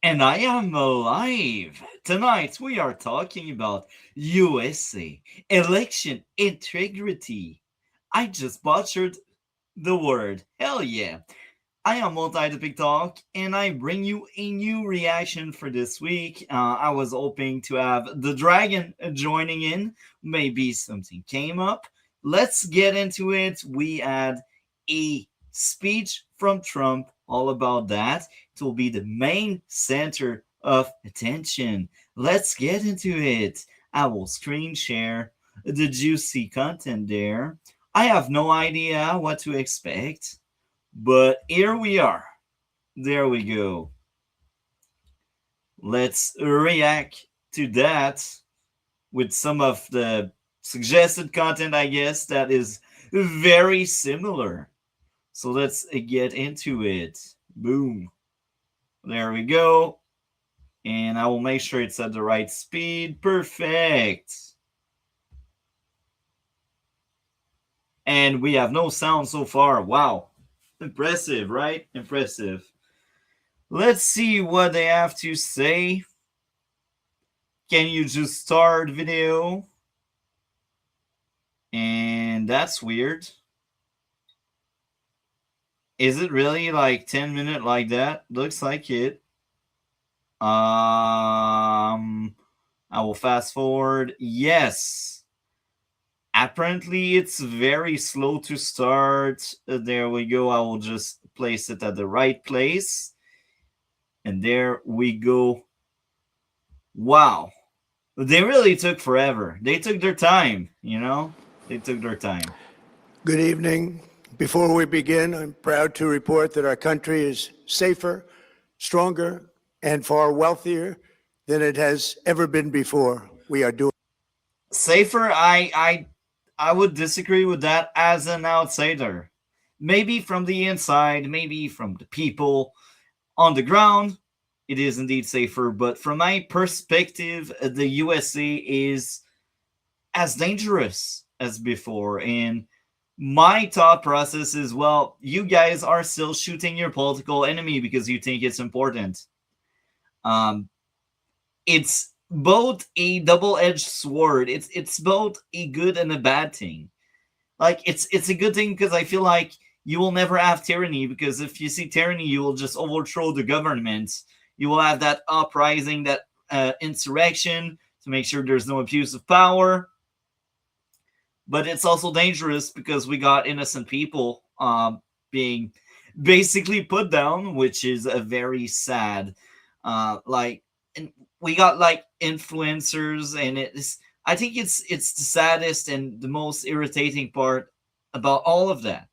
And I am alive. Tonight we are talking about USA election integrity. I just butchered the word. Hell yeah. I am Multi the Big Talk, and I bring you a new reaction for this week. I was hoping to have the dragon joining in. Maybe something came up. Let's get into it. We had a speech from Trump all about that. It will be the main center of attention. Let's get into it. I will screen share the juicy content there. I have no idea what to expect. But here we are. There we go. Let's react to that with some of the suggested content, I guess, that is very similar. So let's get into it. Boom. There we go. And I will make sure it's at the right speed. Perfect. And we have no sound so far. Wow. Impressive, right? Impressive. Let's see what they have to say. Can you just start video? And that's weird. Is it really like 10 minutes like that? Looks like it. I will fast forward. Yes. Apparently it's very slow to start. There we go. I will just place it at the right place. And there we go. Wow. They really took forever. They took their time, you know? They took their time. Good evening. Before we begin, I'm proud to report that our country is safer, stronger, and far wealthier than it has ever been before. We are doing Safer, I would disagree with that as an outsider. Maybe from the inside, maybe from the people on the ground, it is indeed safer. But from my perspective, the USA is as dangerous as before. And my thought process is, well, you guys are still shooting your political enemy because you think it's important. Um, it's both a double-edged sword. It's both a good and a bad thing. Like it's a good thing because I feel like you will never have tyranny, because if you see tyranny, you will just overthrow the government. You will have that uprising, that insurrection to make sure there's no abuse of power. But it's also dangerous because we got innocent people being basically put down, which is a very sad. Like, and we got like influencers, and it's. I think it's the saddest and the most irritating part about all of that.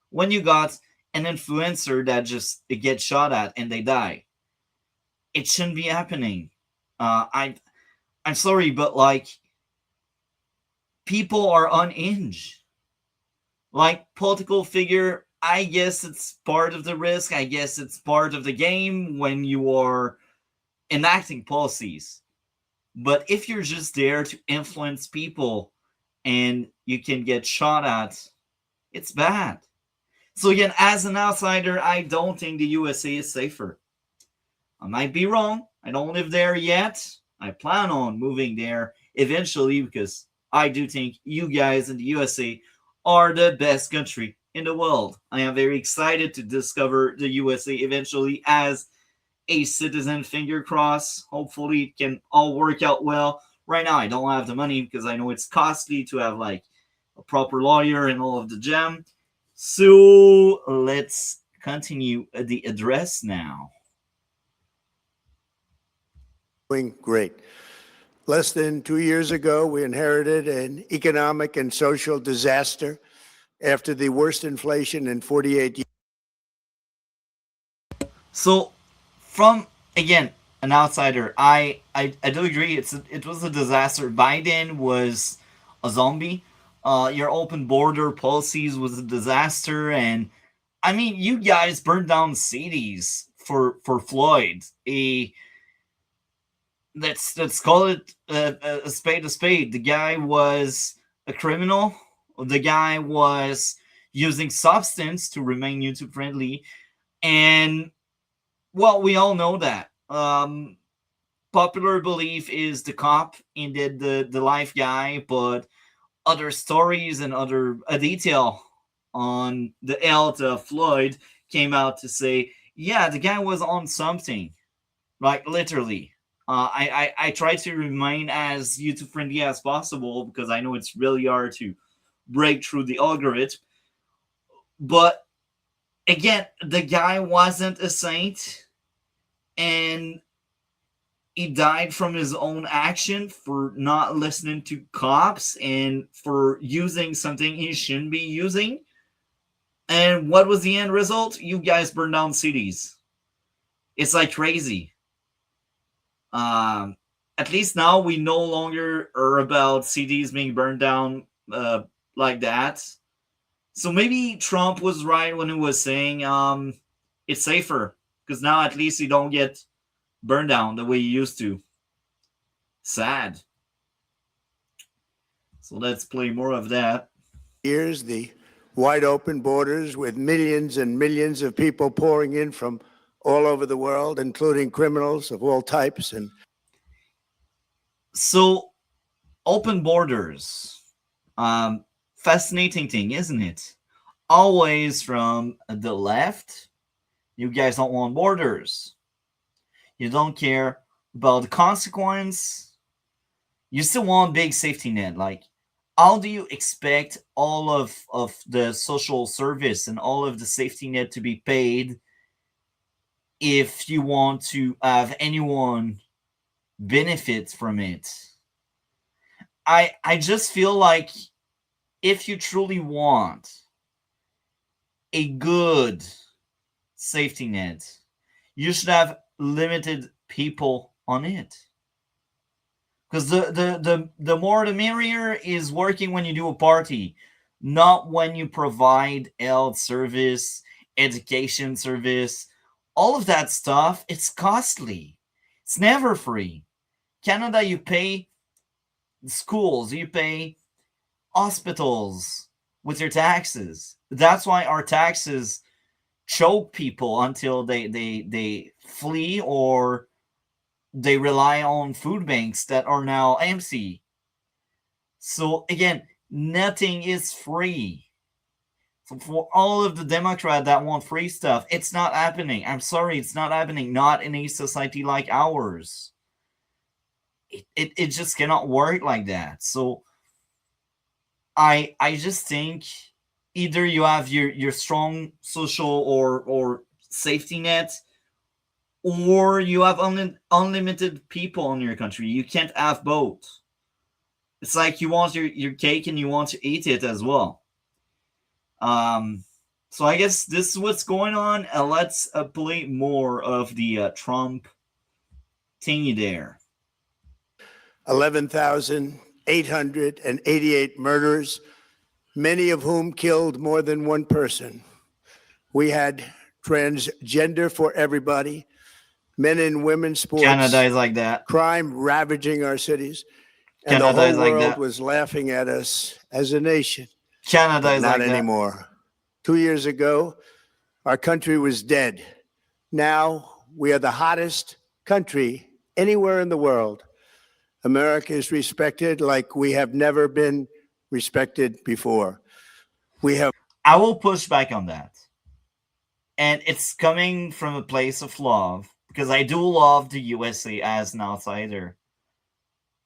When you got an influencer that just gets shot at and they die, it shouldn't be happening. I'm sorry, but like, people are unhinged. Like, political figure, I guess it's part of the risk. I guess it's part of the game when you are enacting policies. But if you're just there to influence people and you can get shot at, it's bad. So again, as an outsider, I don't think the USA is safer. I might be wrong. I don't live there yet. I plan on moving there eventually because I do think you guys in the USA are the best country in the world. I am very excited to discover the USA eventually as a citizen. Finger cross. Hopefully it can all work out well. Right now I don't have the money because I know it's costly to have like a proper lawyer and all of the jam. So let's continue the address now. doing great. Less than 2 years ago, we inherited an economic and social disaster after the worst inflation in 48 years. So, from again an outsider, I do agree. It was a disaster. Biden was a zombie. Your open border policies was a disaster, and I mean, you guys burned down cities for Floyd. Let's call it a spade a spade. The guy was a criminal. The guy was using substance to remain YouTube friendly, and well, we all know that. Um, Popular belief is the cop ended the life guy, but other stories and other a detail on the health of Floyd came out to say, yeah, the guy was on something, like literally. I try to remain as YouTube friendly as possible because I know it's really hard to break through the algorithm. But again, the guy wasn't a saint, and he died from his own action for not listening to cops and for using something he shouldn't be using. And what was the end result? You guys burned down cities. It's like crazy. Um, at least now we no longer are about cities being burned down like that. So maybe Trump was right when he was saying it's safer because now at least you don't get burned down the way you used to. Sad. So let's play more of that. Years, the wide open borders with millions and millions of people pouring in from all over the world, including criminals of all types. And So open borders. Fascinating thing, isn't it? Always from the left, you guys don't want borders. You don't care about the consequence. You still want big safety net. Like, how do you expect all of the social service and all of the safety net to be paid if you want to have anyone benefit from it? I just feel like if you truly want a good safety net, you should have limited people on it. Because the more the merrier is working when you do a party, not when you provide health service, education service, all of that stuff. It's costly. It's never free. Canada, you pay schools, you pay hospitals with your taxes. That's why our taxes choke people until they flee or they rely on food banks that are now empty. So again, nothing is free. So for all of the Democrats that want free stuff, it's not happening. I'm sorry, it's not happening. Not in a society like ours. It just cannot work like that. So I just think either you have your strong social or safety net, or you have unlimited people in your country. You can't have both. It's like you want your cake and you want to eat it as well. Um, so I guess this is what's going on. Let's play more of the Trump thingy there. 11,888 murders, many of whom killed more than one person. We had transgender for everybody, men and women sports, Canada is like that. crime ravaging our cities, and Canada the is whole like world that. was laughing at us as a nation. Canada But is not like that. anymore. 2 years ago, our country was dead. Now we are the hottest country anywhere in the world. America is respected like we have never been respected before. We have I will push back on that. And it's coming from a place of love because I do love the USA as an outsider.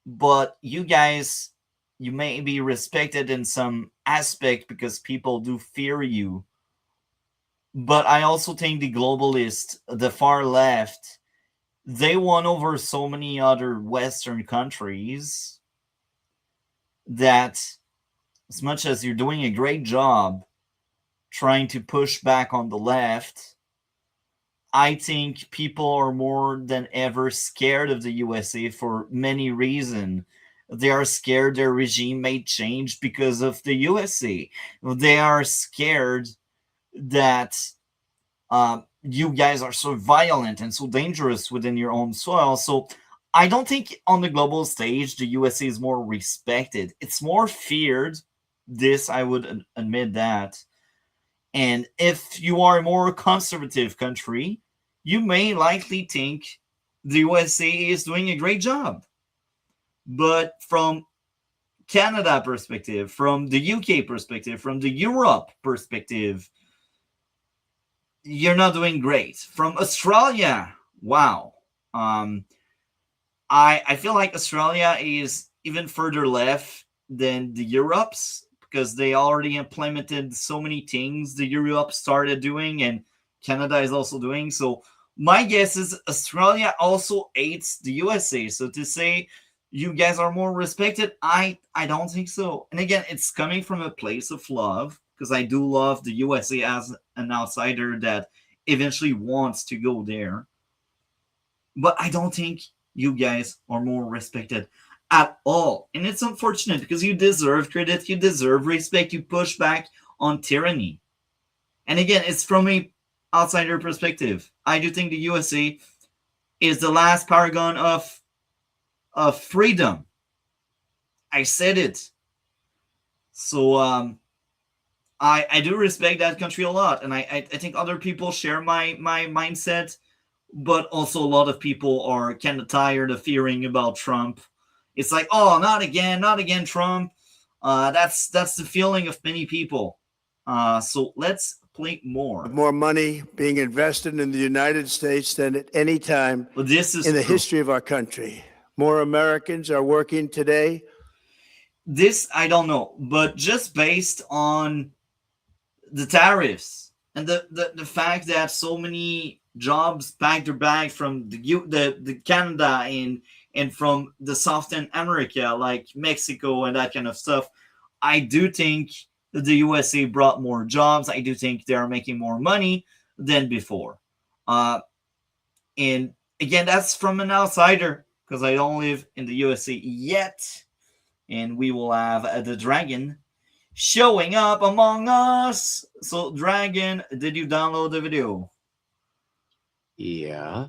But you guys, you may be respected in some aspect because people do fear you. But I also think the globalists, the far left, they won over so many other Western countries that, as much as you're doing a great job trying to push back on the left, I think people are more than ever scared of the USA for many reasons. They are scared their regime may change because of the USA. They are scared that you guys are so violent and so dangerous within your own soil. So I don't think on the global stage the USA is more respected. It's more feared. This I would admit that. And if you are a more conservative country, you may likely think the USA is doing a great job. But from Canada perspective, from the UK perspective, from the Europe perspective, you're not doing great. From Australia, wow. Um, I feel like Australia is even further left than the Europes because they already implemented so many things the Europe started doing and Canada is also doing. So my guess is Australia also hates the USA. So to say you guys are more respected, I don't think so. And again, it's coming from a place of love because I do love the USA as an outsider that eventually wants to go there. But I don't think you guys are more respected at all. And it's unfortunate because you deserve credit, you deserve respect, you push back on tyranny. And again, it's from a outsider perspective. I do think the USA is the last paragon of freedom. I said it. So I do respect that country a lot, and I think other people share my mindset, but also a lot of people are kind of tired of hearing about Trump. It's like, oh, not again, Trump. That's the feeling of many people. So let's play more. More money being invested in the United States than at any time But this is in the true. history of our country. More Americans are working today. This I don't know, but just based on the tariffs and the fact that so many jobs back to back from the Canada and from the Southern America like Mexico and that kind of stuff, I do think that the USA brought more jobs. I do think they are making more money than before. Uh, and again, that's from an outsider because I don't live in the USA yet. And we will have the dragon showing up among us. So, Dragon, did you download the video? Yeah.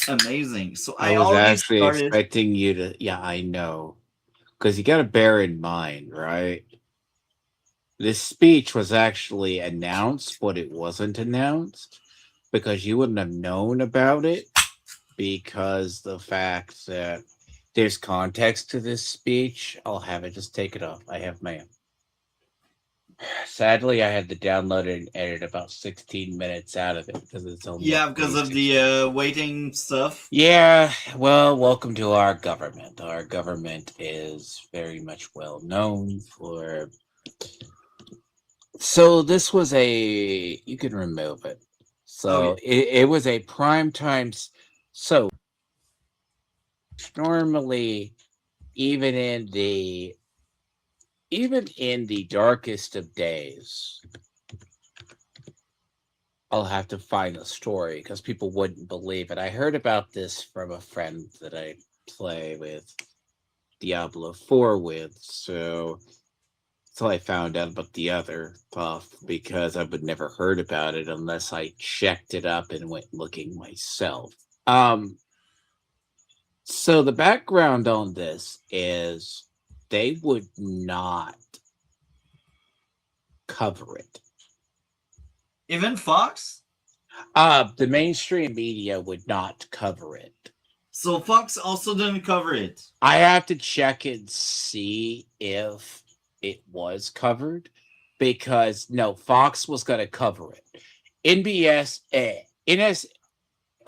Amazing. So, I I was already actually started. expecting you to. Yeah, I know. Because you got to bear in mind, right? This speech was actually announced, but it wasn't announced because you wouldn't have known about it because the fact that there's context to this speech. I'll have it. Just take it off. I have my own. Sadly, I had to download it and edit about 16 minutes out of it because it's only. Yeah, because of the waiting stuff. Yeah, well, welcome to our government. Our government is very much well known for. So this was a. You can remove it. So it was a prime time. So normally, even in the darkest of days, I'll have to find a story because people wouldn't believe it. I heard about this from a friend that I play with Diablo 4 with, so I found out about the other stuff because I would never heard about it unless I checked it up and went looking myself. So the background on this is they would not cover it. Even Fox? The mainstream media would not cover it. So Fox also didn't cover it. I have to check and see if it was covered because no, Fox was going to cover it.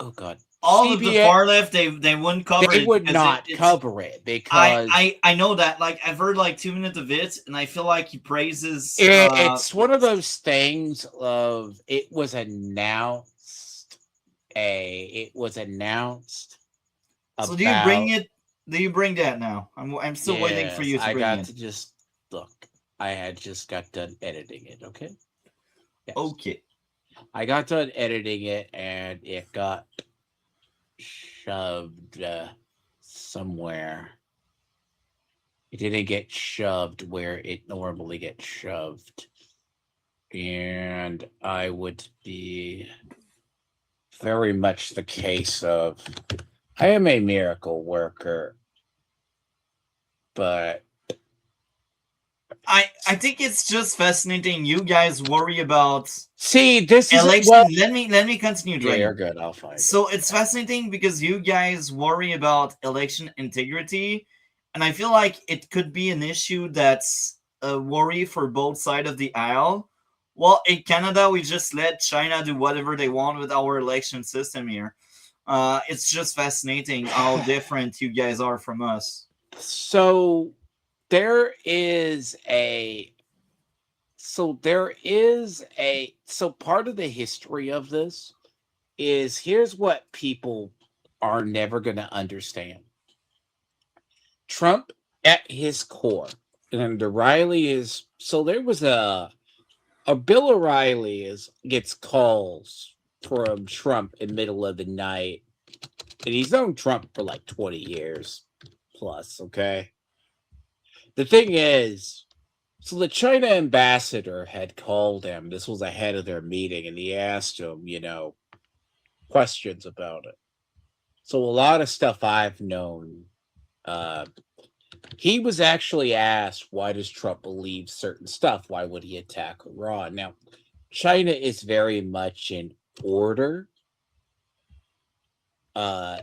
Oh God. All of the far left, they wouldn't cover it. They would not cover it because I know that. Like I've heard like 2 minutes of it, and I feel like he praises. It's one of those things of it was announced. It was announced. So do you bring it? Do you bring that now? I'm still waiting for you to bring it. I got to just look. I had just got done editing it. Okay. Yes. Okay. I got done editing it, and it got shoved somewhere. It didn't get shoved where it normally gets shoved. And I would be very much the case of I am a miracle worker, but I think it's just fascinating. You guys worry about See, this is election. well. Let me continue, Yeah, you're Dragon. good. I'll find So it. it's fascinating because you guys worry about election integrity, and I feel like it could be an issue that's a worry for both sides of the aisle. Well, in Canada, we just let China do whatever they want with our election system here. It's just fascinating how different you guys are from us. So there is a so part of the history of this is here's what people are never going to understand. Trump at his core, and O'Reilly is so there was a Bill O'Reilly gets calls from Trump in the middle of the night, and he's known Trump for like 20 years plus. Okay, the thing is, so the China ambassador had called him. This was ahead of their meeting, and he asked him, questions about it. So a lot of stuff I've known. Uh, he was actually asked, why does Trump believe certain stuff? Why would he attack Iran? Now, China is very much in order. Uh,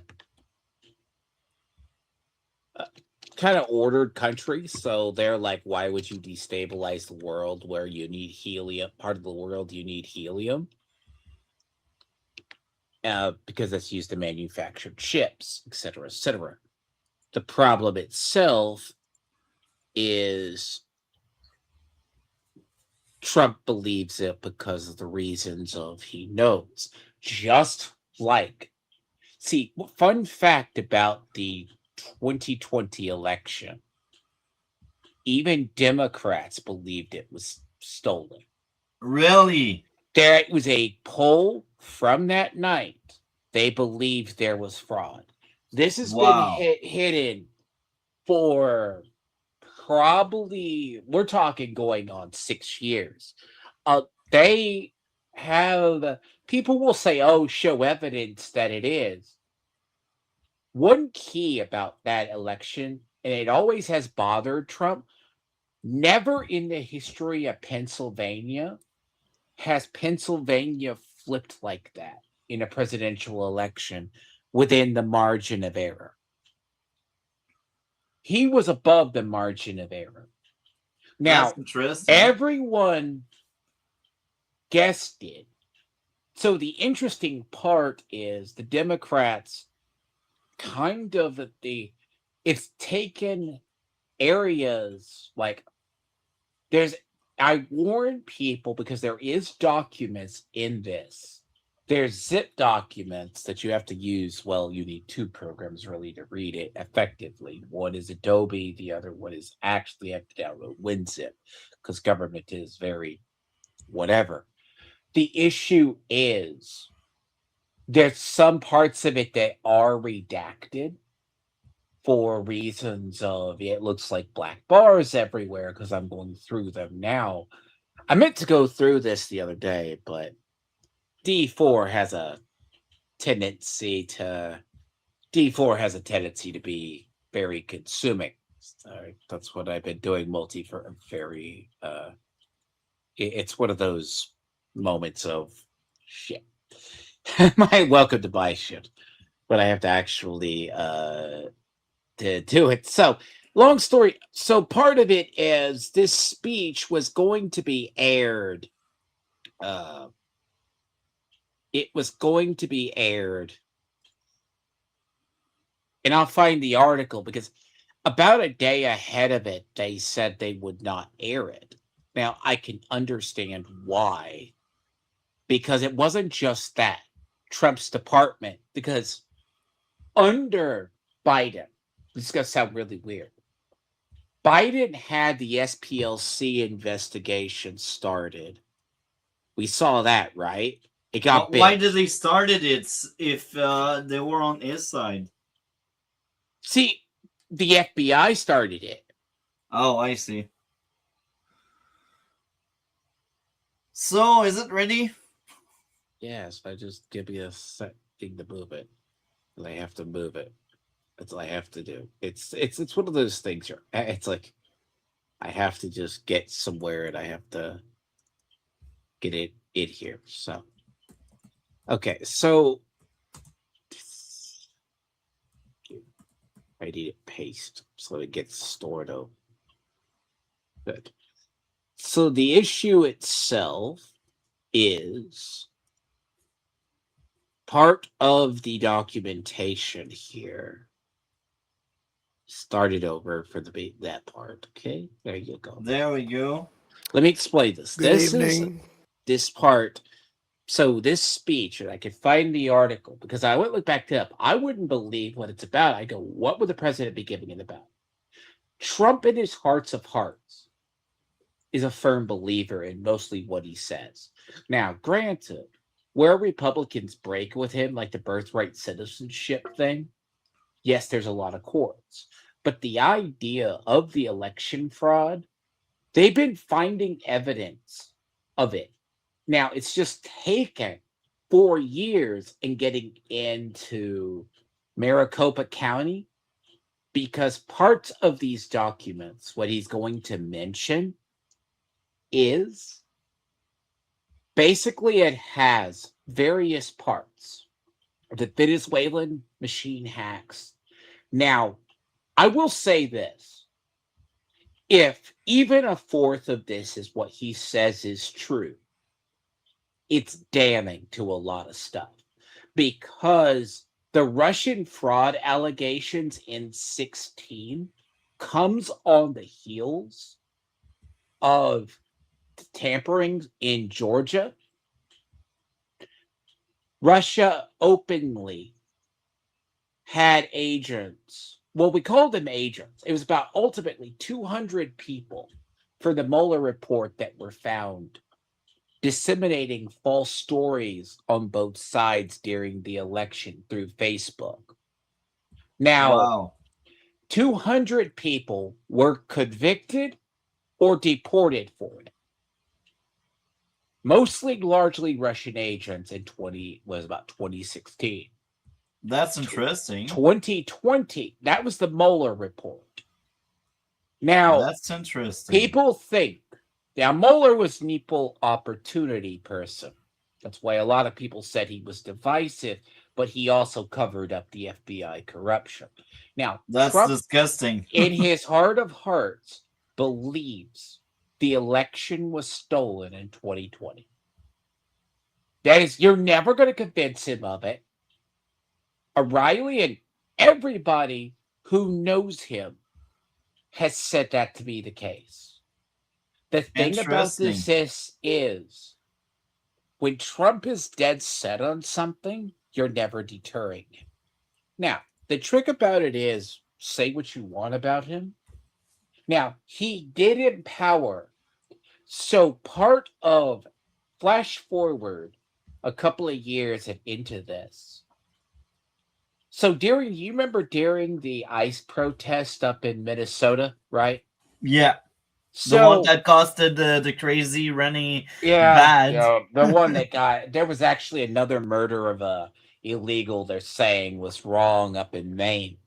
Kind of ordered country. So they're like, why would you destabilize the world where you need helium? Part of the world you need helium. Because that's used to manufacture chips, etc., etc. The problem itself is Trump believes it because of the reasons of he knows. Just like, see, fun fact about the 2020 election, even Democrats believed it was stolen. Really? There was a poll from that night. They believed there was fraud. This has been Wow. hidden for probably, we're talking going on 6 years. They have, people will say, oh, show evidence that it is. One key about that election, and it always has bothered Trump, never in the history of Pennsylvania has Pennsylvania flipped like that in a presidential election within the margin of error. He was above the margin of error. That's Now, interesting. everyone guessed it. So the interesting part is the Democrats kind of it's taken areas like I warn people because there is documents in this. There's zip documents that you have to use. Well, you need two programs really to read it effectively. One is Adobe, the other one is actually have to download WinZip because government is very whatever. The issue is there's some parts of it that are redacted for reasons of it looks like black bars everywhere because I'm going through them now. I meant to go through this the other day, but D4 has a tendency to be very consuming. That's what I've been doing multi for a very it's one of those moments of shit. My welcome to my shit. But I have to actually to do it. So long story. So part of it is this speech was going to be aired. Uh, it was going to be aired, and I'll find the article because about a day ahead of it, they said they would not air it. Now I can understand why, because it wasn't just that Trump's department, because under Biden, this is gonna sound really weird. Biden had the SPLC investigation started. We saw that, right? It got Why did binged. they started it if they were on his side? See, the FBI started it. Oh, I see. So, is it ready? Yes, I just give me a second to move it. I have to move it. That's all I have to do. It's one of those things. It's like I have to just get somewhere and I have to get it in here. So, okay, so I need it paste so it gets stored over. Good. So the issue itself is part of the documentation here. Start it over for that part. Okay, there you go. There we go. Let me explain this. Good This evening. is this part. So this speech, and I could find the article because I went look back it up. I wouldn't believe what it's about. I go, what would the president be giving it about? Trump, in his hearts of hearts, is a firm believer in mostly what he says. Now, granted, where Republicans break with him, like the birthright citizenship thing, yes, there's a lot of chords. But the idea of the election fraud, they've been finding evidence of it. Now, it's just taken 4 years in getting into Maricopa County because parts of these documents, what he's going to mention is basically it has various parts of the Venezuelan machine hacks. Now, I will say this. If even a fourth of this is what he says is true, it's damning to a lot of stuff because the Russian fraud allegations in 16 comes on the heels of tampering in Georgia. Russia openly had agents. Well, we called them agents. It was about ultimately 200 people for the Mueller report that were found disseminating false stories on both sides during the election through Facebook. Now, Wow. 200 people were convicted or deported for it. Mostly largely Russian agents in 2016. That's interesting. 2020, that was the Mueller report. Now, That's interesting. people think, now Mueller was an equal opportunity person. That's why a lot of people said he was divisive, but he also covered up the FBI corruption. Now, That's Trump, disgusting. in his heart of hearts, believes the election was stolen in 2020. That is, you're never going to convince him of it. O'Reilly and everybody who knows him has said that to be the case. The thing about this is when Trump is dead set on something, you're never deterring him. Now, the trick about it is say what you want about him. Now, he did empower. So part of flash forward a couple of years and into this. So you remember during the ICE protest up in Minnesota, right? Yeah. So, the one that costed the crazy Rennie yeah, bad. the one that got, there was actually another murder of a illegal they're saying was wrong up in Maine,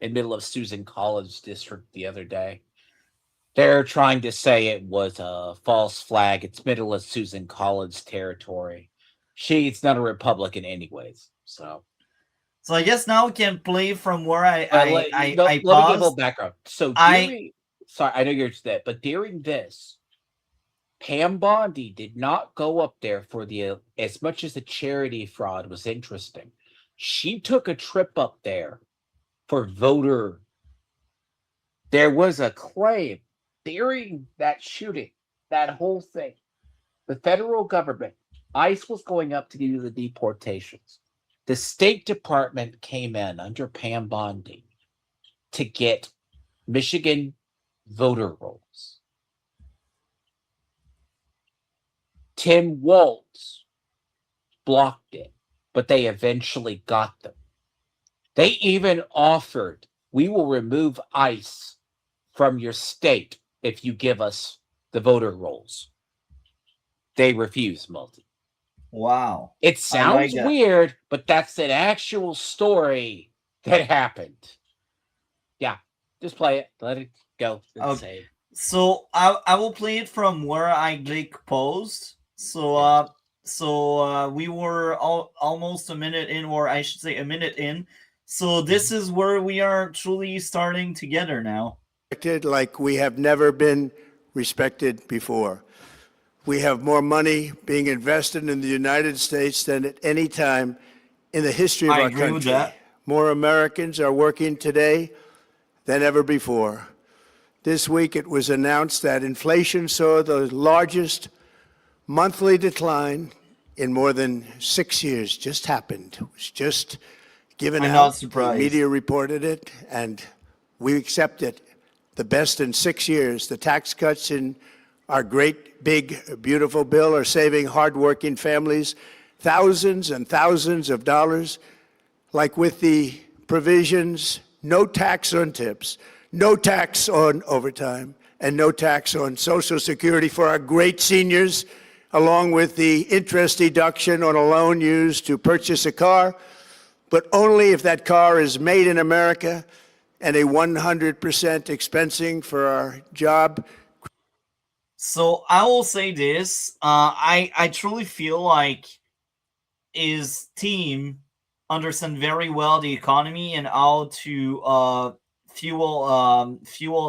in middle of Susan College district the other day. They're trying to say it was a false flag. It's middle of Susan College territory. She's not a Republican anyways, so. So I guess now we can play from where I let me give a paused. little background. So sorry, I know you're that, but during this, Pam Bondi did not go up there for as much as the charity fraud was interesting. She took a trip up there for voter. There was a claim during that shooting, that whole thing. The federal government, ICE was going up to do the deportations. The State Department came in under Pam Bondi to get Michigan voter rolls. Tim Walz blocked it, but they eventually got them. They even offered, we will remove ICE from your state if you give us the voter rolls. They refused, Multi. Wow. It sounds weird, but that's an actual story that happened. Yeah, just play it. Let it go. Okay. So I will play it from where I click post. Yes. We were almost a minute in, or I should say a minute in. So this Mhm. is where we are truly starting together now. Like we have never been respected before. We have more money being invested in the United States than at any time in the history of I our agree with country. that. More Americans are working today than ever before. This week it was announced that inflation saw the largest monthly decline in more than 6 years. Just happened. It was just given I'm not out. The surprised. media reported it, and we accept it. The best in 6 years. The tax cuts in our great, big, beautiful bill are saving hardworking families thousands and thousands of dollars, like with the provisions no tax on tips, no tax on overtime, and no tax on Social Security for our great seniors, along with the interest deduction on a loan used to purchase a car, but only if that car is made in America, and a 100% expensing for our job. So I will say this. I truly feel like his team understand very well the economy and how to fuel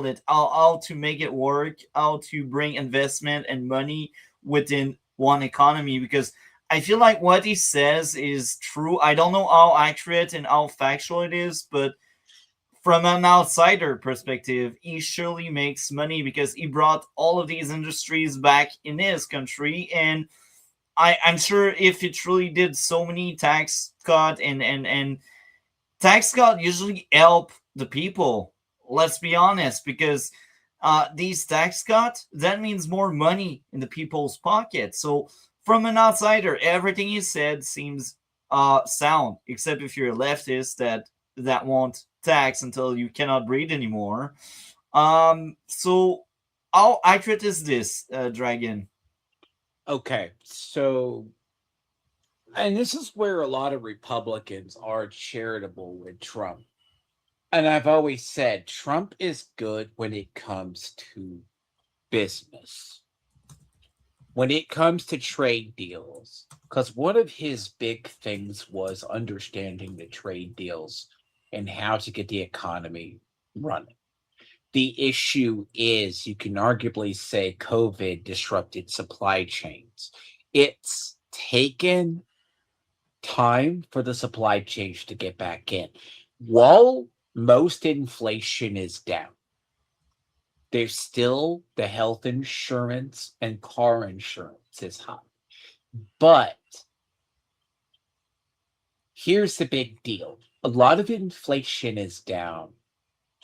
it, how to make it work, how to bring investment and money within one economy. Because I feel like what he says is true. I don't know how accurate and how factual it is, but from an outsider perspective, he surely makes money because he brought all of these industries back in his country. And I'm sure if it truly did so many tax cut and tax cut usually help the people. Let's be honest, because these tax cut that means more money in the people's pocket. So from an outsider, everything he said seems sound, except if you're a leftist that won't tax until you cannot breathe anymore. So how accurate is this, Dragon? Okay, so and this is where a lot of Republicans are charitable with Trump. And I've always said Trump is good when it comes to business, when it comes to trade deals, because one of his big things was understanding the trade deals and how to get the economy running. The issue is you can arguably say COVID disrupted supply chains. It's taken time for the supply chains to get back in. While most inflation is down, there's still the health insurance and car insurance is high. But here's the big deal. A lot of inflation is down,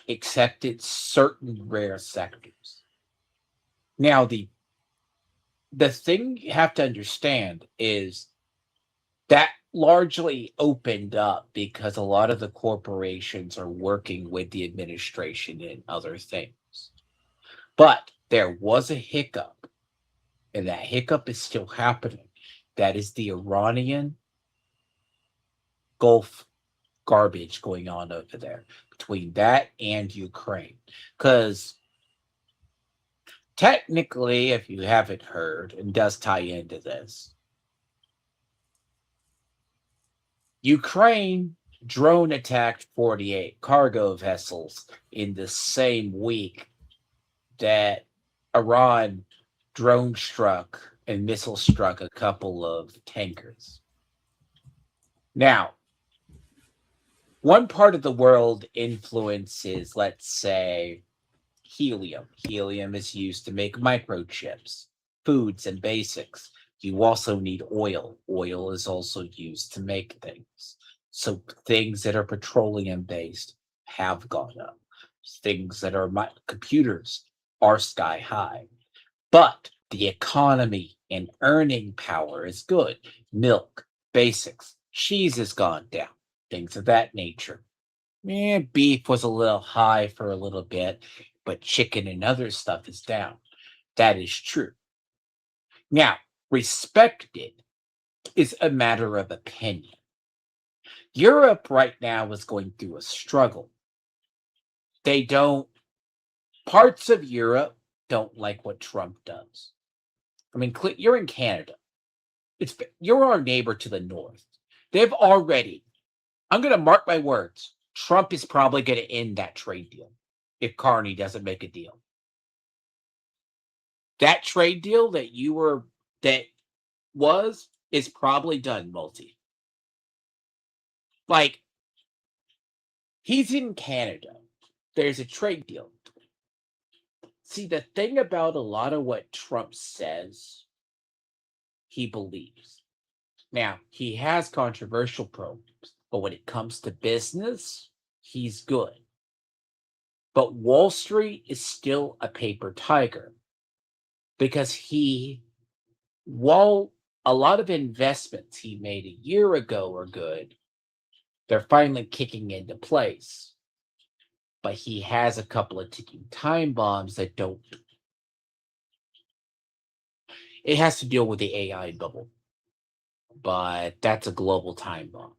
except it's certain rare sectors. Now, the thing you have to understand is that largely opened up because a lot of the corporations are working with the administration and other things. But there was a hiccup, and that hiccup is still happening. That is the Iranian Gulf garbage going on over there between that and Ukraine. Because technically, if you haven't heard, and does tie into this, Ukraine drone attacked 48 cargo vessels in the same week that Iran drone struck and missile struck a couple of tankers. Now, one part of the world influences, let's say, helium. Helium is used to make microchips, foods, and basics. You also need oil. Oil is also used to make things. So things that are petroleum based have gone up. Things that are computers are sky high. But the economy and earning power is good. Milk, basics, cheese has gone down, things of that nature. Beef was a little high for a little bit, but chicken and other stuff is down. That is true. Now, respected is a matter of opinion. Europe right now is going through a struggle. They don't, parts of Europe don't like what Trump does. I mean, you're in Canada. You're our neighbor to the north. They've already. I'm going to mark my words. Trump is probably going to end that trade deal if Carney doesn't make a deal. That trade deal that is probably done, Multi. Like, he's in Canada. There's a trade deal. See, the thing about a lot of what Trump says, he believes. Now, he has controversial programs, but when it comes to business, he's good. But Wall Street is still a paper tiger because while a lot of investments he made a year ago are good, they're finally kicking into place. But he has a couple of ticking time bombs that don't. It has to deal with the AI bubble, but that's a global time bomb.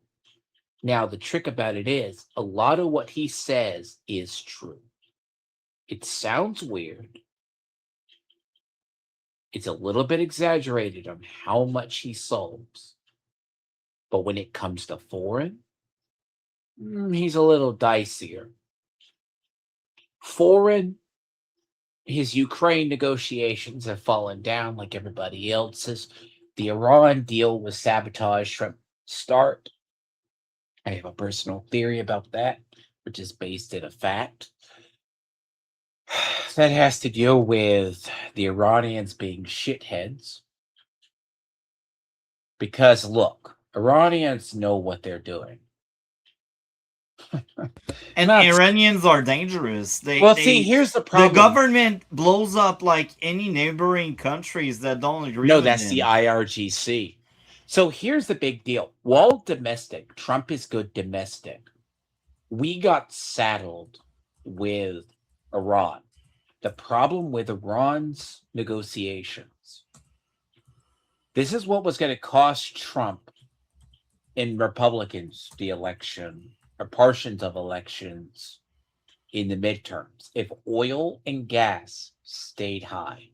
Now, the trick about it is a lot of what he says is true. It sounds weird. It's a little bit exaggerated on how much he solves. But when it comes to foreign, he's a little dicier. Foreign, his Ukraine negotiations have fallen down like everybody else's. The Iran deal was sabotaged from start. I have a personal theory about that, which is based in a fact. That has to deal with the Iranians being shitheads. Because, look, Iranians know what they're doing. And Iranians are dangerous. See, here's the problem. The government blows up like any neighboring countries that don't agree with that's them. the IRGC. So here's the big deal. While domestic, Trump is good domestic. We got saddled with Iran. The problem with Iran's negotiations. This is what was going to cost Trump and Republicans the election, or portions of elections in the midterms, if oil and gas stayed high.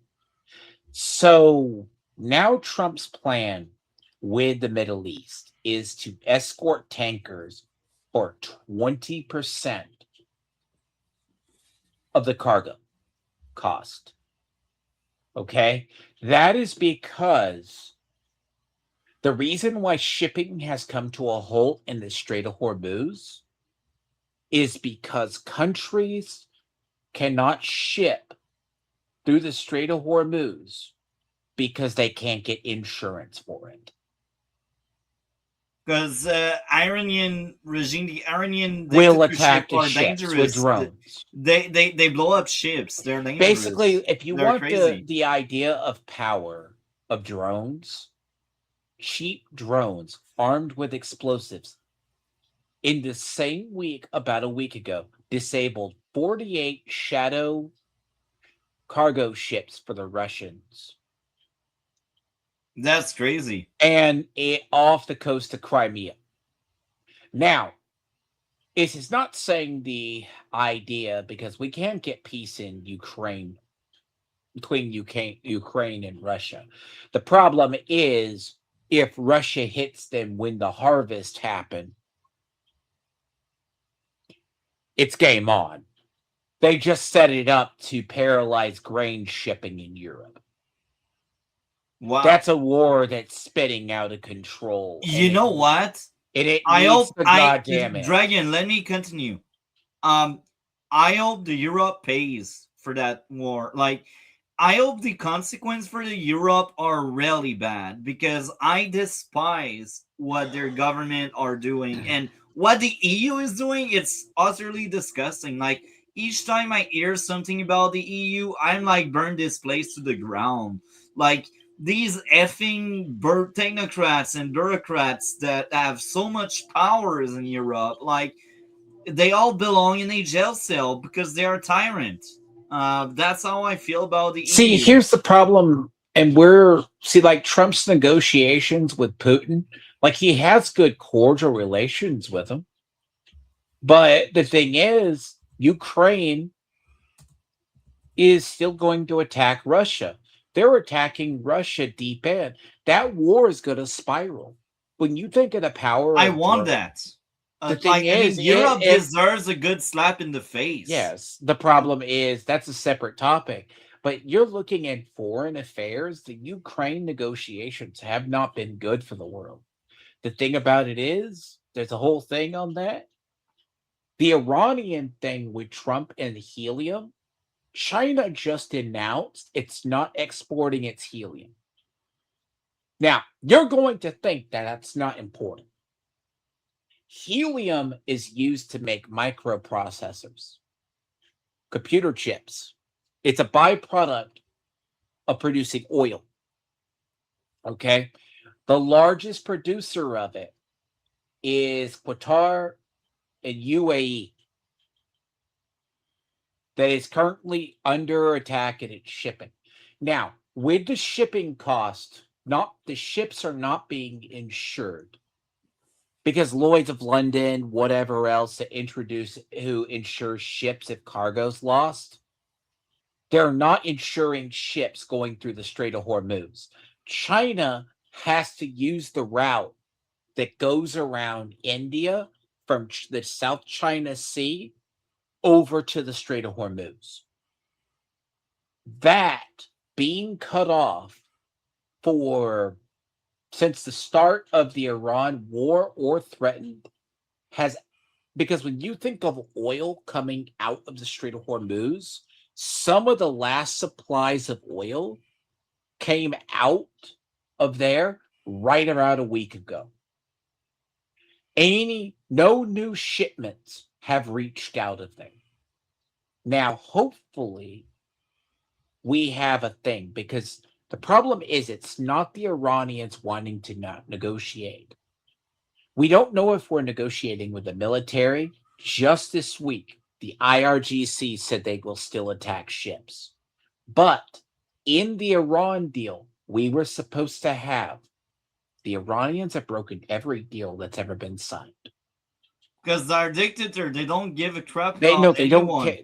So now Trump's plan with the Middle East is to escort tankers for 20% of the cargo cost. Okay? That is because the reason why shipping has come to a halt in the Strait of Hormuz is because countries cannot ship through the Strait of Hormuz because they can't get insurance for it. Because Iranian regime, the Iranian will attack are ships dangerous with drones. They blow up ships. They're dangerous. Basically, if you They're want crazy. the idea of power of drones, cheap drones armed with explosives in the same week, about a week ago, disabled 48 shadow cargo ships for the Russians. That's crazy. And off the coast of Crimea. Now, this is not saying the idea, because we can't get peace in Ukraine, between Ukraine and Russia. The problem is if Russia hits them when the harvest happened, it's game on. They just set it up to paralyze grain shipping in Europe. Wow. That's a war that's spitting out of control. You know what? Dragon, let me continue. I hope the Europe pays for that war. Like, I hope the consequences for the Europe are really bad, because I despise what their government are doing, and what the EU is doing. It's utterly disgusting. Like, each time I hear something about the EU, I'm like, burn this place to the ground. Like, these effing technocrats and bureaucrats that have so much powers in Europe, like, they all belong in a jail cell because they are tyrants. That's how I feel about the EU. Here's the problem, and like Trump's negotiations with Putin, like, he has good cordial relations with him. But the thing is, Ukraine is still going to attack Russia. They're attacking Russia deep in. That war is going to spiral. When you think of the power I of want Germany, that. the thing Like, I is, mean, Europe deserves a good slap in the face. yes, the problem is that's a separate topic. But you're looking at foreign affairs. The Ukraine negotiations have not been good for the world. The thing about it is, there's a whole thing on that. The Iranian thing with Trump and the helium, China just announced it's not exporting its helium. Now, you're going to think that that's not important. Helium is used to make microprocessors, computer chips. It's a byproduct of producing oil. Okay. The largest producer of it is Qatar and UAE, that is currently under attack in its shipping. Now, with the shipping cost, not the ships are not being insured because Lloyd's of London, whatever else to introduce who insures ships if cargo's lost. They're not insuring ships going through the Strait of Hormuz. China has to use the route that goes around India from the South China Sea over to the Strait of Hormuz. That being cut off for since the start of the Iran war or threatened has, because when you think of oil coming out of the Strait of Hormuz, some of the last supplies of oil came out of there right around a week ago. No new shipments have reached out of there. Now, hopefully, we have a thing, because the problem is it's not the Iranians wanting to not negotiate. We don't know if we're negotiating with the military. Just this week, the IRGC said they will still attack ships. But in the Iran deal, we were supposed to have, the Iranians have broken every deal that's ever been signed. Because they're dictator, they don't give a crap They about they don't anyone. care.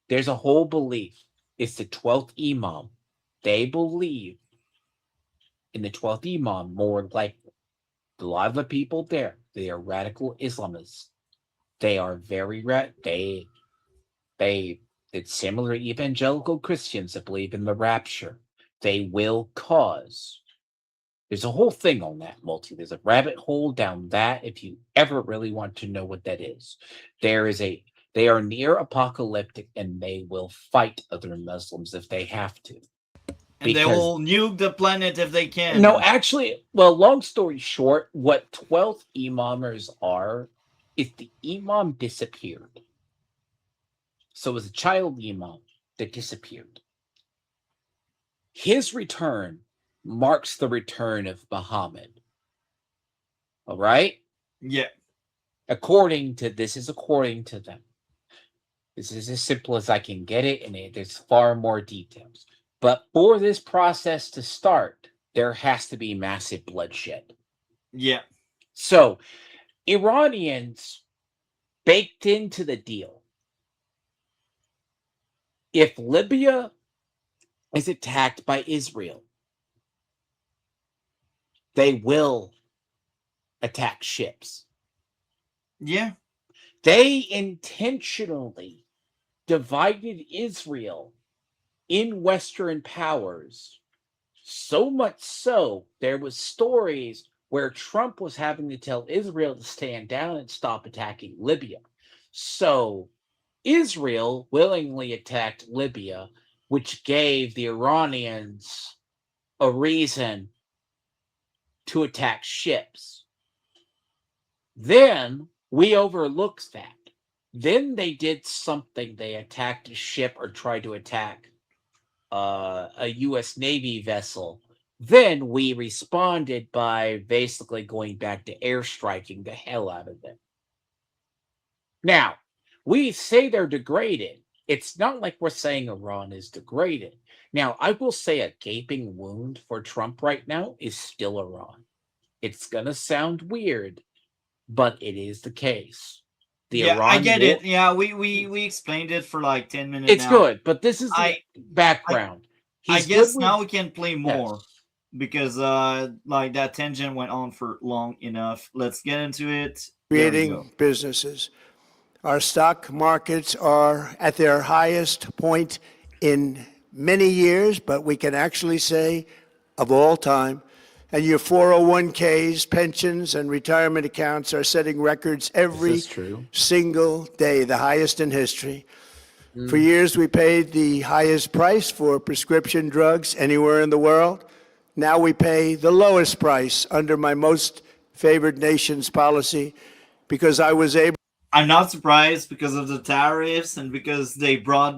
There's a whole belief. It's the 12th Imam. They believe in the 12th Imam more likely. A lot of the people there, they are radical Islamists. They are very it's similar to evangelical Christians that believe in the rapture. They will cause. There's a whole thing on that, Multi. There's a rabbit hole down that if you ever really want to know what that is. They are near apocalyptic and they will fight other Muslims if they have to. And they will nuke the planet if they can. No, actually, well, long story short, what 12th Imamers are is the Imam disappeared. So it was a child Imam that disappeared. His return marks the return of Muhammad. All right? Yeah. According to them. This is as simple as I can get it, and there's far more details. But for this process to start, there has to be massive bloodshed. Yeah. So, Iranians baked into the deal. If Libya is attacked by Israel, they will attack ships. Yeah. They intentionally divided Israel in Western powers, so much so there was stories where Trump was having to tell Israel to stand down and stop attacking Libya. So Israel willingly attacked Libya, which gave the Iranians a reason to attack ships. Then we overlooked that. Then they did something. They attacked a ship or tried to attack a U.S. Navy vessel. Then we responded by basically going back to airstriking the hell out of them. Now, we say they're degraded. It's not like we're saying Iran is degraded. Now, I will say a gaping wound for Trump right now is still Iran. It's going to sound weird, but it is the case. The Yeah, I Iran get war. it. Yeah, we explained it for like 10 minutes It's now. good, but this is the I I background. I He's good guess with now we can play more yes. because like that tangent went on for long enough. Let's get into it. There we go. creating businesses. Our stock markets are at their highest point in many years, but we can actually say of all time. And your 401ks, pensions, and retirement accounts are setting records This is every true. single day, the highest in history. For Mm. years, we paid the highest price for prescription drugs anywhere in the world. Now we pay the lowest price under my most favored nation's policy because I was able I'm not surprised because of the tariffs and because they brought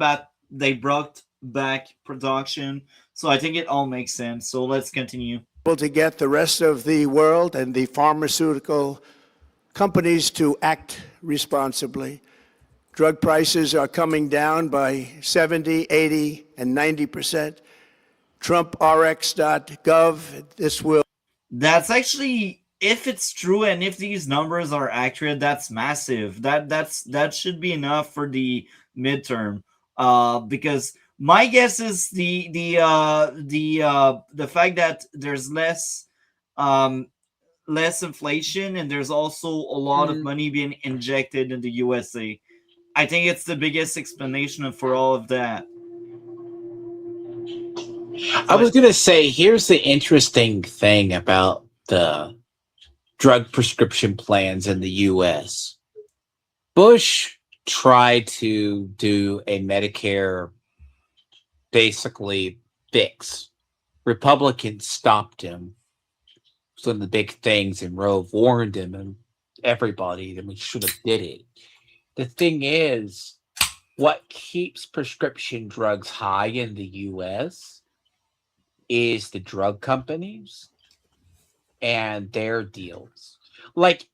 back production. So I think it all makes sense. So let's continue. to get the rest of the world and the pharmaceutical companies to act responsibly. Drug prices are coming down by 70, 80, and 90%. TrumpRx.gov, this will That's actually, if it's true and if these numbers are accurate, that's massive. That should be enough for the midterm. Because my guess is the fact that there's um less inflation and there's also a lot of Mm. money being injected in the USA. I think it's the biggest explanation for all of that. I So was gonna say, here's the interesting thing about the drug prescription plans in the US. Bush tried to do a Medicare basically fix. Republicans stopped him. It's one of the big things, and Roe warned him and everybody that we should have did it. The thing is, what keeps prescription drugs high in the US is the drug companies and their deals. Like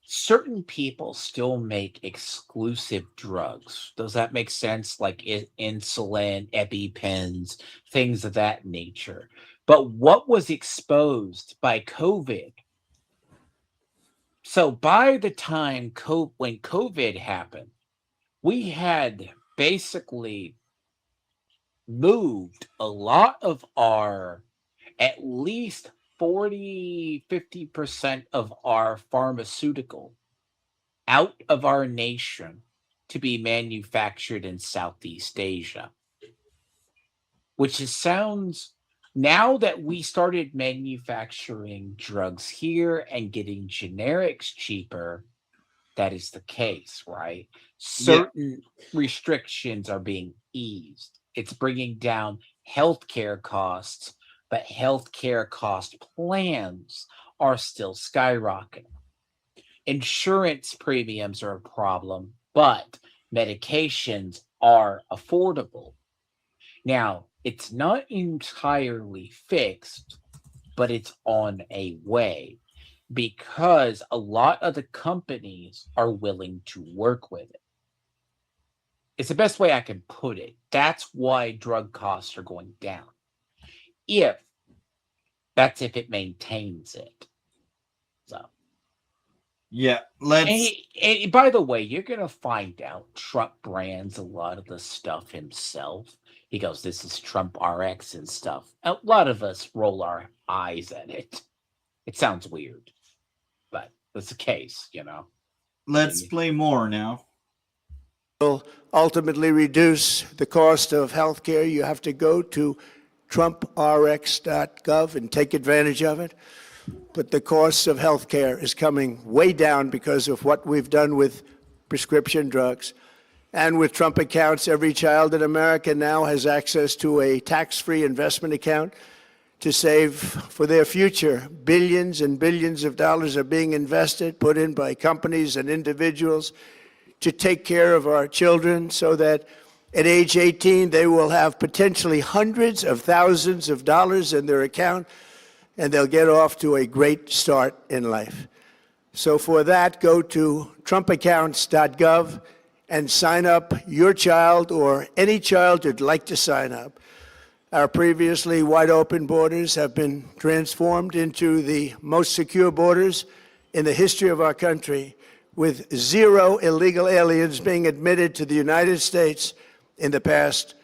certain people still make exclusive drugs. Does that make sense? Like insulin, EpiPens, things of that nature. But what was exposed by COVID? So by the time when COVID happened, we had basically moved a lot of our at least 40-50% of our pharmaceutical out of our nation to be manufactured in Southeast Asia, which is sounds now that we started manufacturing drugs here and getting generics cheaper, that is the case, right? yeah, Certain restrictions are being eased. It's bringing down healthcare costs, but healthcare cost plans are still skyrocketing. Insurance premiums are a problem, but medications are affordable. Now, it's not entirely fixed, but it's on a way because a lot of the companies are willing to work with it. It's the best way I can put it. That's why drug costs are going down. If that's if it maintains it. So, yeah. and, Let's and by the way, you're gonna find out Trump brands a lot of the stuff himself. He goes, "This is Trump RX and stuff." A lot of us roll our eyes at it. It sounds weird, but that's the case. let's And play more now. ultimately reduce the cost of health care. You have to go to TrumpRx.gov and take advantage of it. But the cost of health care is coming way down because of what we've done with prescription drugs. And with Trump accounts, every child in America now has access to a tax-free investment account to save for their future. Billions and billions of dollars are being invested, put in by companies and individuals to take care of our children so that at age 18, they will have potentially hundreds of thousands of dollars in their account, and they'll get off to a great start in life. So for that, go to trumpaccounts.gov and sign up your child or any child who'd like to sign up. Our previously wide open borders have been transformed into the most secure borders in the history of our country. with 0 illegal aliens being admitted to the United States in the past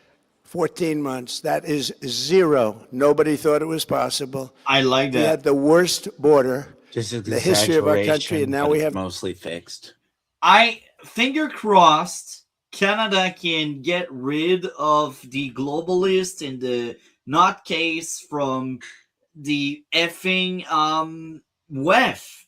14 months. That is 0. Nobody thought it was possible. I like We had that. the worst border Just an in the history of our country, and exaggeration, now but we it's have mostly fixed. I finger crossed Canada can get rid of the globalist and the nutcase from the effing WEF,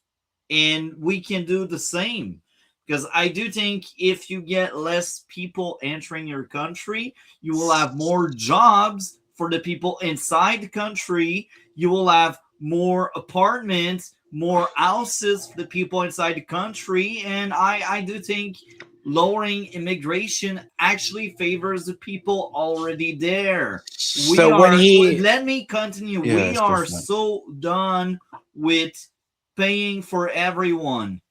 and we can do the same. Because I do think if you get less people entering your country, you will have more jobs for the people inside the country. You will have more apartments, more houses for the people inside the country. And I do think lowering immigration actually favors the people already there. We So when are, he, let me continue. yeah, We it's good are fun. so done with paying for everyone.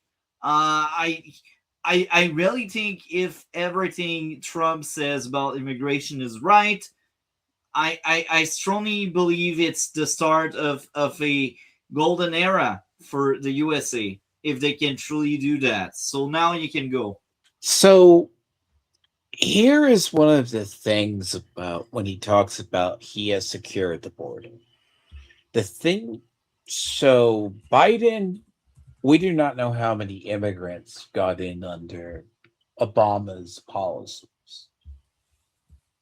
I really think if everything Trump says about immigration is right, I strongly believe it's the start of a golden era for the USA if they can truly do that. So now you can go. So here is one of the things about when he talks about he has secured the border. The thing, so Biden, we do not know how many immigrants got in under Obama's policies.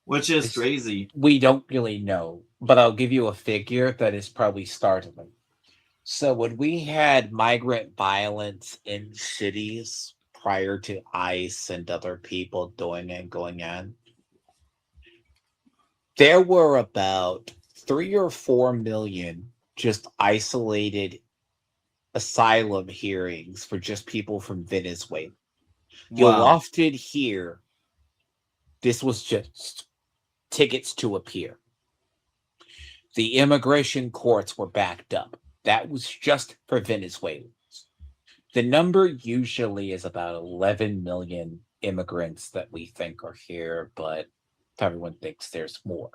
Which is crazy. We don't really know, but I'll give you a figure that is probably startling. So when we had migrant violence in cities prior to ICE and other people doing and going on, there were about 3 or 4 million just isolated asylum hearings for just people from Venezuela. You'll Wow. often hear this was just tickets to appear. The immigration courts were backed up. That was just for Venezuelans. The number usually is about 11 million immigrants that we think are here, but everyone thinks there's more.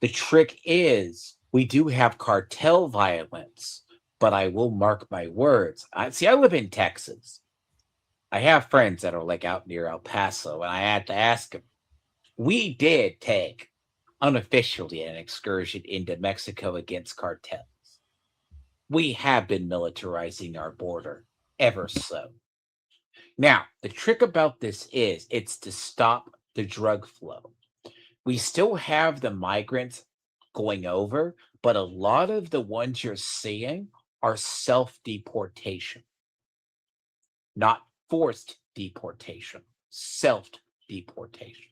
The trick is we do have cartel violence, but I will mark my words. I live in Texas. I have friends that are like out near El Paso, and I had to ask them. We did take unofficially an excursion into Mexico against cartels. We have been militarizing our border ever so. Now, the trick about this is it's to stop the drug flow. We still have the migrants going over, but a lot of the ones you're seeing are self deportation, not forced deportation, self deportation.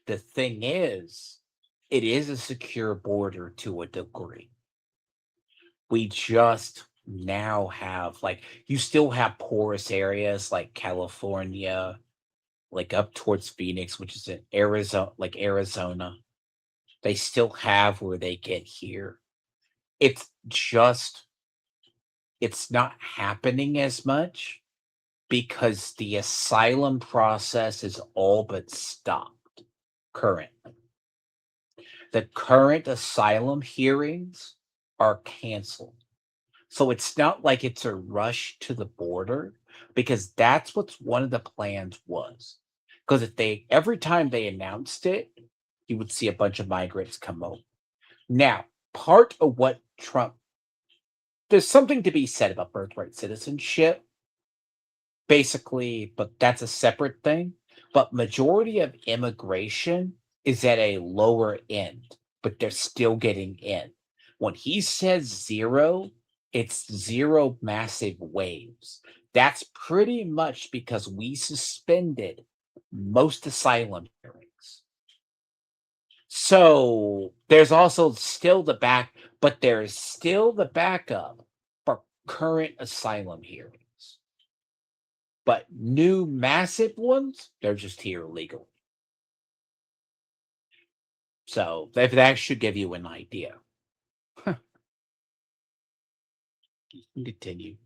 The thing is, it is a secure border to a degree. We just now have, like, you still have porous areas like California, like up towards Phoenix, which is in Arizona, like Arizona. They still have where they get here. It's just, it's not happening as much because the asylum process is all but stopped currently. The current asylum hearings are canceled. So it's not like it's a rush to the border because that's what's one of the plans was. Because if they every time they announced it, you would see a bunch of migrants come over. Now, part of what Trump there's something to be said about birthright citizenship, basically, but that's a separate thing. But majority of immigration is at a lower end, but they're still getting in. When he says 0, it's 0 massive waves. That's pretty much because we suspended most asylum hearings. So there's also still there's still the backup for current asylum hearings. But new massive ones, they're just here legally. So that should give you an idea. You can continue.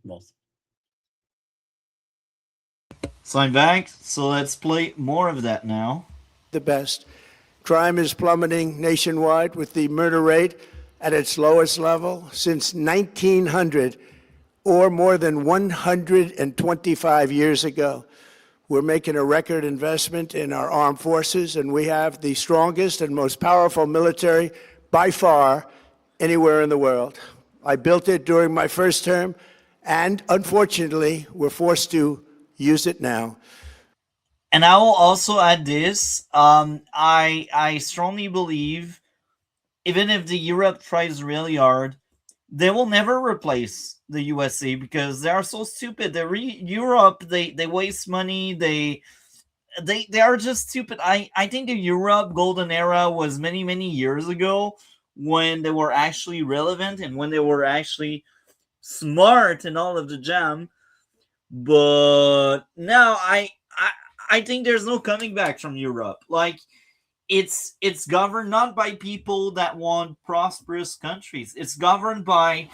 So I'm back. So let's play more of that now. the best. Crime is plummeting nationwide with the murder rate at its lowest level since 1900. or more than 125 years ago. We're making a record investment in our armed forces, and we have the strongest and most powerful military by far anywhere in the world. I built it during my first term, and unfortunately, we're forced to use it now. And I will also add this. I strongly believe, even if the Europe tries really hard, they will never replace the USA because they are so stupid. Europe, they waste money. They are just stupid. I think the Europe golden era was many years ago when they were actually relevant and when they were actually smart and all of the jam. But now I think there's no coming back from Europe. Like it's governed not by people that want prosperous countries. It's governed by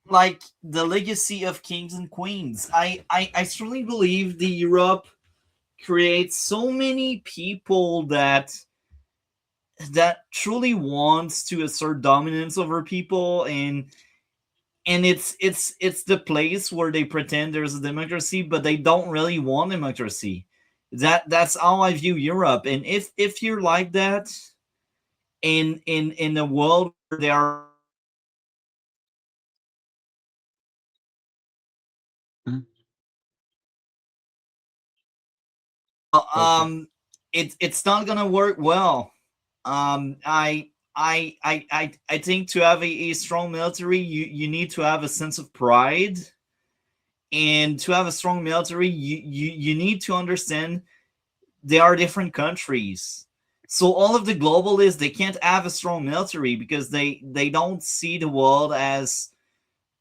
like the legacy of kings and queens. I strongly believe the Europe creates so many people that truly wants to assert dominance over people, and it's the place where they pretend there's a democracy but they don't really want democracy. That's how I view Europe. And if you're like that in a world where there are Hmm. Okay. um it's not gonna work well. I think to have a strong military, you need to have a sense of pride, and to have a strong military, you need to understand they are different countries. So all of the globalists, they can't have a strong military because they don't see the world as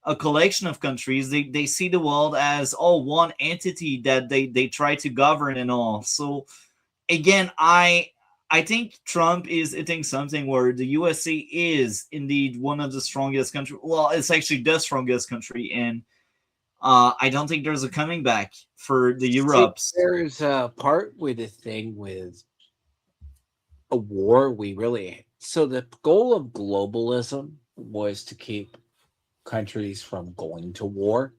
a collection of countries. They see the world as all one entity that they try to govern and all. So again, I think Trump is hitting something where the USA is indeed one of the strongest countries. Well, it's actually the strongest country, and I don't think there's a coming back for the See, Europes. there's a part with the thing with a war. We really so the goal of globalism was to keep countries from going to war,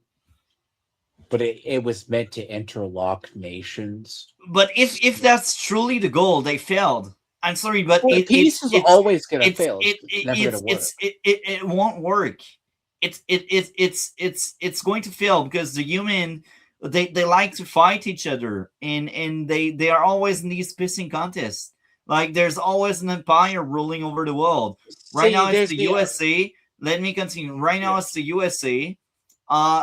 but it was meant to interlock nations. But if that's truly the goal, they failed. I'm sorry, but Well, peace is always going to fail. It's never going to work. it won't work. It's going to fail because the human, they like to fight each other, and they are always in these pissing contests. Like there's always an empire ruling over the world. Right See, now it's there's the the USA. Let me continue. Right now yeah. it's the USA.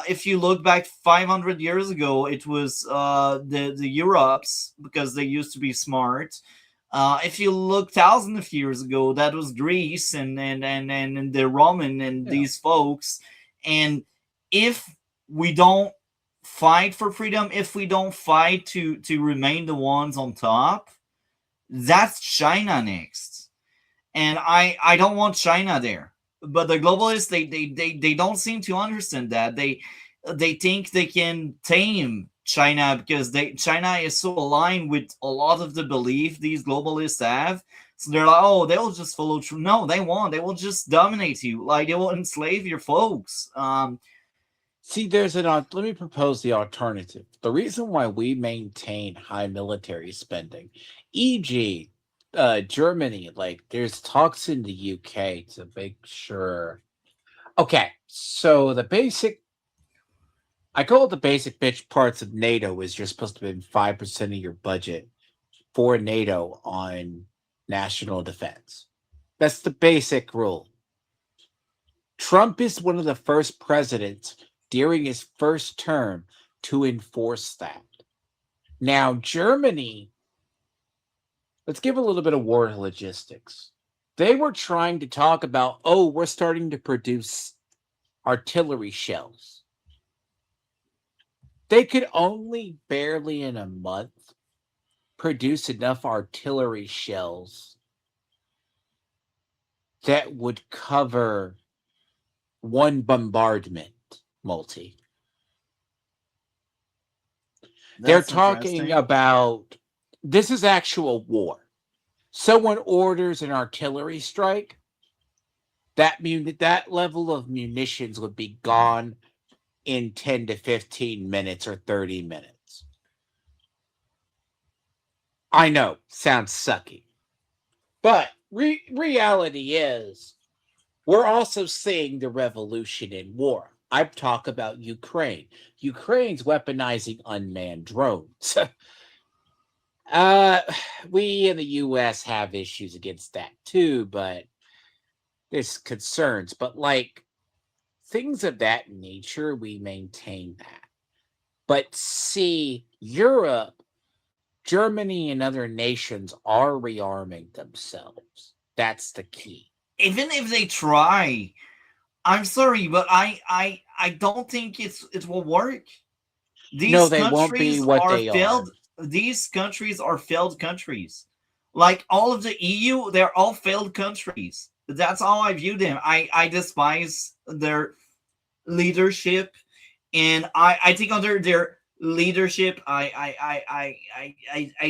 If you look back 500 years ago, it was the Europes because they used to be smart. If you look thousands of years ago, that was Greece and the Roman and Yeah. these folks. And if we don't fight for freedom, if we don't fight to remain the ones on top, that's China next. And I don't want China there. But the globalists, they don't seem to understand that. They think they can tame China because China is so aligned with a lot of the belief these globalists have. So they're like, oh, they'll just follow through. No, they won't. They will just dominate you. Like they will enslave your folks. See, let me propose the alternative. The reason why we maintain high military spending, e.g., Germany, like there's talks in the UK to make sure. Okay, so I call it the basic bitch parts of NATO is you're supposed to spend 5% of your budget for NATO on national defense. That's the basic rule. Trump is one of the first presidents during his first term to enforce that. Now, Germany, let's give a little bit of war logistics. They were trying to talk about, oh, we're starting to produce artillery shells. They could only barely in a month produce enough artillery shells that would cover one bombardment multi. They're That's talking interesting. about this is actual war. Someone orders an artillery strike. that level of munitions would be gone in 10 to 15 minutes or 30 minutes. I know, sounds sucky. But reality is, we're also seeing the revolution in war. I talk about Ukraine. Ukraine's weaponizing unmanned drones. uh, we in the U.S. have issues against that too, but there's concerns. But like things of that nature, we maintain that. But see, Europe, Germany, and other nations are rearming themselves. That's the key. Even if they try, I'm sorry, but I don't think it will work. No, These they won't be countries what are they are. failed. These countries are failed countries. Like all of the EU, they're all failed countries. That's how I view them. I despise their leadership, and I think under their leadership, I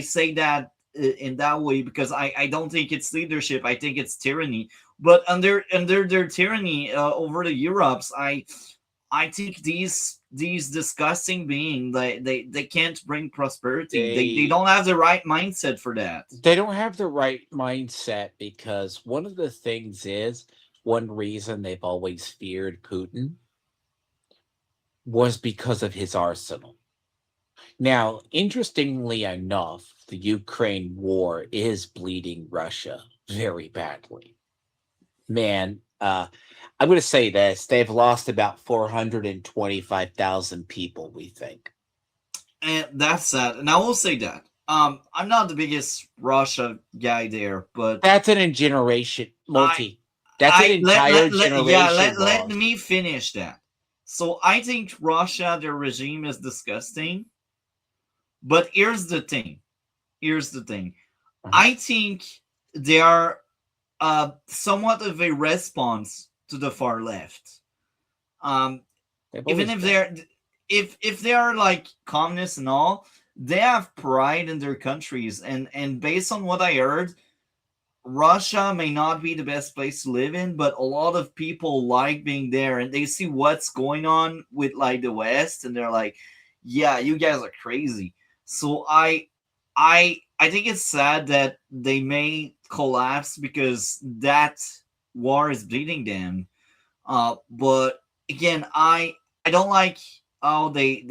say that in that way because I don't think it's leadership. I think it's tyranny. But under their tyranny over the Europes, I think these disgusting beings they can't bring prosperity. They They don't have the right mindset for that. they don't have the right mindset because one of the things is one reason they've always feared Putin was because of his arsenal. Now, interestingly enough, the Ukraine war is bleeding Russia very badly. Man, I'm going to say this. They've lost about 425,000 people, we think. And that's sad. And I will say that. I'm not the biggest Russia guy there, but That's an generation, I multi. That's an I entire yeah, generation let lost. me finish that. So I think Russia, their regime is disgusting. But here's the thing. Here's the thing. Uh-huh. I think they are somewhat of a response to the far left. Um, They've even always if been. they're if they are like communists and all, they have pride in their countries, and based on what I heard, Russia may not be the best place to live in, but a lot of people like being there, and they see what's going on with like the West, and they're like, "Yeah, you guys are crazy." So I think it's sad that they may collapse because that war is bleeding them. But again, I don't like how they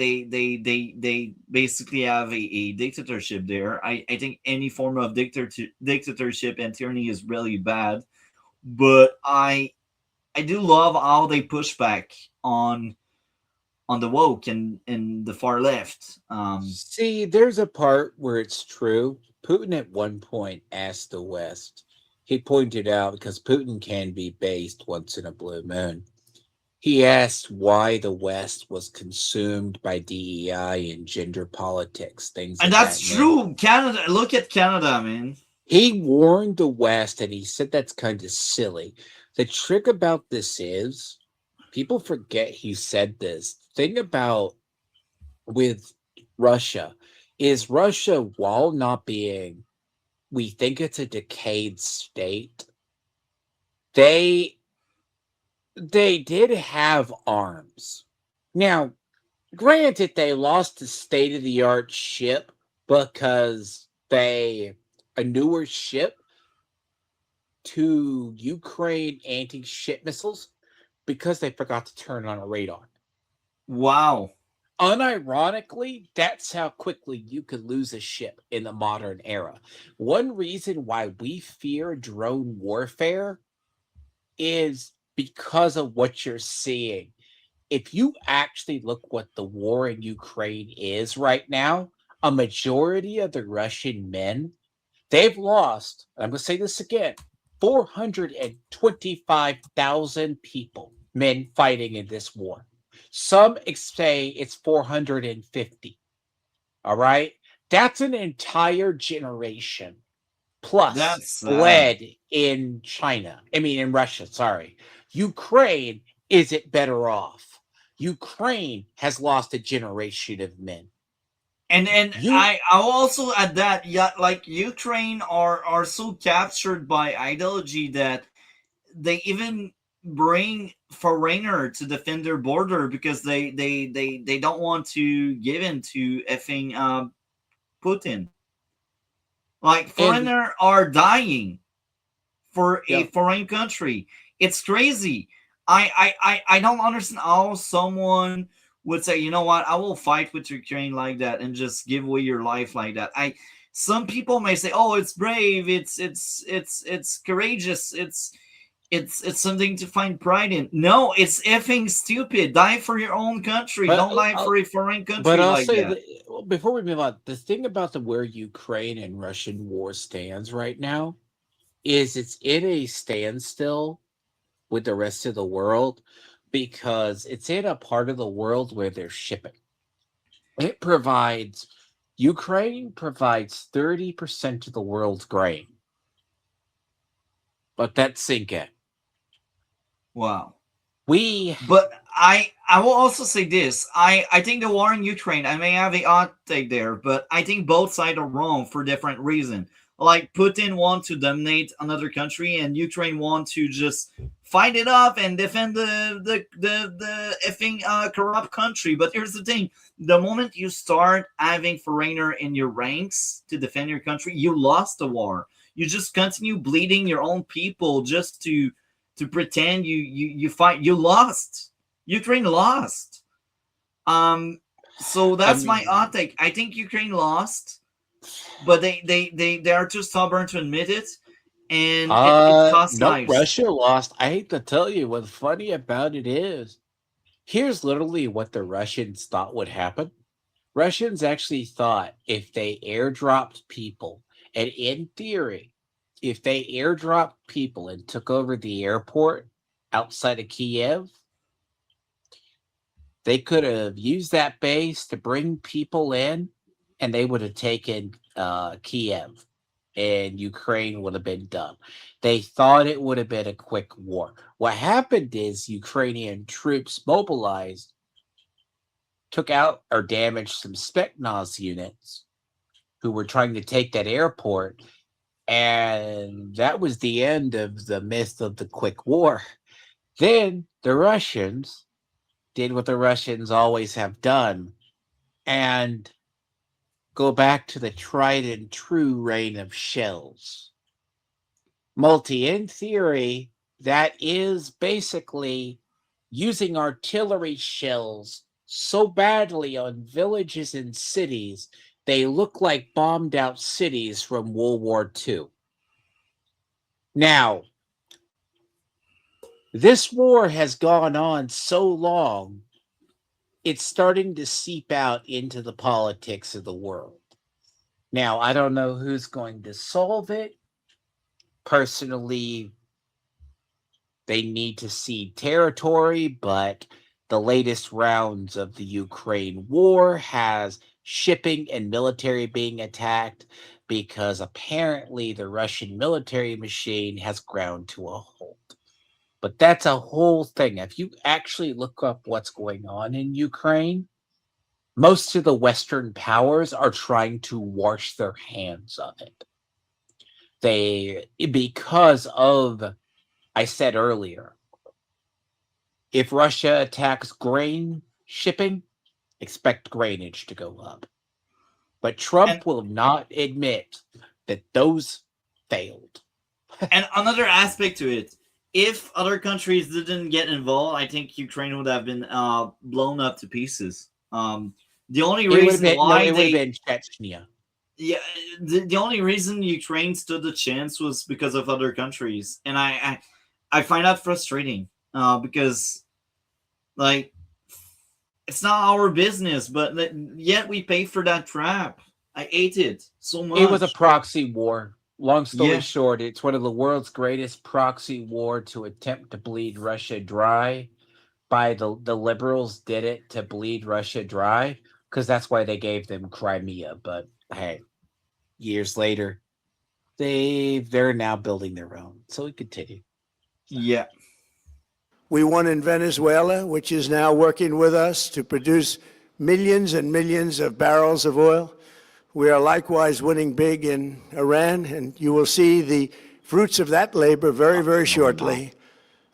basically have a dictatorship there. I think any form of dictatorship and tyranny is really bad. But I do love how they push back on the woke and the far left. See, there's a part where it's true. Putin at one point asked the West, he pointed out because Putin can be based once in a blue moon. He asked why the West was consumed by DEI and gender politics, things And of that's that nature. true. Canada, look at Canada, man. He warned the West and he said that's kind of silly. The trick about this is people forget he said this. Thing about with Russia is Russia, while not being, we think it's a decayed state, they they did have arms. Now, granted, they lost a state of the art ship because they a newer ship to Ukraine anti-ship missiles because they forgot to turn on a radar. Wow. Unironically, that's how quickly you could lose a ship in the modern era. One reason why we fear drone warfare is because of what you're seeing. If you actually look what the war in Ukraine is right now, a majority of the Russian men, they've lost, I'm going to say this again, 425,000 people, men fighting in this war. Some say it's 450. All right. That's an entire generation plus That's sad. bled in China. I mean, in Russia, sorry. Ukraine isn't better off. Ukraine has lost a generation of men. And You I also add that, yeah, like Ukraine are so captured by ideology that they even bring foreigner to defend their border because they don't want to give in to effing Putin. Like And foreigner are dying for a yeah, foreign country. It's crazy. I don't understand how someone would say, you know what, I will fight with Ukraine like that and just give away your life like that. I Some people may say, oh, it's brave, it's courageous, it's something to find pride in. No, it's effing stupid. Die for your own country. but Don't die for a foreign but country I'll like say that. that before we move on, the thing about the where Ukraine and Russian war stands right now is it's in a standstill with the rest of the world because it's in a part of the world where they're shipping. It provides Ukraine provides 30% of the world's grain. Let that sink in. Wow. We But I will also say this. I think the war in Ukraine, I may have a hot take there, but I think both sides are wrong for different reasons. Like Putin want to dominate another country, and Ukraine want to just fight it off and defend the effing corrupt country. But here's the thing: the moment you start having foreigner in your ranks to defend your country, you lost the war. You just continue bleeding your own people just to pretend you fight. You lost. Ukraine lost. Um, so I that's my mean hot take. I think Ukraine lost, but they are too stubborn to admit it, and it costs no, lives. Russia lost. I hate to tell you, what's funny about it is here's literally what the Russians thought would happen. Russians actually thought if they airdropped people, and in theory, if they airdropped people and took over the airport outside of Kiev, they could have used that base to bring people in, and they would have taken Kiev, and Ukraine would have been done. They thought it would have been a quick war. What happened is Ukrainian troops mobilized, took out or damaged some Spetsnaz units who were trying to take that airport, and that was the end of the myth of the quick war. Then the Russians did what the Russians always have done and go back to the tried and true rain of shells. Multi, in theory, that is basically using artillery shells so badly on villages and cities, they look like bombed out cities from World War II. Now, this war has gone on so long, it's starting to seep out into the politics of the world. Now, I don't know who's going to solve it. Personally, they need to cede territory, but the latest rounds of the Ukraine war has shipping and military being attacked because apparently the Russian military machine has ground to a halt. But that's a whole thing. If you actually look up what's going on in Ukraine, most of the Western powers are trying to wash their hands of it. Because of, I said earlier, if Russia attacks grain shipping, expect grainage to go up. But And Trump will not admit that those failed. and another aspect to it, if other countries didn't get involved, I think Ukraine would have been blown up to pieces. The only It would have reason been no, why it would have they been Chechnya. yeah, the only reason Ukraine stood a chance was because of other countries, and I find that frustrating because like it's not our business, but yet we pay for that trap. I hate it so It was a much. proxy war. Long story Yeah, short, it's one of the world's greatest proxy war to attempt to bleed Russia dry. By the liberals did it to bleed Russia dry because that's why they gave them Crimea. But hey, years later, they're now building their own. So we continue. yeah, We won in Venezuela, which is now working with us to produce millions and millions of barrels of oil. We are likewise winning big in Iran, and you will see the fruits of that labor very, very shortly.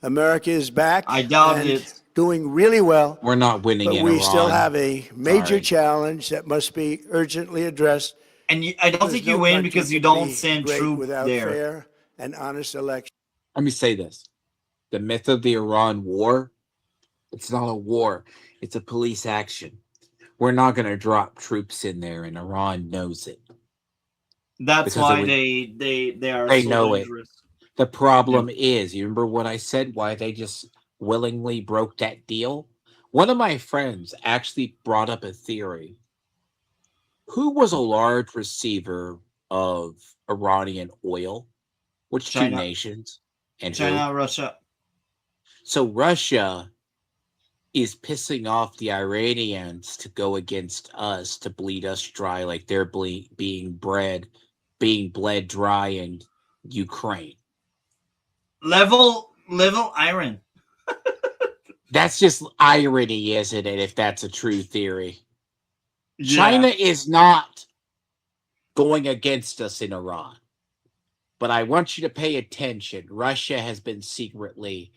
America is back I doubt and it. doing really well, We're not winning but in we still Iran. have a major Sorry. challenge that must be urgently addressed And I don't because think you no win country because you can don't be send great troops without there. fair and honest elections. Let me say this. The myth of the Iran war, it's not a war. It's a police action. We're not going to drop troops in there, and Iran knows it That's because it why would. they are They so know it. dangerous. The Yeah. problem is, you remember what I said? Why they just willingly broke that deal? One of my friends actually brought up a theory. Who was a large receiver of Iranian oil? Which two China, nations? And who? China, Russia. So Russia is pissing off the Iranians to go against us to bleed us dry like they're being bled dry in Ukraine. Level iron. That's just irony, isn't it? If that's a true theory, China Yeah. is not going against us in Iran. But I want you to pay attention. Russia has been secretly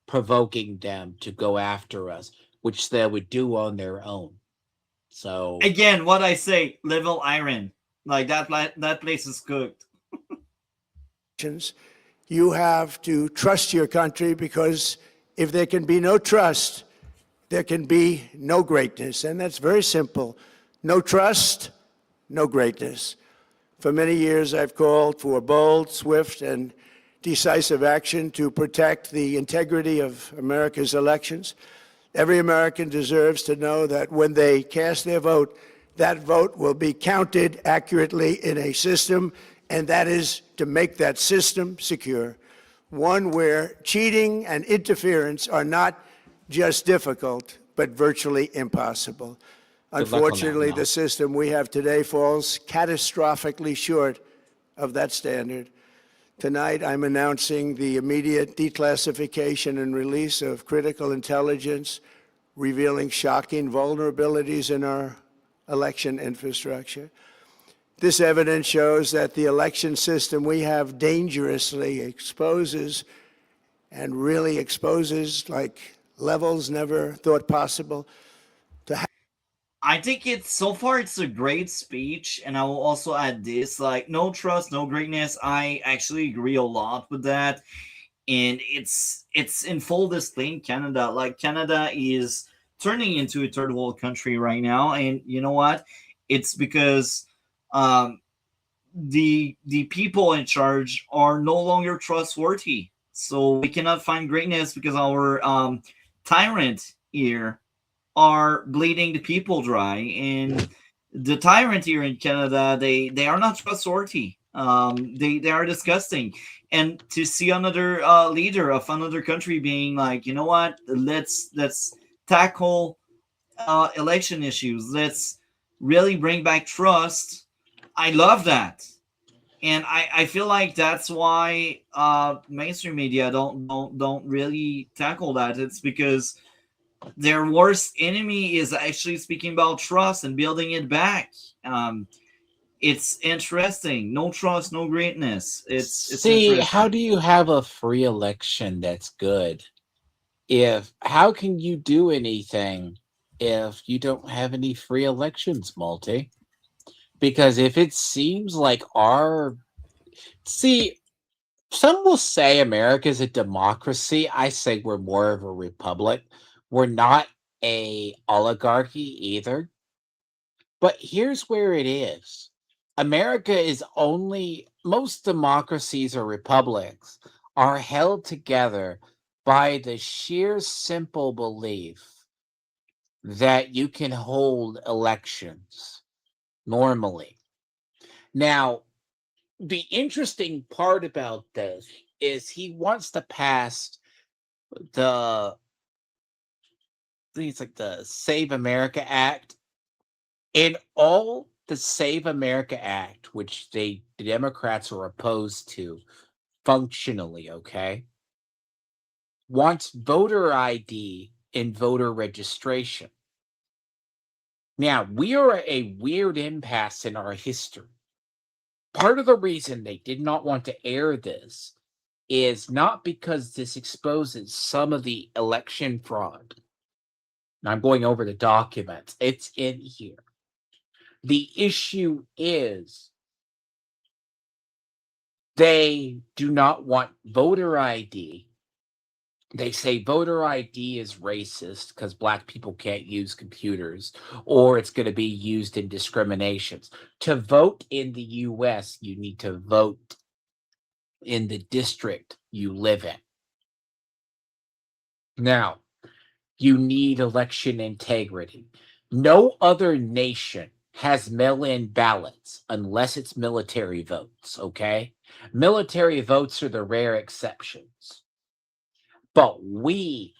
provoking them to go after us, which they would do on their own. So Again, what I say, level iron. Like that place is cooked. You have to trust your country because if there can be no trust, there can be no greatness. And that's very simple. No trust, no greatness. For many years, I've called for bold, swift, and decisive action to protect the integrity of America's elections. Every American deserves to know that when they cast their vote, that vote will be counted accurately in a system, and that is to make that system secure. One where cheating and interference are not just difficult, but virtually impossible. good luck on that, Unfortunately, the Mel. system we have today falls catastrophically short of that standard. Tonight, I'm announcing the immediate declassification and release of critical intelligence revealing shocking vulnerabilities in our election infrastructure. This evidence shows that the election system we have dangerously exposes and really exposes like levels never thought possible. I think it's so far it's a great speech, and I will also add this: like, no trust, no greatness. I actually agree a lot with that, and it's in full display in Canada. Like, Canada is turning into a third world country right now, and you know what? It's because um, the people in charge are no longer trustworthy. So we cannot find greatness because our tyrant here are bleeding the people dry, and the tyrant here in Canada, they are not trustworthy. They are disgusting, and to see another leader of another country being like, you know what, let's tackle election issues, let's really bring back trust. I love that, and I feel like that's why mainstream media don't really tackle that. It's because their worst enemy is actually speaking about trust and building it back. Um, it's interesting. No trust, no greatness. It's See, how interesting. do you have a free election that's good? If how can you do anything if you don't have any free elections, Multi? Because if it seems like our see, some will say America's a democracy. I say we're more of a republic. We're not a oligarchy either. But here's where it is. America is only most democracies or republics are held together by the sheer simple belief that you can hold elections normally. Now, the interesting part about this is he wants to pass the I think it's like the Save America Act. In all the Save America Act, which the Democrats are opposed to functionally, okay, wants voter ID and voter registration. Now, we are at a weird impasse in our history. Part of the reason they did not want to air this is not because this exposes some of the election fraud. And I'm going over the documents. It's in here. The issue is they do not want voter ID. They say voter ID is racist because black people can't use computers or it's going to be used in discriminations. To vote in the US, you need to vote in the district you live in. Now, you need election integrity. No other nation has mail in ballots unless it's military votes, okay? Military votes are the rare exceptions. But we,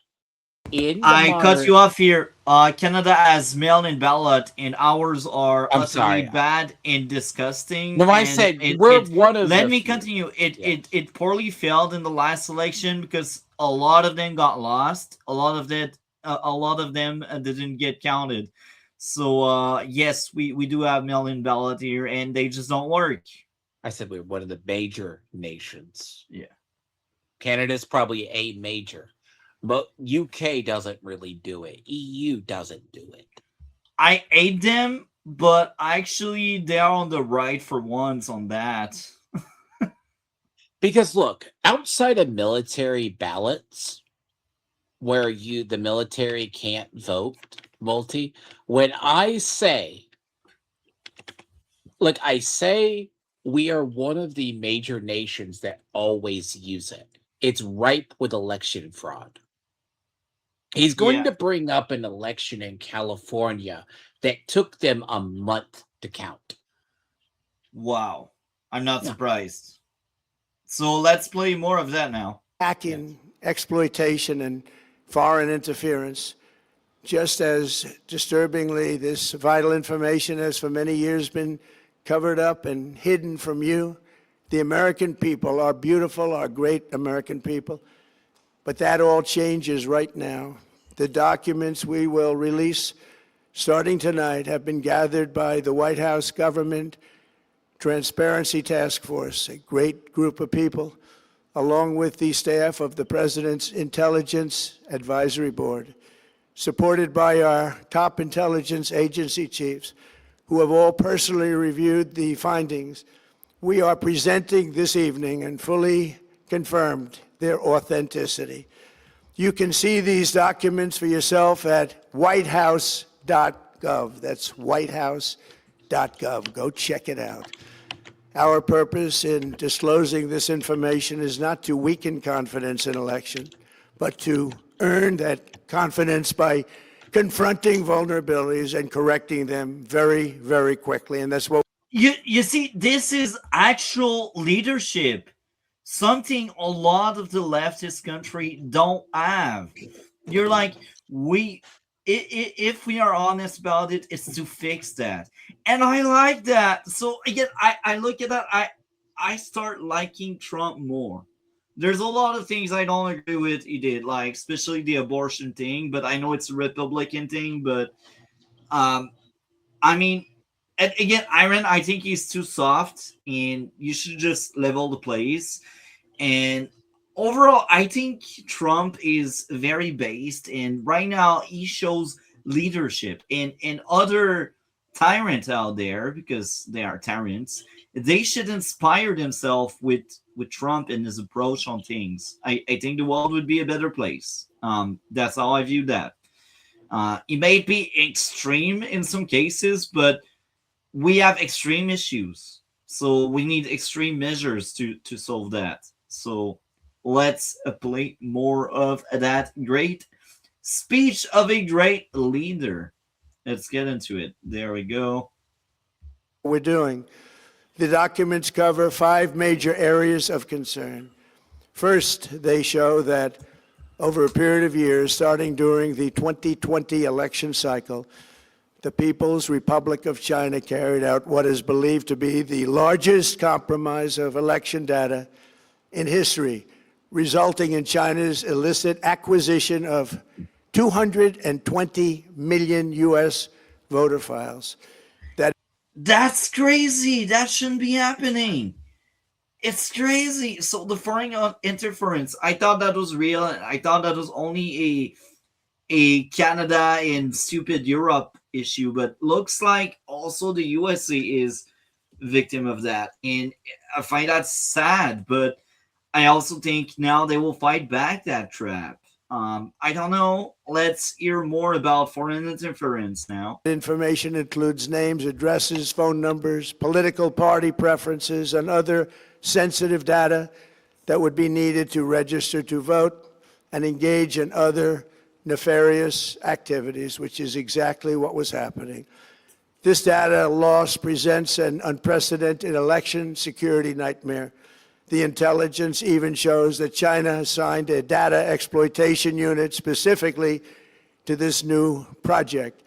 in the I cut modern, you off here. Canada has mail-in ballot, and ours are I'm utterly sorry. bad and disgusting. No, I And said we're one of let the me few. continue. It Yeah. it it poorly failed in the last election because a lot of them got lost. A lot of them didn't get counted. So yes, we do have mail-in ballot here, and they just don't work. I said we're one of the major nations. Yeah. Canada's probably a major, but UK doesn't really do it. EU doesn't do it. I hate them, but actually they are on the right for once on that. Because look, outside of military ballots, where the military can't vote multi, when I say, like I say, we are one of the major nations that always use it. It's ripe with election fraud. He's going Yeah. to bring up an election in California that took them a month to count. Wow. I'm not Yeah. surprised. So let's play more of that now. Hacking, exploitation, and foreign interference. Just as disturbingly, this vital information has for many years been covered up and hidden from you. The American people are beautiful, our great American people, but that all changes right now. The documents we will release starting tonight have been gathered by the White House Government Transparency Task Force, a great group of people, along with the staff of the President's Intelligence Advisory Board, supported by our top intelligence agency chiefs, who have all personally reviewed the findings. We are presenting this evening and fully confirmed their authenticity. You can see these documents for yourself at whitehouse.gov. That's whitehouse.gov. Go check it out. Our purpose in disclosing this information is not to weaken confidence in election, but to earn that confidence by confronting vulnerabilities and correcting them very, very quickly. And that's what You see, this is actual leadership. Something a lot of the leftist country don't have. You're like, if we are honest about it, it's to fix that. And I like that. So again, I look at that, I start liking Trump more. There's a lot of things I don't agree with he did, like especially the abortion thing, but I know it's a Republican thing, but um I mean, and again, Iron, I think he's too soft, and you should just level the place. And overall, I think Trump is very based, and right now he shows leadership. And other tyrants out there, because they are tyrants, they should inspire themselves with Trump and his approach on things. I think the world would be a better place. That's how I view that. It may be extreme in some cases, but we have extreme issues, so we need extreme measures to solve that. So let's play more of that great speech of a great leader. Let's get into it. There we go. we're doing. The documents cover 5 major areas of concern. First, they show that over a period of years, starting during the 2020 election cycle, the People's Republic of China carried out what is believed to be the largest compromise of election data in history, resulting in China's illicit acquisition of 220 million U.S. voter files. That's crazy. That shouldn't be happening. It's crazy. So the foreign interference, I thought that was real. I thought that was only a Canada and stupid Europe issue, but looks like also the USA is victim of that, and I find that sad. But I also think now they will fight back that trap. I don't know. Let's hear more about foreign interference now. Information includes names, addresses, phone numbers, political party preferences, and other sensitive data that would be needed to register to vote and engage in other nefarious activities, which is exactly what was happening. This data loss presents an unprecedented election security nightmare. The intelligence even shows that China assigned a data exploitation unit specifically to this new project.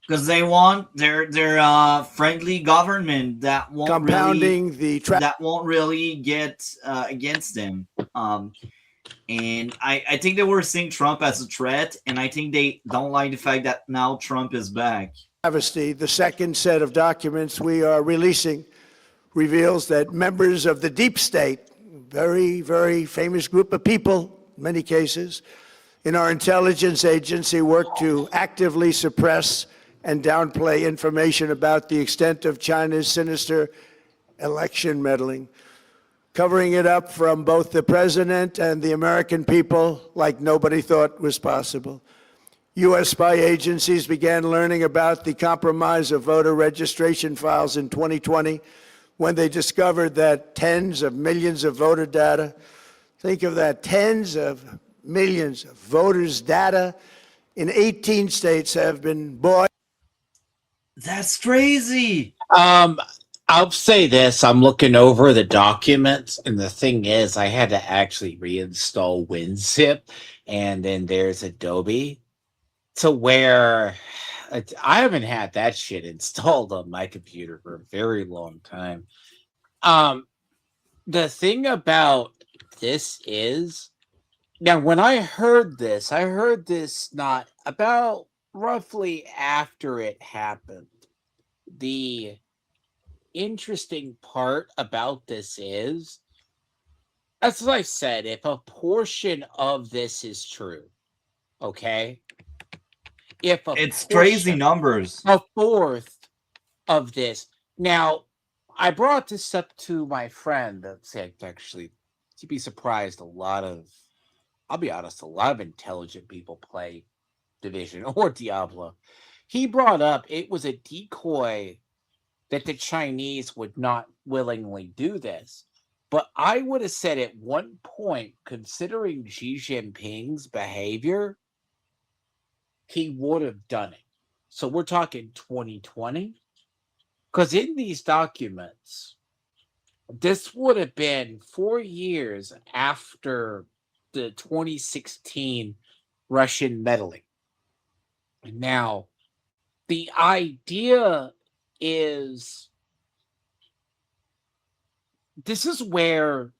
Because they want their friendly government that Compounding the won't really get against them. And I think they were seeing Trump as a threat, and I think they don't like the fact that now Trump is back. travesty. The second set of documents we are releasing reveals that members of the deep state, very, very famous group of people, in many cases, in our intelligence agency work to actively suppress and downplay information about the extent of China's sinister election meddling, covering it up from both the president and the American people like nobody thought was possible. U.S. spy agencies began learning about the compromise of voter registration files in 2020 when they discovered that tens of millions of voter data, think of that, tens of millions of voters' data in 18 states have been bought. That's crazy. I'll say this: I'm looking over the documents, and the thing is, I had to actually reinstall WinZip, and then there's Adobe, to where I haven't had that shit installed on my computer for a very long time. The thing about this is, now when I heard this not about roughly after it happened. The interesting part about this is, as I said, if a portion of this is true, okay? If It's crazy numbers. a fourth of this. Now, I brought this up to my friend that said, actually, you'd be surprised, I'll be honest, a lot of intelligent people play Division or Diablo. He brought up it was a decoy that the Chinese would not willingly do this. But I would have said at one point, considering Xi Jinping's behavior, he would have done it. So we're talking 2020. Because in these documents, this would have been 4 years after the 2016 Russian meddling. Now, the idea is, this is where,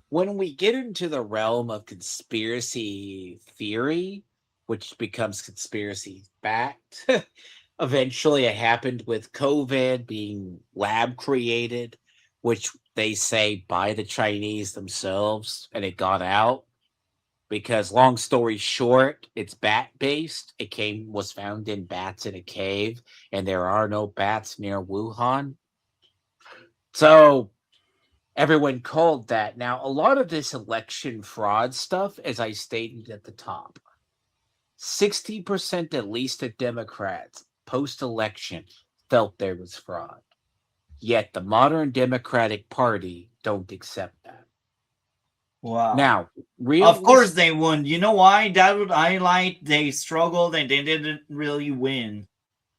when we get into the realm of conspiracy theory, which becomes conspiracy fact, eventually it happened with COVID being lab created, which they say by the Chinese themselves, and it got out. Because long story short, it's bat based. Was found in bats in a cave, and there are no bats near Wuhan. So everyone called that. Now, a lot of this election fraud stuff, as I stated at the top, 60% at least of Democrats post-election felt there was fraud. Yet the modern Democratic Party don't accept that. Wow. Now, of course they won. You know why? That would highlight they struggled and they didn't really win.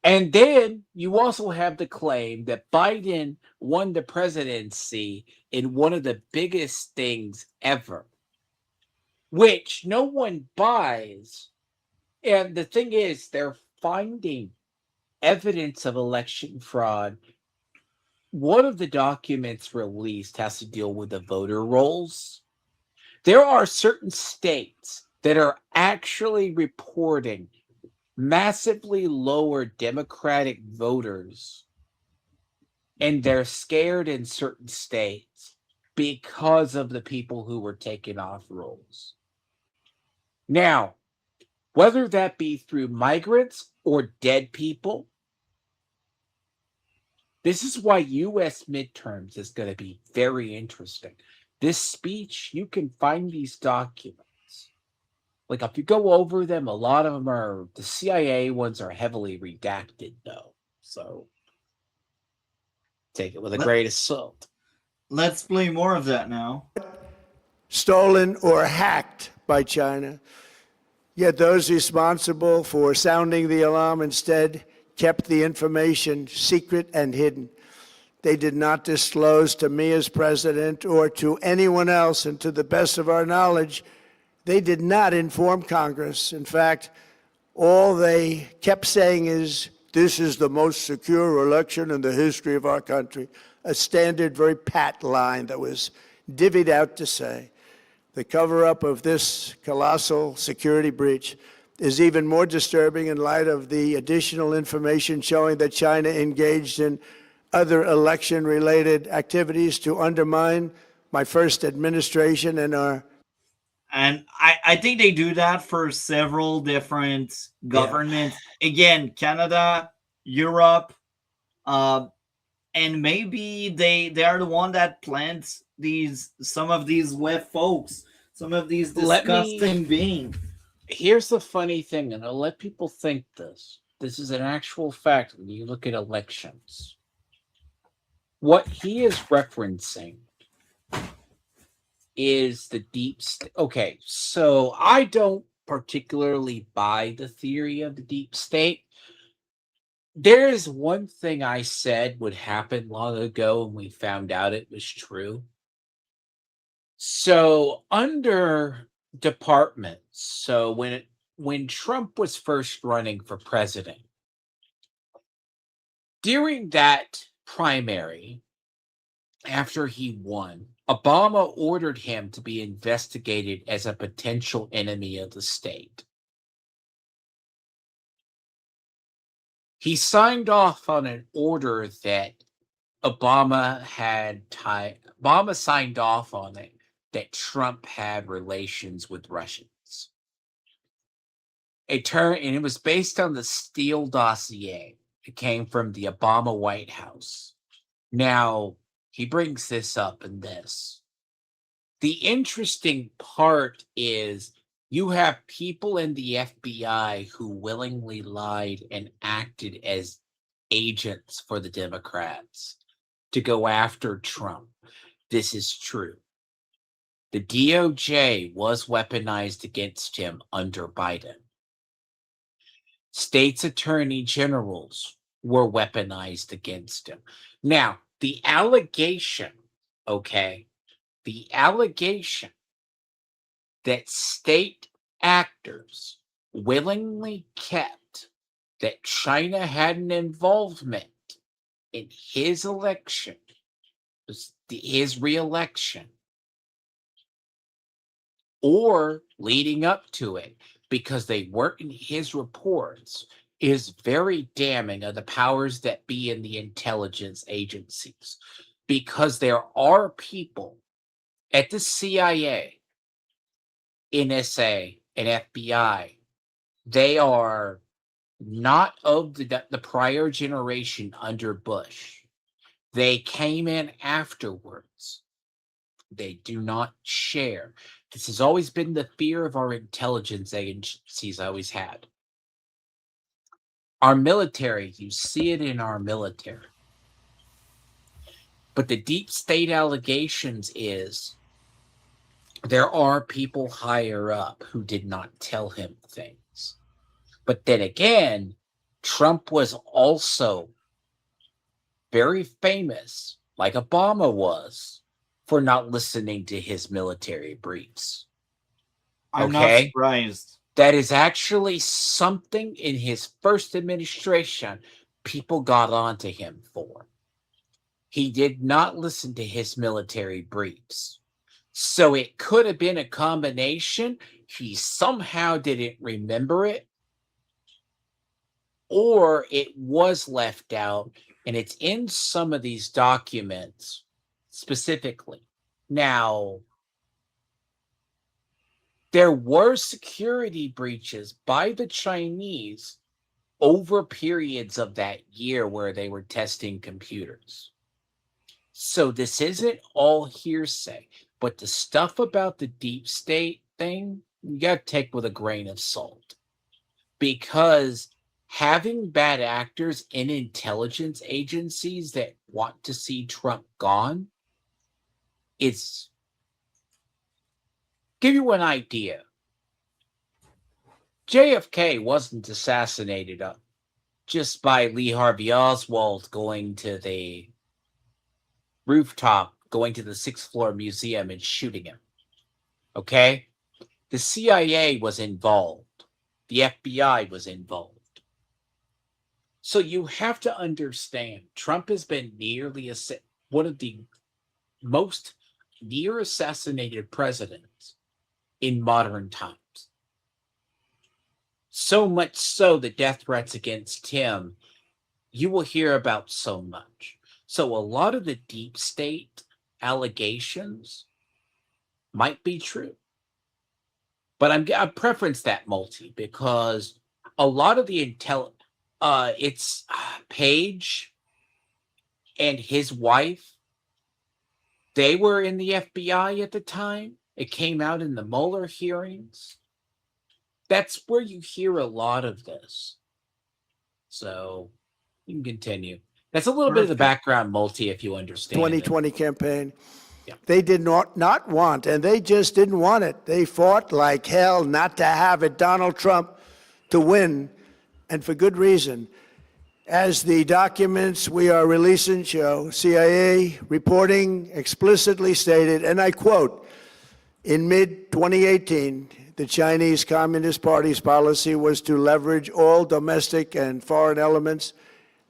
And then you also have the claim that Biden won the presidency in one of the biggest things ever, which no one buys. And the thing is, they're finding evidence of election fraud. One of the documents released has to deal with the voter rolls. There are certain states that are actually reporting massively lower Democratic voters, and they're scared in certain states because of the people who were taken off rolls. Now, whether that be through migrants or dead people, this is why US midterms is going to be very interesting. This speech, you can find these documents. Like, if you go over them, a lot of them are, the CIA ones are heavily redacted, though. So take it with a Let, grain of salt. let's play more of that now. Stolen or hacked by China. Yet those responsible for sounding the alarm instead kept the information secret and hidden. They did not disclose to me as president or to anyone else, and to the best of our knowledge, they did not inform Congress. In fact, all they kept saying is, this is the most secure election in the history of our country, a standard, very pat line that was divvied out to say. The cover-up of this colossal security breach is even more disturbing in light of the additional information showing that China engaged in other election-related activities to undermine my first administration and our... And I think they do that for several different governments. Again, Canada, Europe, and maybe they are the one that plants some of these web folks, some of these disgusting beings. Here's the funny thing, and I'll let people think this. This is an actual fact when you look at elections. What he is referencing is the deep state. Okay, so I don't particularly buy the theory of the deep state. There is one thing I said would happen long ago, and we found out it was true. So under departments, so when Trump was first running for president, during that primary, after he won, Obama ordered him to be investigated as a potential enemy of the state. He signed off on an order that Obama signed off on it, that Trump had relations with Russians. And it was based on the Steele dossier. It came from the Obama White House. Now, he brings this up in this. The interesting part is you have people in the FBI who willingly lied and acted as agents for the Democrats to go after Trump. This is true. The DOJ was weaponized against him under Biden. States attorney generals were weaponized against him. Now, the allegation that state actors willingly kept that China had an involvement in his election, his re-election, or leading up to it, because they weren't in his reports, is very damning of the powers that be in the intelligence agencies. Because there are people at the CIA, NSA, and FBI, they are not of the prior generation under Bush. They came in afterwards. They do not share. This has always been the fear of our intelligence agencies always had. Our military, you see it in our military. But the deep state allegations is there are people higher up who did not tell him things. But then again, Trump was also very famous, like Obama was, for not listening to his military briefs. I'm not surprised. That is actually something in his first administration people got onto him for. He did not listen to his military briefs. So it could have been a combination. He somehow didn't remember it, or it was left out, and it's in some of these documents specifically. Now, there were security breaches by the Chinese over periods of that year where they were testing computers. So this isn't all hearsay, but the stuff about the deep state thing, you got to take with a grain of salt because having bad actors in intelligence agencies that want to see Trump gone is give you an idea. JFK wasn't assassinated just by Lee Harvey Oswald going to the rooftop, going to the sixth floor museum and shooting him. Okay? The CIA was involved, the FBI was involved. So you have to understand Trump has been one of the most near assassinated presidents in modern times. So much so the death threats against him, you will hear about so much. So a lot of the deep state allegations might be true. But I preference that multi because a lot of the it's Page and his wife, they were in the FBI at the time. It came out in the Mueller hearings. That's where you hear a lot of this. So you can continue. That's a little bit of the Perfect. background multi if you understand it. 2020 campaign. Yeah. They did not want, and they just didn't want it. They fought like hell not to have it, Donald Trump, to win, and for good reason. As the documents we are releasing show, CIA reporting explicitly stated, and I quote, in mid-2018, the Chinese Communist Party's policy was to leverage all domestic and foreign elements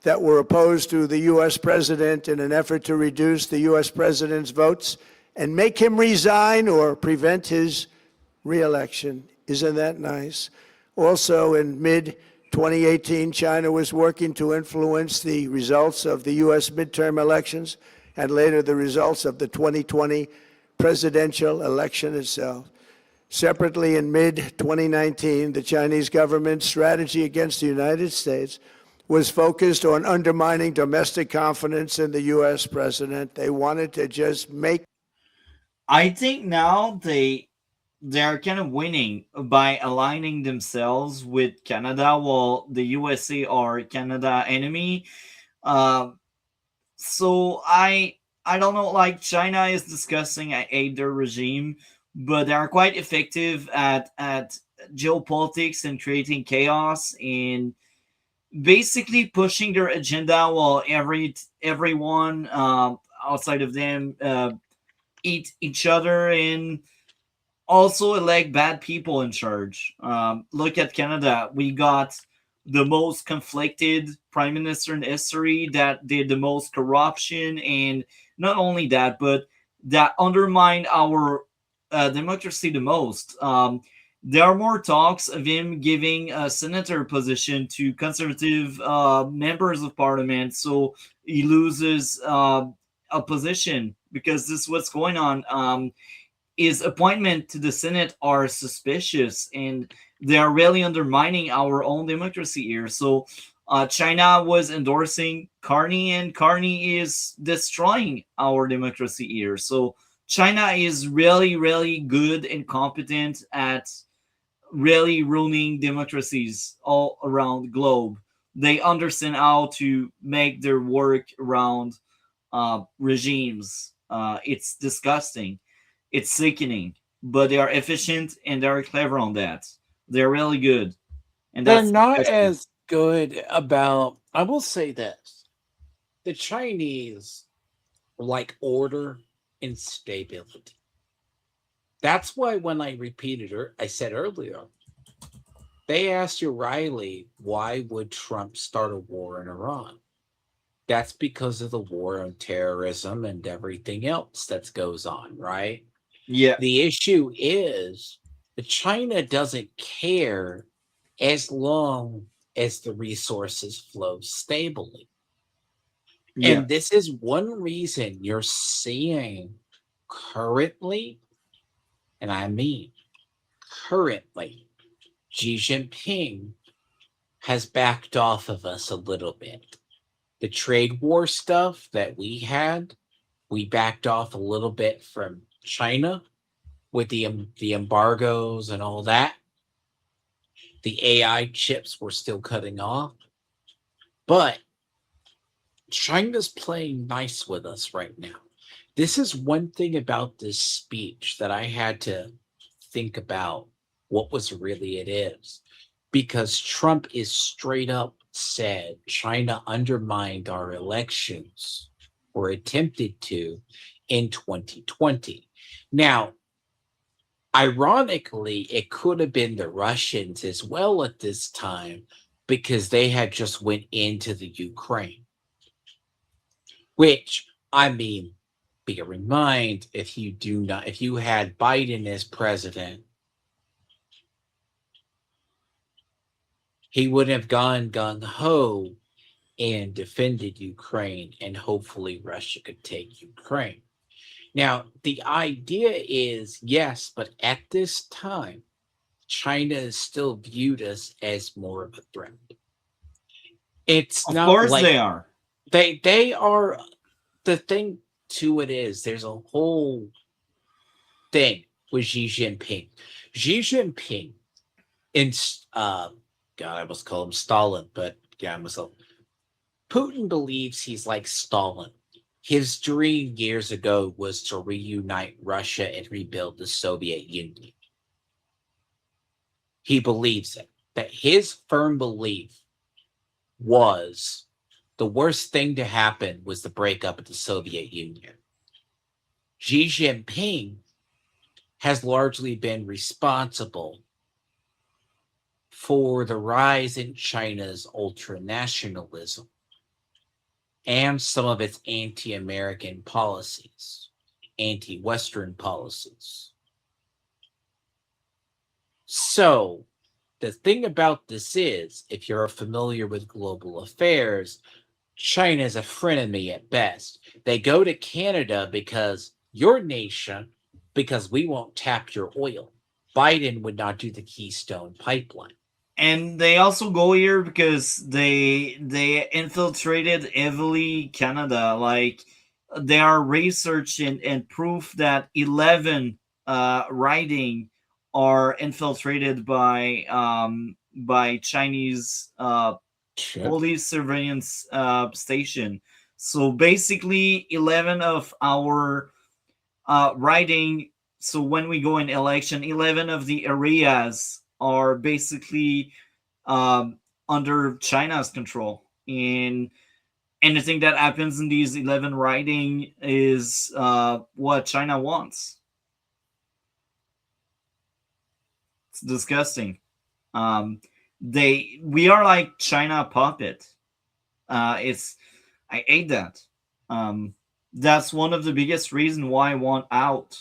that were opposed to the U.S. president in an effort to reduce the U.S. president's votes and make him resign or prevent his reelection. Isn't that nice? Also, in mid-2018, China was working to influence the results of the U.S. midterm elections and later the results of the 2020 presidential election itself. Separately, in mid-2019, the Chinese government's strategy against the United States was focused on undermining domestic confidence in the U.S. president. They wanted to just make. I think now they're kind of winning by aligning themselves with Canada, while the USA are Canada enemy. Uh, so I don't know. Like China is discussing I hate their regime, but they are quite effective at geopolitics and creating chaos and basically pushing their agenda while everyone outside of them eat each other and also elect bad people in charge. Look at Canada. We got the most conflicted prime minister in history that did the most corruption, and not only that, but that undermined our democracy the most. There are more talks of him giving a senator position to conservative members of parliament, so he loses a position because this is what's going on. His appointment to the Senate are suspicious and they are really undermining our own democracy here. So China was endorsing Carney and Carney is destroying our democracy here. So China is really, really good and competent at really ruining democracies all around the globe. They understand how to make their work around regimes. It's disgusting. It's sickening, but they are efficient and they're clever on that. They're really good, and They're that's not disgusting. as good about, I will say this, the Chinese like order and stability. That's why when I repeated I said earlier, they asked O'Reilly, why would Trump start a war in Iran? That's because of the war on terrorism and everything else that goes on, right? Yeah, The issue is that China doesn't care as long as the resources flow stably. yeah, And this is one reason you're seeing currently, and I mean currently, Xi Jinping has backed off of us a little bit. The trade war stuff that we had, we backed off a little bit from China with the embargoes and all that. The AI chips were still cutting off, but China's playing nice with us right now. This is one thing about this speech that I had to think about what was really it is. Because Trump is straight up said China undermined our elections or attempted to in 2020. Now, ironically, it could have been the Russians as well at this time because they had just went into the Ukraine. Which, I mean, bear in mind, if you had Biden as president, he would have gone gung ho and defended Ukraine, and hopefully Russia could take Ukraine. Now, the idea is yes, but at this time, China is still viewed as more of a threat. It's Of not course like they are. they are. The thing to it is there's a whole thing with Xi Jinping. Xi Jinping, in God, I almost call him Stalin, but yeah, myself. Putin believes he's like Stalin. His dream years ago was to reunite Russia and rebuild the Soviet Union. He believes it. That his firm belief was the worst thing to happen was the breakup of the Soviet Union. Xi Jinping has largely been responsible for the rise in China's ultranationalism and some of its anti-American policies, anti-Western policies. So, the thing about this is, if you're familiar with global affairs, China is a frenemy at best. They go to Canada because your nation, because we won't tap your oil. Biden would not do the Keystone pipeline. And they also go here because they infiltrated heavily Canada. Like they are researching and proof that 11 riding are infiltrated by Chinese Shit. police surveillance station. So basically, 11 of our riding. So when we go in election, 11 of the areas are basically under China's control. And anything that happens in these 11 riding is what China wants. It's disgusting. We are like China puppet. It's I hate that. That's one of the biggest reasons why I want out.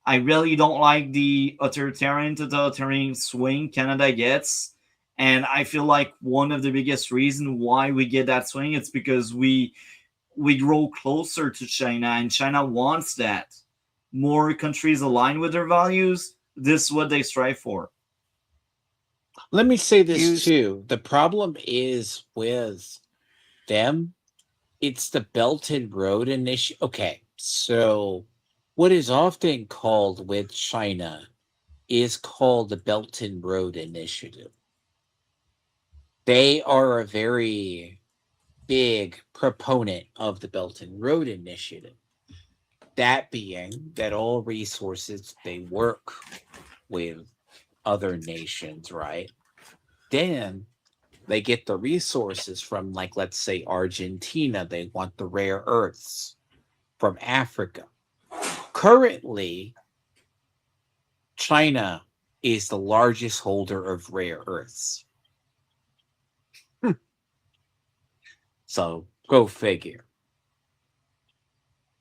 I really don't like the authoritarian totalitarian swing Canada gets. And I feel like one of the biggest reasons why we get that swing it's because we grow closer to China and China wants that. More countries align with their values, this is what they strive for. Let me say this Use too. The problem is with them, it's the Belt and Road Initiative. Okay, so what is often called with China is called the Belt and Road Initiative. They are a very big proponent of the Belt and Road Initiative. That being that all resources they work with other nations, right? Then they get the resources from, like, let's say Argentina. They want the rare earths from Africa. Currently, China is the largest holder of rare earths. So go figure.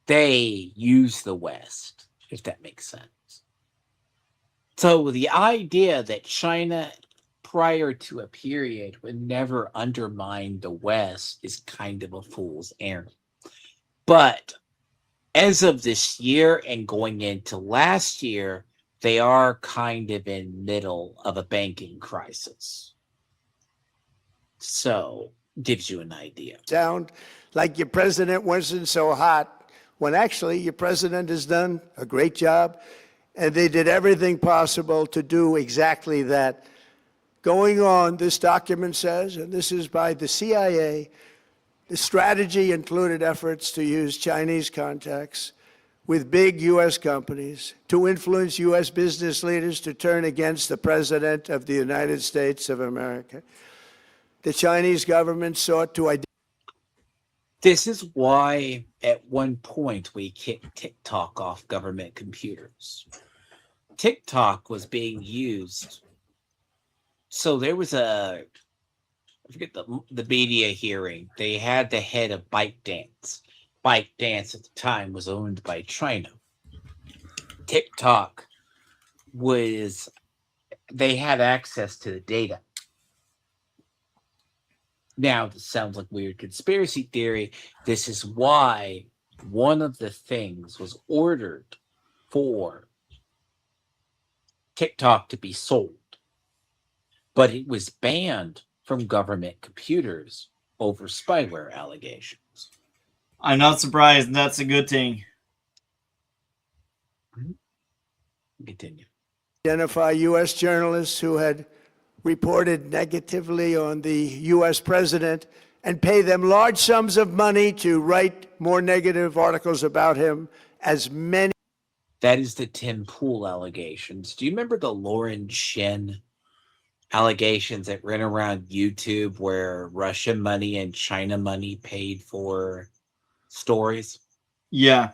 They use the West, if that makes sense. So the idea that China, prior to a period, would never undermine the West is kind of a fool's errand. But As of this year and going into last year, they are kind of in middle of a banking crisis. So, gives you an idea. Sound like your president wasn't so hot, when actually your president has done a great job, and they did everything possible to do exactly that. Going on, this document says, and this is by the CIA, the strategy included efforts to use Chinese contacts with big U.S. companies to influence U.S. business leaders to turn against the President of the United States of America. The Chinese government sought to identify. This is why at one point we kicked TikTok off government computers. TikTok was being used. So there was I forget the media hearing. They had the head of ByteDance. ByteDance at the time was owned by China. TikTok they had access to the data. Now, this sounds like weird conspiracy theory. This is why one of the things was ordered for TikTok to be sold, but it was banned from government computers over spyware allegations. I'm not surprised. That's a good thing. Continue. Identify U.S. journalists who had reported negatively on the U.S. president and pay them large sums of money to write more negative articles about him, as many. That is the Tim Pool allegations. Do you remember the Lauren Shin allegations that ran around YouTube where Russian money and China money paid for stories? Yeah.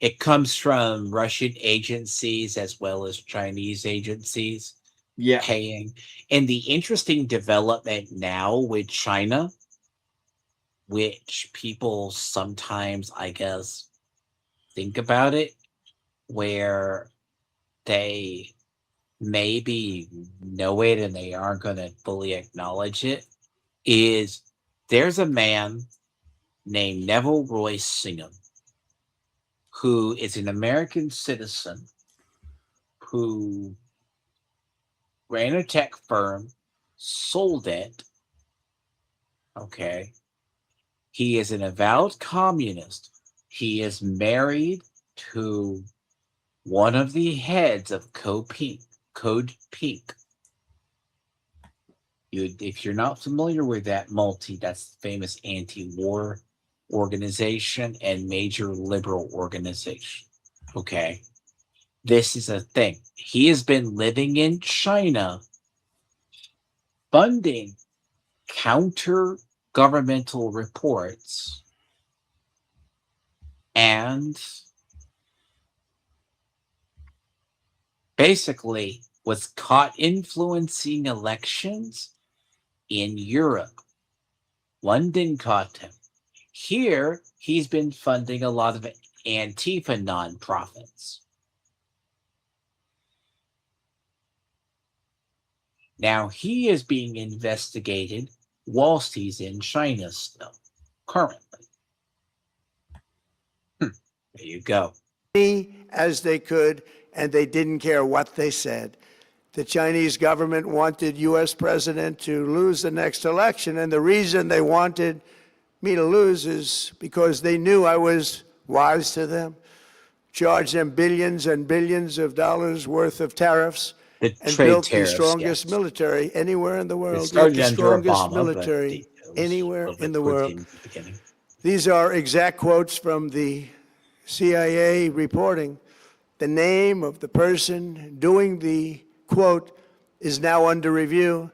It comes from Russian agencies as well as Chinese agencies paying. And the interesting development now with China, which people sometimes, I guess, think about it, where they maybe know it and they aren't going to fully acknowledge it, is there's a man named Neville Royce Singham, who is an American citizen who ran a tech firm, sold it. Okay. He is an avowed communist. He is married to one of the heads of Code Pink. If you're not familiar with that that's the famous anti-war organization and major liberal organization. Okay. This is a thing. He has been living in China, funding counter-governmental reports, and basically was caught influencing elections in Europe. London caught him. Here, he's been funding a lot of Antifa nonprofits. Now, he is being investigated whilst he's in China still, currently. There you go. As they could, and they didn't care what they said. The Chinese government wanted U.S. president to lose the next election, and the reason they wanted me to lose is because they knew I was wise to them, charged them billions and billions of dollars worth of tariffs, and built the strongest military anywhere in the world. The strongest military anywhere in the world. These are exact quotes from the CIA reporting. The name of the person doing the quote is now under review,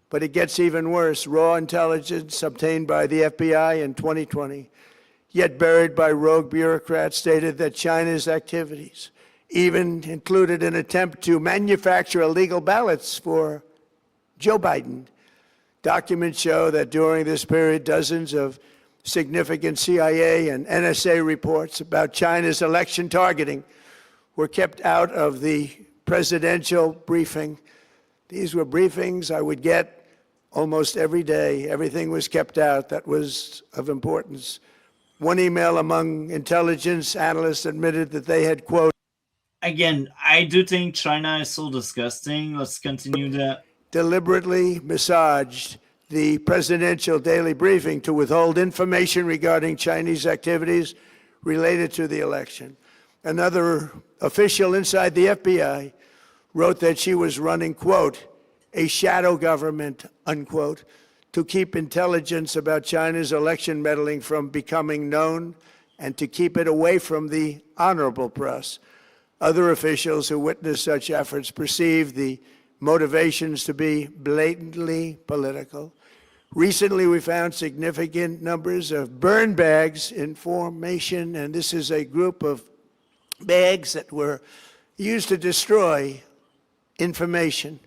but it gets even worse. Raw intelligence obtained by the FBI in 2020, yet buried by rogue bureaucrats, stated that China's activities even included an attempt to manufacture illegal ballots for Joe Biden. Documents show that during this period, dozens of significant CIA and NSA reports about China's election targeting were kept out of the presidential briefing. These were briefings I would get almost every day. Everything was kept out that was of importance. One email among intelligence analysts admitted that they had, quote, Again, I do think China is so disgusting. Let's continue that. deliberately massaged the presidential daily briefing to withhold information regarding Chinese activities related to the election. Another official inside the FBI wrote that she was running, quote, a shadow government, unquote, to keep intelligence about China's election meddling from becoming known and to keep it away from the honorable press. Other officials who witnessed such efforts perceived the motivations to be blatantly political. Recently, we found significant numbers of burn bags in formation, and this is a group of bags that were used to destroy information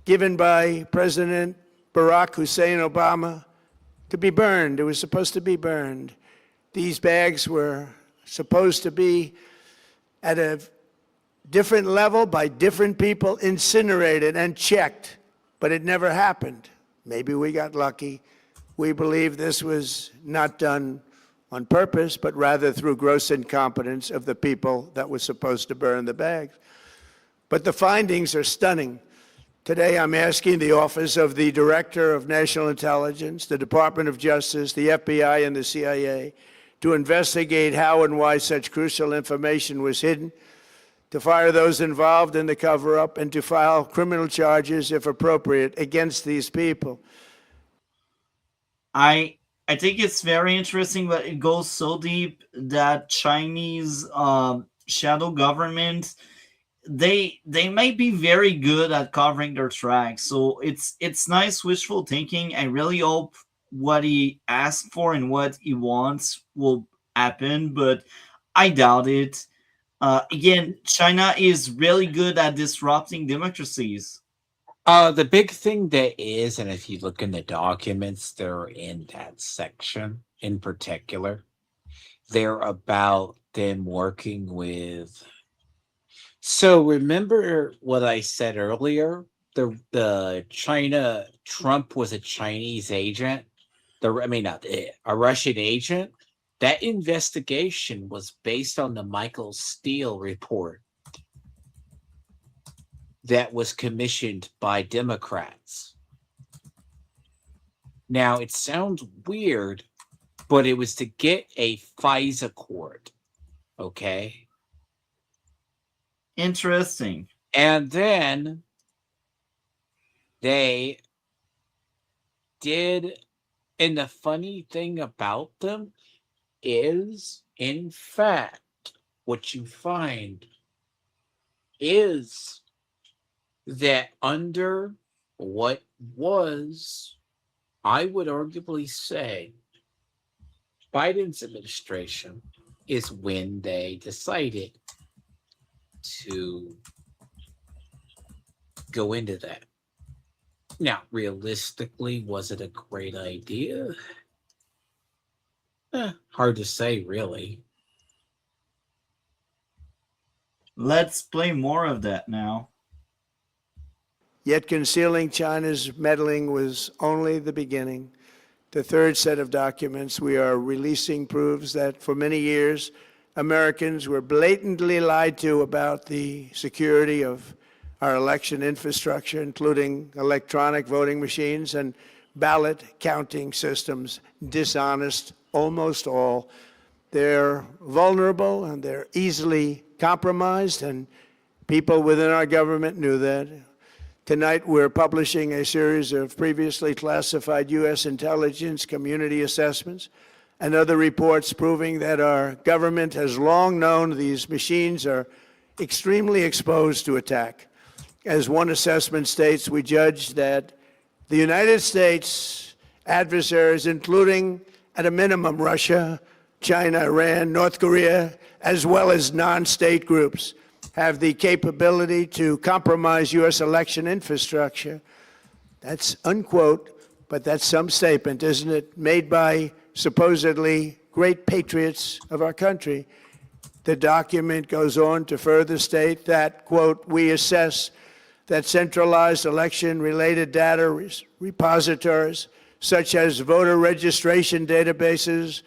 given by President Barack Hussein Obama to be burned. It was supposed to be burned. These bags were supposed to be at a different level by different people, incinerated and checked, but it never happened. Maybe we got lucky. We believe this was not done on purpose, but rather through gross incompetence of the people that were supposed to burn the bags. But the findings are stunning. Today, I'm asking the Office of the Director of National Intelligence, the Department of Justice, the FBI, and the CIA to investigate how and why such crucial information was hidden, to fire those involved in the cover-up, and to file criminal charges, if appropriate, against these people. I think it's very interesting, but it goes so deep that Chinese shadow government, they might be very good at covering their tracks. So it's nice wishful thinking. I really hope what he asked for and what he wants will happen, but I doubt it. Again, China is really good at disrupting democracies. The big thing that is, and if you look in the documents that are in that section in particular, they're about them working with. So remember what I said earlier? The China Trump was a Chinese agent. Not a Russian agent. That investigation was based on the Michael Steele report that was commissioned by Democrats. Now, it sounds weird, but it was to get a FISA court, okay? Interesting. And then they did, and the funny thing about them is, in fact, what you find is that under what was, I would arguably say, Biden's administration is when they decided to go into that. Now, realistically, was it a great idea? Hard to say, really. Let's play more of that now. Yet concealing China's meddling was only the beginning. The third set of documents we are releasing proves that for many years, Americans were blatantly lied to about the security of our election infrastructure, including electronic voting machines and ballot counting systems, dishonest, almost all. They're vulnerable and they're easily compromised, and people within our government knew that. Tonight, we're publishing a series of previously classified U.S. intelligence community assessments and other reports proving that our government has long known these machines are extremely exposed to attack. As one assessment states, we judge that the United States adversaries, including at a minimum Russia, China, Iran, North Korea, as well as non-state groups, have the capability to compromise U.S. election infrastructure. That's unquote, but that's some statement, isn't it? Made by supposedly great patriots of our country. The document goes on to further state that, quote, we assess that centralized election-related data repositories, such as voter registration databases,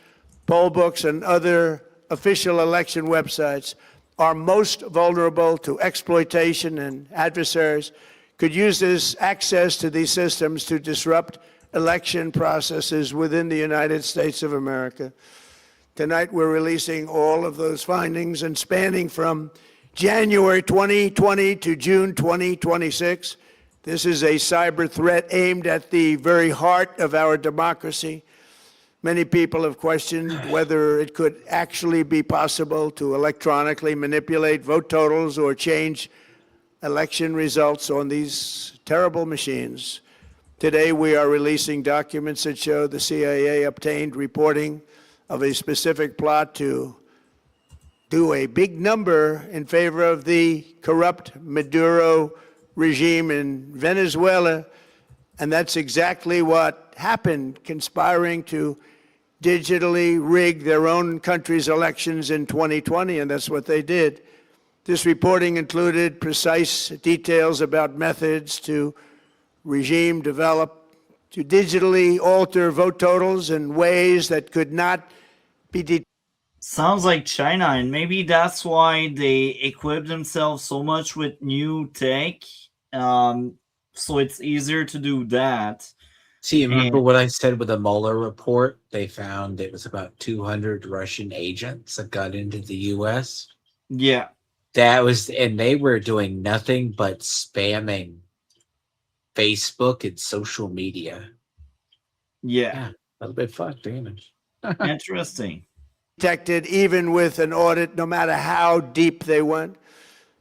poll books, and other official election websites are most vulnerable to exploitation, and adversaries could use this access to these systems to disrupt election processes within the United States of America. Tonight, we're releasing all of those findings, and spanning from January 2020 to June 2026. This is a cyber threat aimed at the very heart of our democracy. Many people have questioned whether it could actually be possible to electronically manipulate vote totals or change election results on these terrible machines. Today, we are releasing documents that show the CIA obtained reporting of a specific plot to do a big number in favor of the corrupt Maduro regime in Venezuela. And that's exactly what happened, conspiring to digitally rig their own country's elections in 2020, and that's what they did. This reporting included precise details about methods to regime develop to digitally alter vote totals in ways that could not be detected. Sounds like China, and maybe that's why they equip themselves so much with new tech. So it's easier to do that. See, remember And what I said with the Mueller report? They found it was about 200 Russian agents that got into the U.S. yeah, And they were doing nothing but spamming Facebook and social media. yeah, A little bit fucked, ain't it? interesting. Detected even with an audit, no matter how deep they went.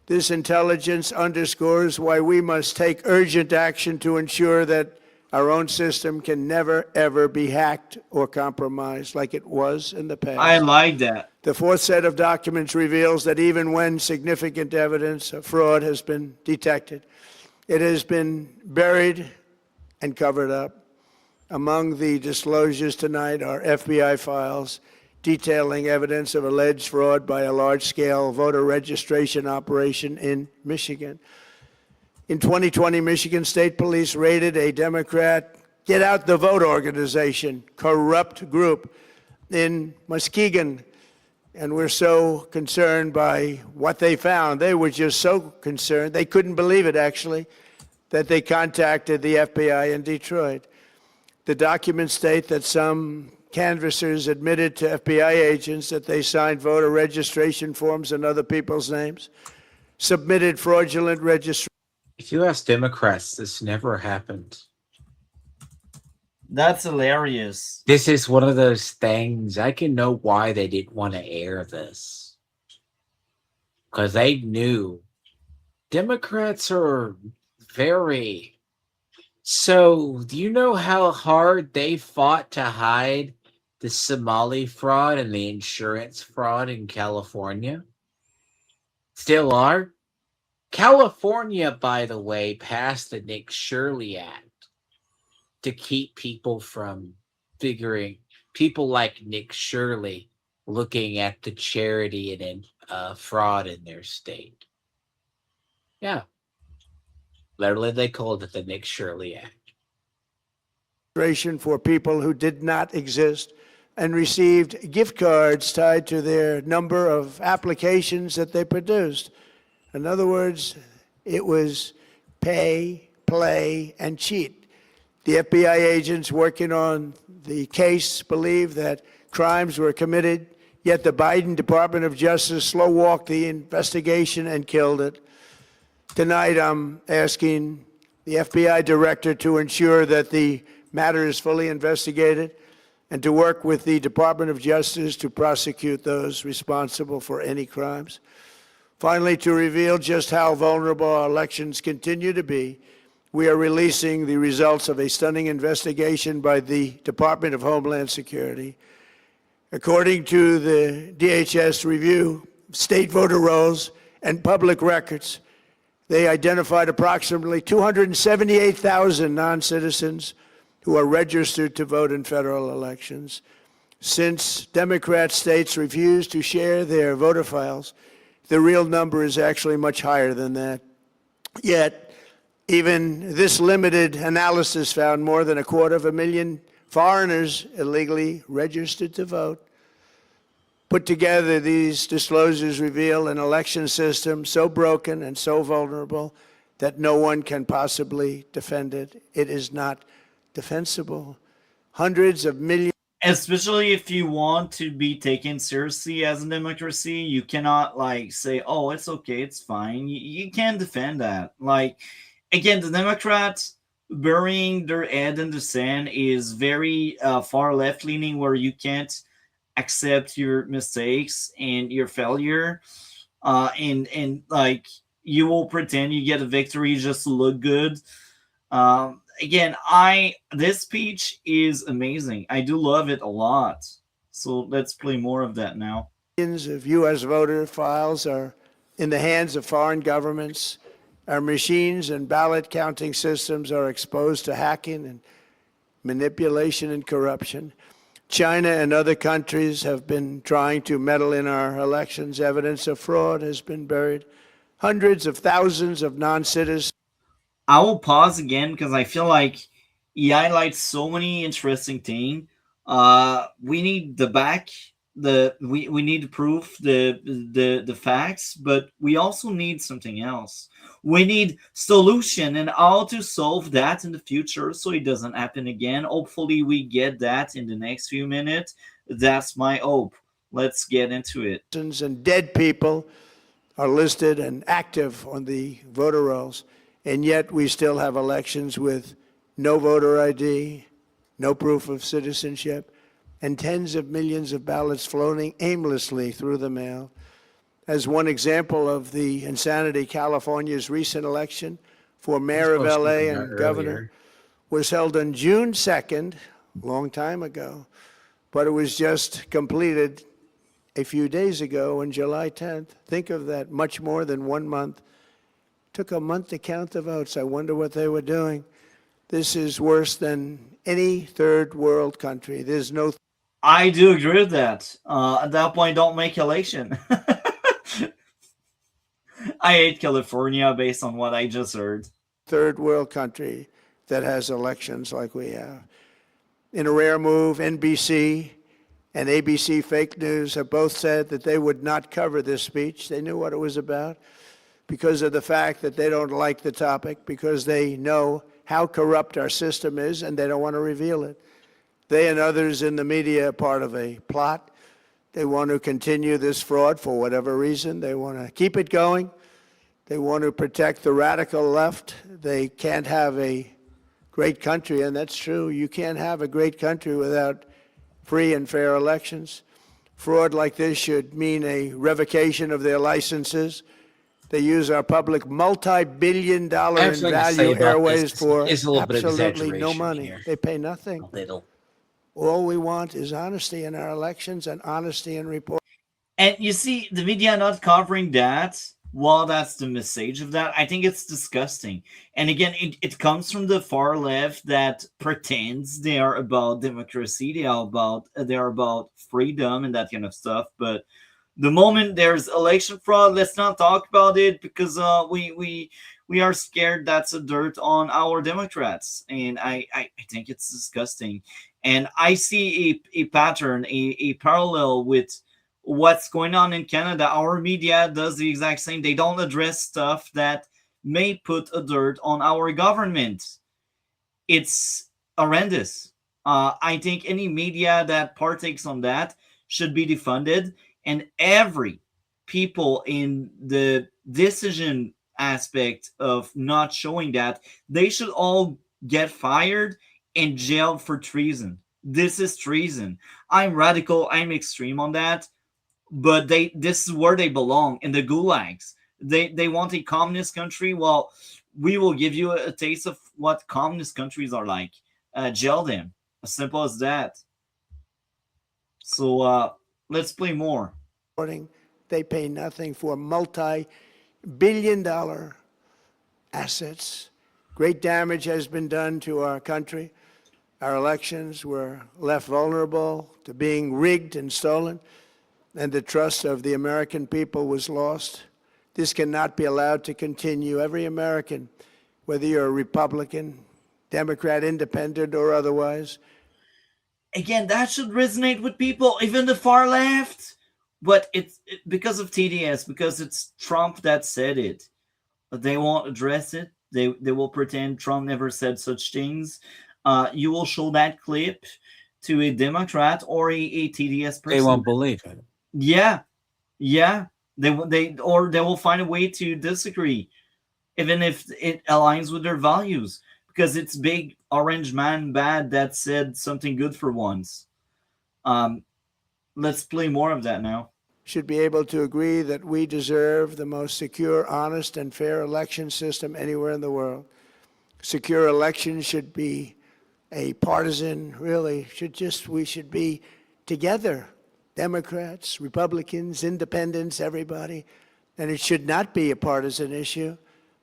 This intelligence underscores why we must take urgent action to ensure that our own system can never, ever be hacked or compromised like it was in the past. I like that. The fourth set of documents reveals that even when significant evidence of fraud has been detected, it has been buried and covered up. Among the disclosures tonight are FBI files detailing evidence of alleged fraud by a large-scale voter registration operation in Michigan. In 2020, Michigan State Police raided a Democrat Get Out the Vote organization, corrupt group in Muskegon. And we're so concerned by what they found. They were just so concerned, they couldn't believe it, actually, that they contacted the FBI in Detroit. The documents state that some canvassers admitted to FBI agents that they signed voter registration forms in other people's names, submitted fraudulent registration. If you ask Democrats, this never happened. That's hilarious. This is one of those things. I can know why they didn't want to air this. Because they knew Democrats are very... So, do you know how hard they fought to hide the Somali fraud and the insurance fraud in California? Still are? California, by the way, passed the Nick Shirley Act to keep people from people like Nick Shirley looking at the charity and fraud in their state. Yeah. Literally, they called it the Nick Shirley Act. For people who did not exist, and received gift cards tied to their number of applications that they produced. In other words, it was pay, play, and cheat. The FBI agents working on the case believe that crimes were committed, yet the Biden Department of Justice slow-walked the investigation and killed it. Tonight, I'm asking the FBI director to ensure that the matter is fully investigated and to work with the Department of Justice to prosecute those responsible for any crimes. Finally, to reveal just how vulnerable our elections continue to be, we are releasing the results of a stunning investigation by the Department of Homeland Security. According to the DHS review of state voter rolls and public records, they identified approximately 278,000 non-citizens who are registered to vote in federal elections. Since Democrat states refuse to share their voter files, the real number is actually much higher than that. Yet, even this limited analysis found more than 250,000 foreigners illegally registered to vote. Put together, these disclosures reveal an election system so broken and so vulnerable that no one can possibly defend it. It is not defensible. Hundreds of millions. Especially if you want to be taken seriously as a democracy, you cannot like say, "Oh, it's okay, it's fine." You can't defend that. Like, again, the Democrats burying their head in the sand is very far left leaning, where you can't accept your mistakes and your failure, and like you will pretend you get a victory just to look good. Again, I this speech is amazing. I do love it a lot. So let's play more of that now. Millions of U.S. voter files are in the hands of foreign governments. Our machines and ballot counting systems are exposed to hacking and manipulation and corruption. China and other countries have been trying to meddle in our elections. Evidence of fraud has been buried. Hundreds of thousands of non-citizens. I will pause again because I feel like he highlights so many interesting things. We need the back, we need to prove the facts, but we also need something else. We need solution and how to solve that in the future so it doesn't happen again. Hopefully, we get that in the next few minutes. That's my hope. Let's get into it. And dead people are listed and active on the voter rolls, and yet we still have elections with no voter ID, no proof of citizenship, and tens of millions of ballots floating aimlessly through the mail. As one example of the insanity, California's recent election for mayor of LA and governor was held on June 2nd, a long time ago, but it was just completed a few days ago on July 10th. Think of that, much more than 1 month. Took a month to count the votes. I wonder what they were doing. This is worse than any third world country. There's no. I do agree with that. At that point, don't make election. I hate California based on what I just heard. Third world country that has elections like we have. In a rare move, NBC and ABC Fake News have both said that they would not cover this speech. They knew what it was about because of the fact that they don't like the topic, because they know how corrupt our system is and they don't want to reveal it. They and others in the media are part of a plot. They want to continue this fraud for whatever reason. They want to keep it going. They want to protect the radical left. They can't have a great country, and that's true. You can't have a great country without free and fair elections. Fraud like this should mean a revocation of their licenses. They use our public multi-billion-dollar in value airways for absolutely no money. Here. They pay nothing. A little. All we want is honesty in our elections and honesty in reporting. And you see, the media not covering that, well, that's the message of that. I think it's disgusting. And again, it comes from the far left that pretends they are about democracy, they are about freedom and that kind of stuff. But the moment there's election fraud, let's not talk about it because we are scared that's a dirt on our Democrats. And I think it's disgusting. And I see a pattern, a parallel with what's going on in Canada. Our media does the exact same. They don't address stuff that may put a dirt on our government. It's horrendous. I think any media that partakes on that should be defunded, and every people in the decision aspect of not showing that, they should all get fired and jailed for treason. This is treason. I'm radical, I'm extreme on that, but this is where they belong, in the gulags. They want a communist country. Well, we will give you a taste of what communist countries are like. Jail them. As simple as that. So let's play more. They pay nothing for multi-billion-dollar assets. Great damage has been done to our country. Our elections were left vulnerable to being rigged and stolen, and the trust of the American people was lost. This cannot be allowed to continue. Every American, whether you're a Republican, Democrat, Independent, or otherwise. Again, that should resonate with people, even the far left. but because of TDS, because it's Trump that said it. They won't address it. They will pretend Trump never said such things. You will show that clip to a Democrat or a TDS They person. won't believe it. Yeah, yeah. They will find a way to disagree, even if it aligns with their values, because it's big orange man bad that said something good for once. Um, let's play more of that now. Should be able to agree that we deserve the most secure, honest, and fair election system anywhere in the world. Secure elections should be a partisan, really, we should be together, Democrats, Republicans, independents, everybody. And it should not be a partisan issue.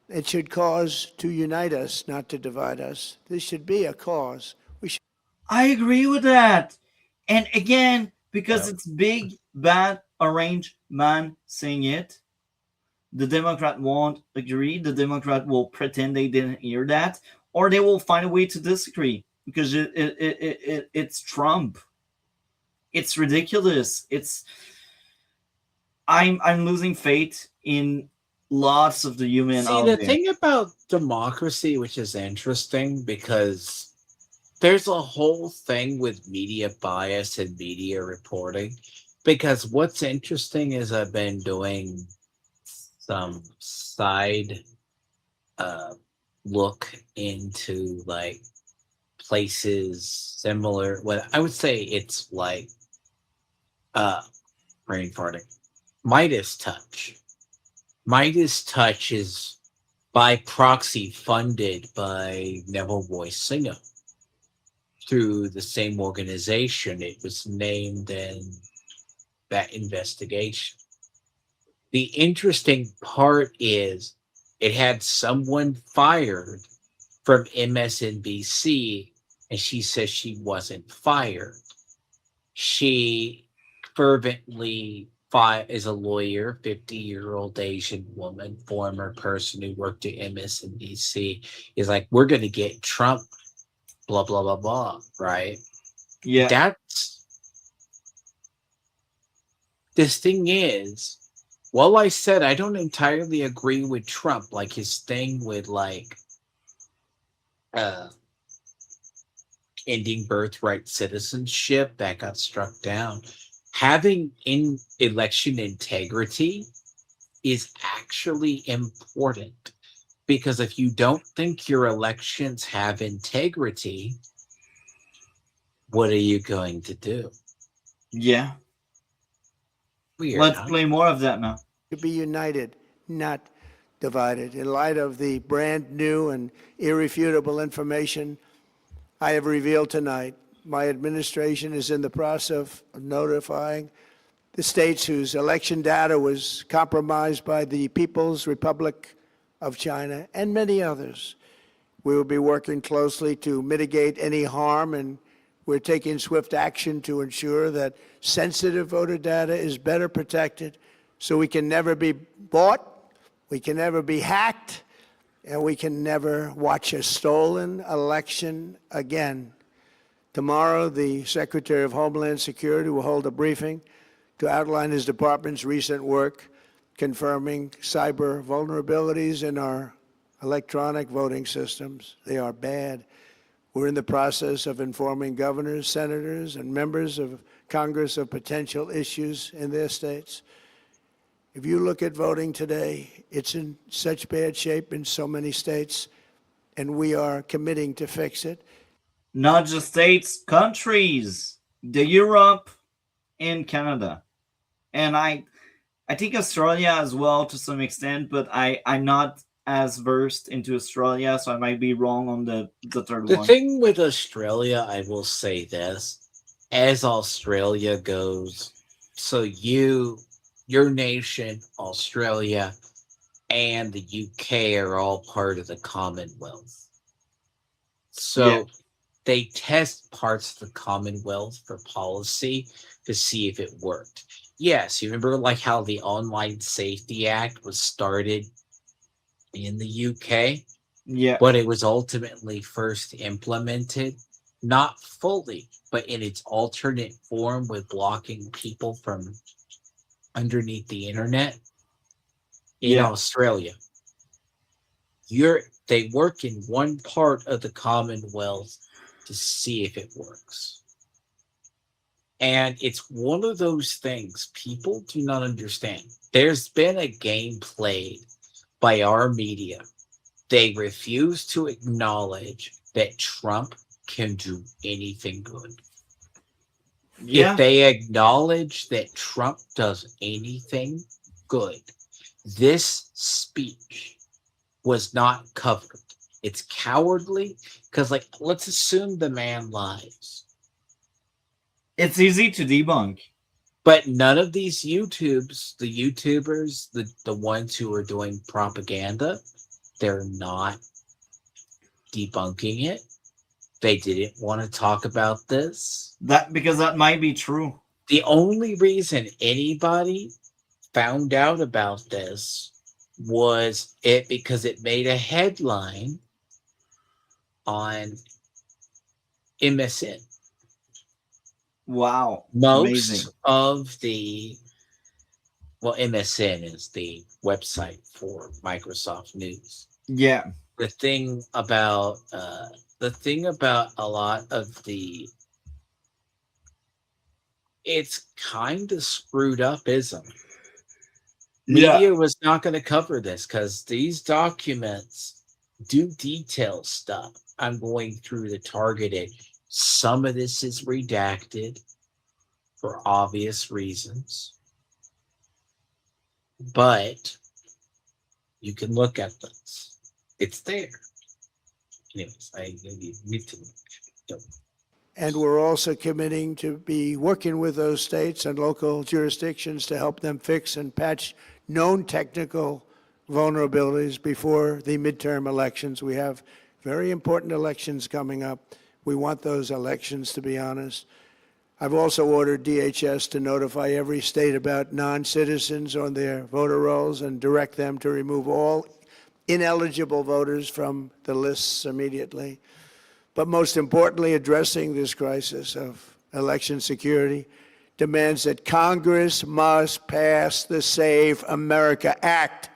It should cause to unite us, not to divide us. This should be a cause. We should. I agree with that. And again, because Yeah. it's big, bad, orange man saying it, the Democrat won't agree. The Democrat will pretend they didn't hear that, or they will find a way to disagree because it's Trump. It's ridiculous. I'm losing faith in lots of the human See, out the there. thing about democracy, which is interesting because there's a whole thing with media bias and media reporting. Because what's interesting is I've been doing some side uh, look into like places similar. Well, I would say it's like uh, brain farting. Midas Touch. Midas Touch is by proxy funded by Neville Voice Singer through the same organization. It was named in that investigation. The interesting part is it had someone fired from MSNBC, and she says she wasn't fired. She fervently is a lawyer, 50-year-old Asian woman, former person who worked at MSNBC, is like, we're going to get Trump, blah, blah, blah, blah, right? Yeah. That's this thing is, well, I said I don't entirely agree with Trump, like his thing with like uh ending birthright citizenship that got struck down. Having in election integrity is actually important because if you don't think your elections have integrity, what are you going to do? Yeah. Weird, Let's huh? play more of that now. Be united, not divided. In light of the brand new and irrefutable information I have revealed tonight, my administration is in the process of notifying the states whose election data was compromised by the People's Republic of China and many others. We will be working closely to mitigate any harm, and we're taking swift action to ensure that sensitive voter data is better protected so we can never be bought, we can never be hacked, and we can never watch a stolen election again. Tomorrow, the Secretary of Homeland Security will hold a briefing to outline his department's recent work confirming cyber vulnerabilities in our electronic voting systems. They are bad. We're in the process of informing governors, senators, and members of Congress of potential issues in their states. If you look at voting today, it's in such bad shape in so many states, and we are committing to fix it. Not just states, countries, the Europe and Canada. And I think Australia as well to some extent, but I'm not as versed into Australia, so I might be wrong on the third The one. thing with Australia, I will say this, as Australia goes, so your nation, Australia, and the UK are all part of the Commonwealth. Yeah. So they test parts of the Commonwealth for policy to see if it worked. Yes, you remember like how the Online Safety Act was started in the UK, Yeah. but it was ultimately first implemented not fully, but in its alternate form with blocking people from underneath the internet in Yeah. Australia. They work in one part of the Commonwealth to see if it works. And it's one of those things people do not understand. There's been a game played by our media. They refuse to acknowledge that Trump can do anything good. If Yeah. they acknowledge that Trump does anything good, this speech was not covered. It's cowardly because, like, let's assume the man lies. It's easy to debunk. But none of these the YouTubers, the ones who are doing propaganda, they're not debunking it. They didn't want to talk about this. That because that might be true. The only reason anybody found out about this was it because it made a headline on MSN. Wow. Most Amazing. of the MSN is the website for Microsoft News. Yeah. The thing about a lot of the it's kind of screwed up, isn't it? Yeah. Media was not going to cover this because these documents do detail stuff. I'm going through the targeted. Some of this is redacted for obvious reasons, but you can look at this. It's there. Anyways, I need to. And we're also committing to be working with those states and local jurisdictions to help them fix and patch known technical vulnerabilities before the midterm elections. We have very important elections coming up. We want those elections to be honest. I've also ordered DHS to notify every state about non-citizens on their voter rolls and direct them to remove all ineligible voters from the lists immediately. But most importantly, addressing this crisis of election security demands that Congress must pass the Save America Act.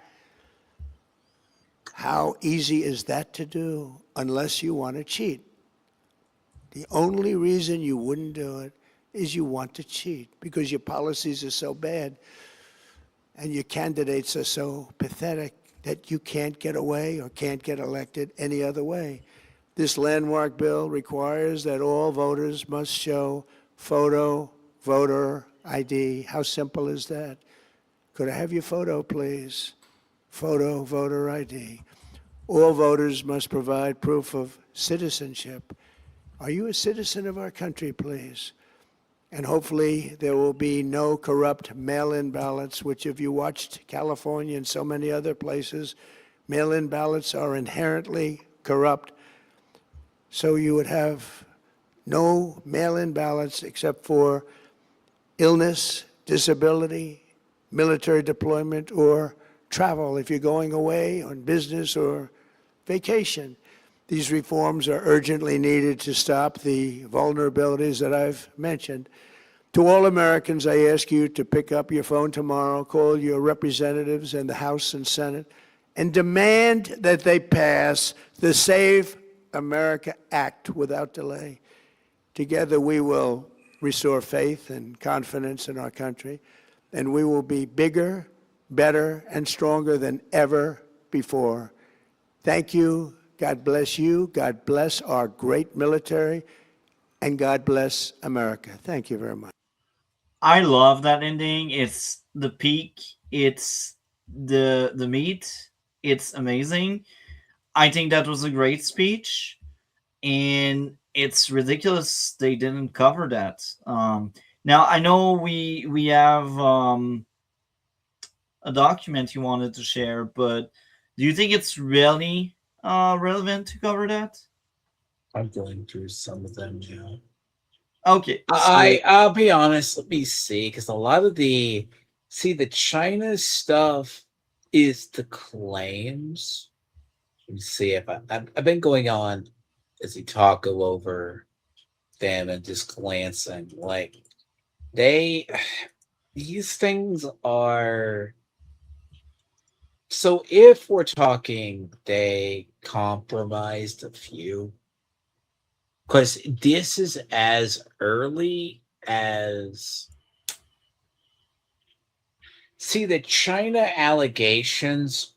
How easy is that to do unless you want to cheat? The only reason you wouldn't do it is you want to cheat because your policies are so bad and your candidates are so pathetic that you can't get away or can't get elected any other way. This landmark bill requires that all voters must show photo voter ID. How simple is that? Could I have your photo, please? Photo voter ID. All voters must provide proof of citizenship. Are you a citizen of our country, please? And hopefully there will be no corrupt mail-in ballots, which if you watched California and so many other places, mail-in ballots are inherently corrupt. So you would have no mail-in ballots except for illness, disability, military deployment, or travel if you're going away on business or vacation. These reforms are urgently needed to stop the vulnerabilities that I've mentioned. To all Americans, I ask you to pick up your phone tomorrow, call your representatives in the House and Senate, and demand that they pass the Save America Act without delay. Together, we will restore faith and confidence in our country, and we will be bigger, better, and stronger than ever before. Thank you. God bless you. God bless our great military, and God bless America. Thank you very much. I love that ending. It's the peak. It's the meat. It's amazing. I think that was a great speech, and it's ridiculous they didn't cover that. Now I know we have a document you wanted to share, but do you think it's really relevant to cover that? I'm going through some of them now. Okay, so I'll be honest. Let me see, because a lot of the China stuff is the claims. Let me see if I've been going on as we talk over them and just glancing like they these things are so if we're talking they compromised a few, because this is as early as see the China allegations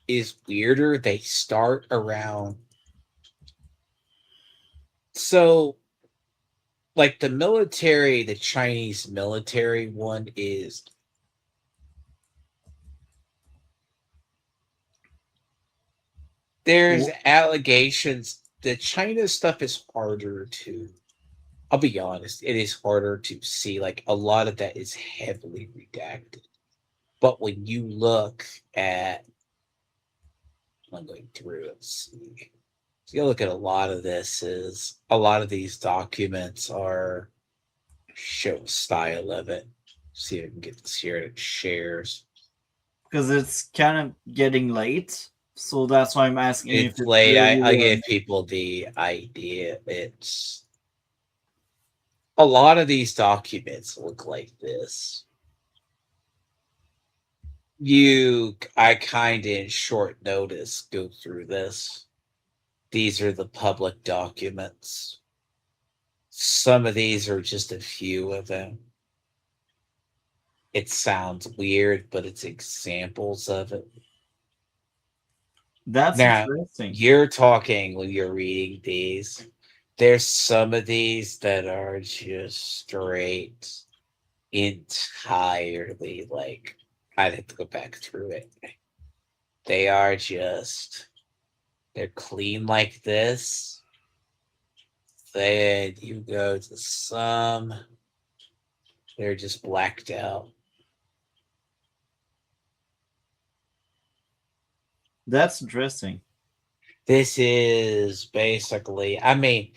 is weirder. They start around so like the military, the Chinese military one is there's Wh- allegations. The China stuff is harder to I'll be honest, it is harder to see. Like a lot of that is heavily redacted. But when you look at I'm going through and see. So you look at a lot of this is a lot of these documents are show style of it. See if I can get this here to shares. because it's kind of getting late. So that's why I'm asking if It's it's late. really I warm. give people the idea. It's a lot of these documents look like this. I kind of in short notice go through this. These are the public documents. Some of these are just a few of them. It sounds weird, but it's examples of it. That's Now, interesting. you're talking when you're reading these. There's some of these that are just straight, entirely like I'd have to go back through it. They are just they're clean like this. Then you go to some, they're just blacked out. That's interesting. This is basically, I mean,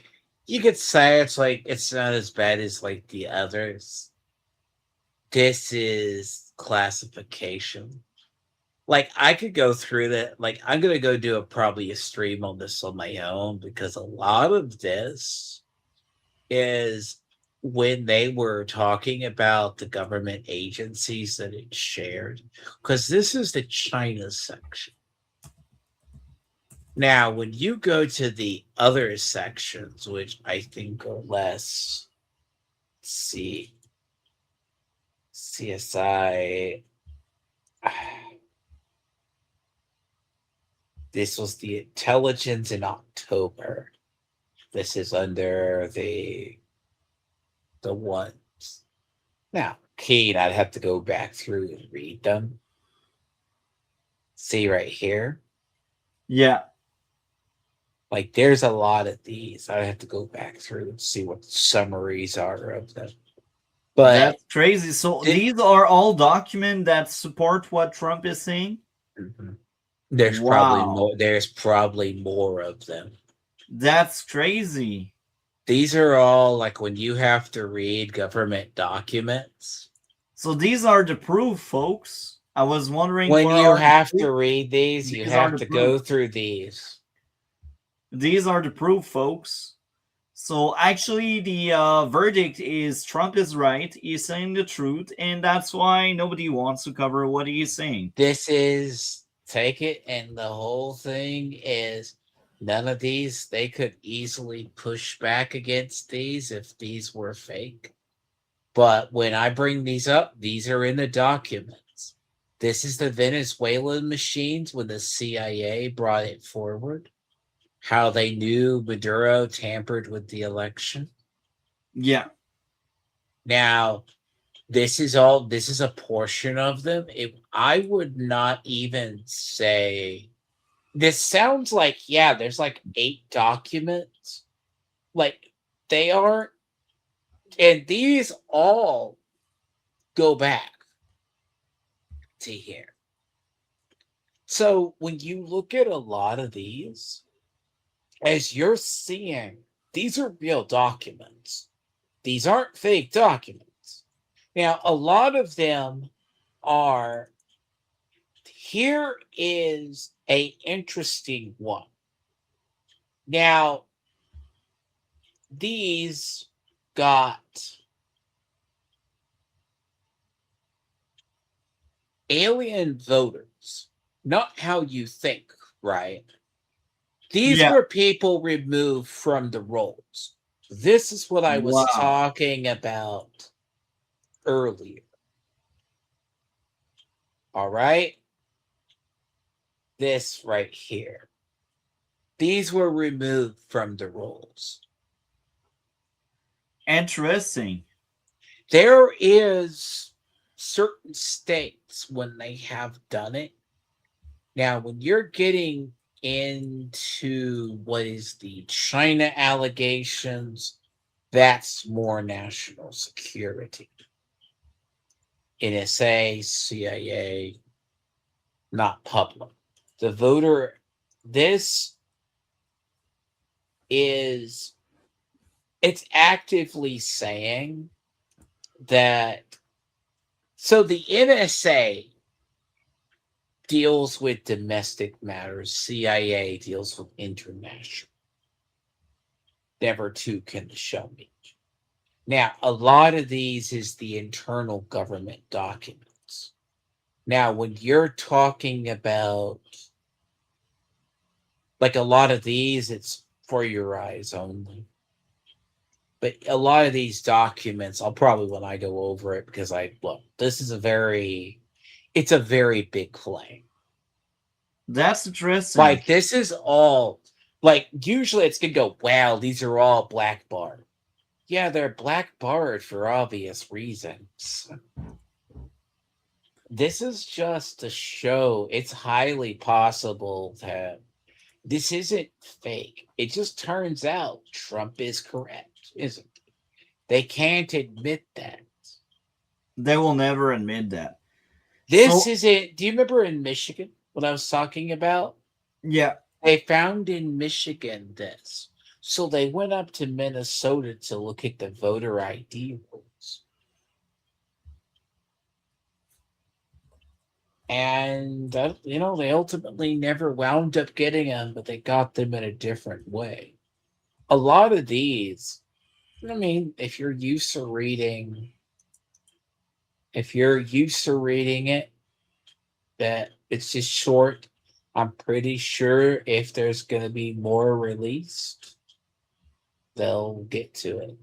you could say it's like it's not as bad as like the others. This is classification. Like I could go through that. Like I'm gonna go do probably a stream on this on my own because a lot of this is when they were talking about the government agencies that it shared, because this is the China section. Now, when you go to the other sections, which I think are less, see, CSI, this was the intelligence in October. This is under the ones. Now, Keen, I'd have to go back through and read them. See right here. Yeah, Like there's a lot of these. I have to go back through and see what summaries are of them. But that's crazy. So thi- these are all documents that support what Trump is saying. Mhm. there's probably Wow, more. There's probably more of them. that's crazy. These are all like when you have to read government documents. So these are the proof, folks. I was wondering When where you are the have proof. to read these, you These are have the to proof. go through these. These are the proof, folks. So actually, the verdict is Trump is right. He's saying the truth, and that's why nobody wants to cover what he's saying. This is take it, and the whole thing is none of these. They could easily push back against these if these were fake. But when I bring these up, these are in the documents. This is the Venezuelan machines when the CIA brought it forward, how they knew Maduro tampered with the election. Yeah, Now, this is a portion of them. I would not even say this sounds like yeah, there's like 8 documents. Like they aren't and these all go back to here. So when you look at a lot of these, as you're seeing, these are real documents. These aren't fake documents. Now, a lot of them are here is a interesting one. Now, these got alien voters, not how you think, right? These Yeah. were people removed from the rolls. This is what I was Wow. talking about earlier. All right? This right here. These were removed from the rolls. Interesting. There is certain states when they have done it. Now, when you're getting into what is the China allegations, that's more national security. NSA, CIA, not public. The voter, this is, it's actively saying that, so the NSA deals with domestic matters, CIA deals with international. Never two can show me. Now, a lot of these is the internal government documents. Now, when you're talking about like a lot of these, it's for your eyes only. But a lot of these documents, I'll probably when I go over it because I look, this is it's a very big claim. That's interesting. Like this is all like usually it's gonna go, wow, these are all black barred. Yeah, they're black barred for obvious reasons. This is just to show it's highly possible that this isn't fake. It just turns out Trump is correct, isn't it? They can't admit that. They will never admit that. This So, is it. Do you remember in Michigan what I was talking about? yeah, They found in Michigan this. So they went up to Minnesota to look at the voter ID rules. And, they ultimately never wound up getting them, but they got them in a different way. A lot of these, I mean, if you're used to reading it, that it's just short, I'm pretty sure if there's going to be more released, they'll get to it.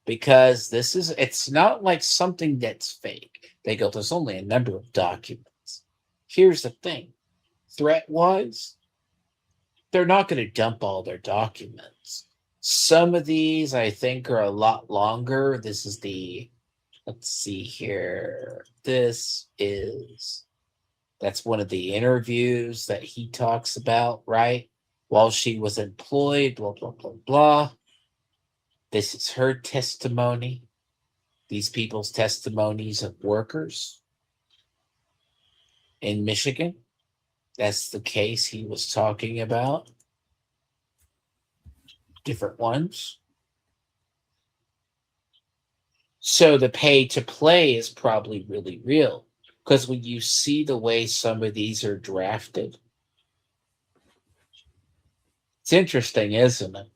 Because it's not like something that's fake. They go, there's only a number of documents. Here's the thing threat wise, they're not going to dump all their documents. Some of these I think are a lot longer. Let's see here. That's one of the interviews that he talks about, right? While she was employed, blah, blah, blah, blah. This is her testimony. These people's testimonies of workers in Michigan. That's the case he was talking about. Different ones. So the pay to play is probably really real. Because when you see the way some of these are drafted, it's interesting, isn't it?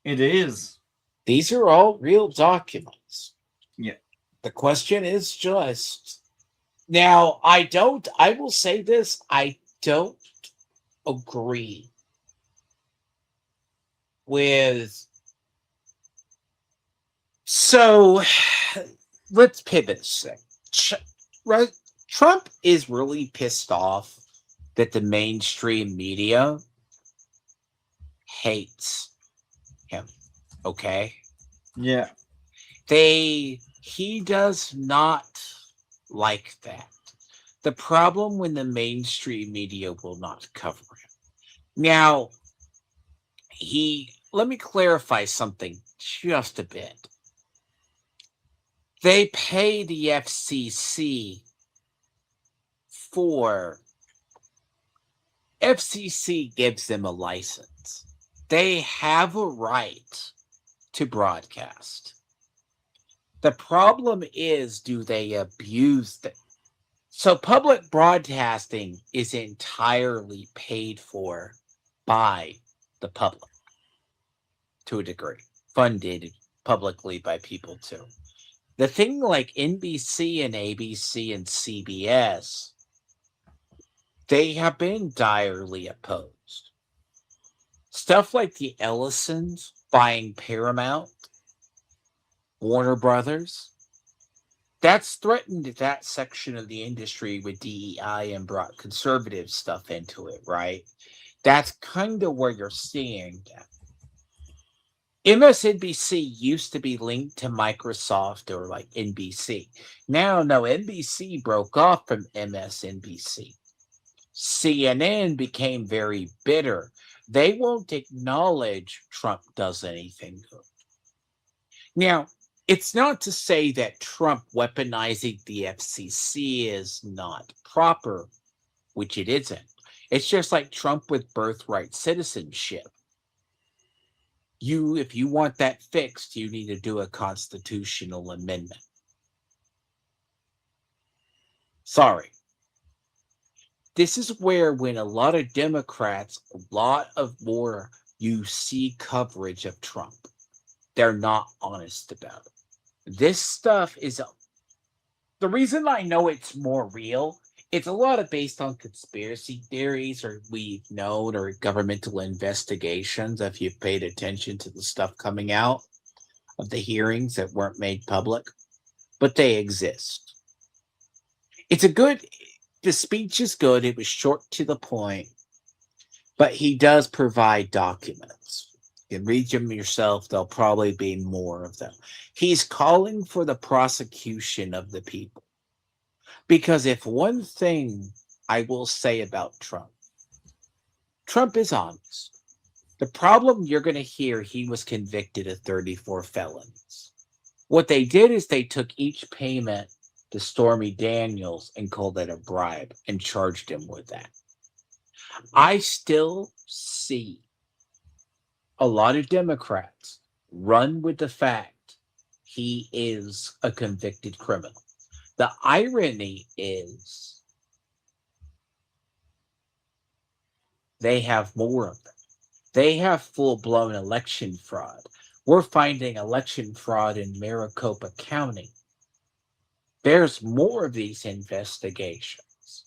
it is. These are all real documents. Yeah. The question is just now, I will say this, I don't agree with. So let's pivot a sec. Right? Trump is really pissed off that the mainstream media hates him. Okay? Yeah. He does not like that. The problem when the mainstream media will not cover him. Now, let me clarify something just a bit. They pay the FCC FCC gives them a license. They have a right to broadcast. The problem is, do they abuse it? So public broadcasting is entirely paid for by the public to a degree, funded publicly by people too. The thing like NBC and ABC and CBS, they have been direly opposed. Stuff like the Ellisons buying Paramount, Warner Brothers, that's threatened that section of the industry with DEI and brought conservative stuff into it, right? That's kind of where you're seeing that. MSNBC used to be linked to Microsoft or like NBC. Now, no, NBC broke off from MSNBC. CNN became very bitter. They won't acknowledge Trump does anything good. Now, it's not to say that Trump weaponizing the FCC is not proper, which it isn't. It's just like Trump with birthright citizenship. If you want that fixed, you need to do a constitutional amendment. Sorry. This is where when a lot of Democrats, a lot of more you see coverage of Trump, they're not honest about it. This stuff is the reason I know it's more real. It's a lot of based on conspiracy theories, or we've known, or governmental investigations. If you've paid attention to the stuff coming out of the hearings that weren't made public, but they exist. The speech is good. It was short to the point, but he does provide documents. You can read them yourself. There'll probably be more of them. He's calling for the prosecution of the people. Because if one thing I will say about Trump is honest. The problem you're going to hear, he was convicted of 34 felonies. What they did is they took each payment to Stormy Daniels and called it a bribe and charged him with that. I still see a lot of Democrats run with the fact he is a convicted criminal. The irony is they have more of them. They have full-blown election fraud. We're finding election fraud in Maricopa County. There's more of these investigations.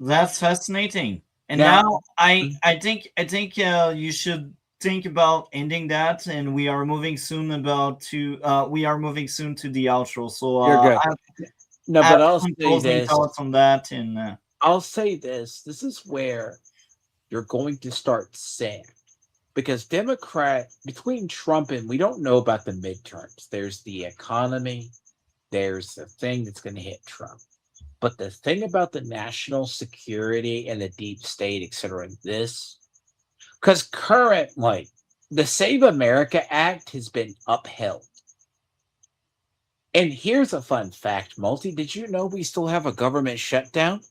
That's fascinating. And Now- now I think you should think about ending that, and we are moving soon to the outro. So You're good. No, I have but I'll some say closing this. thoughts on that, and I'll say this. This is where you're going to start saying, because between Trump and we don't know about the midterms. There's the economy. There's the thing that's going to hit Trump. But the thing about the national security and the deep state, etc., because currently the Save America Act has been upheld. And here's a fun fact, Multi. Did you know we still have a government shutdown?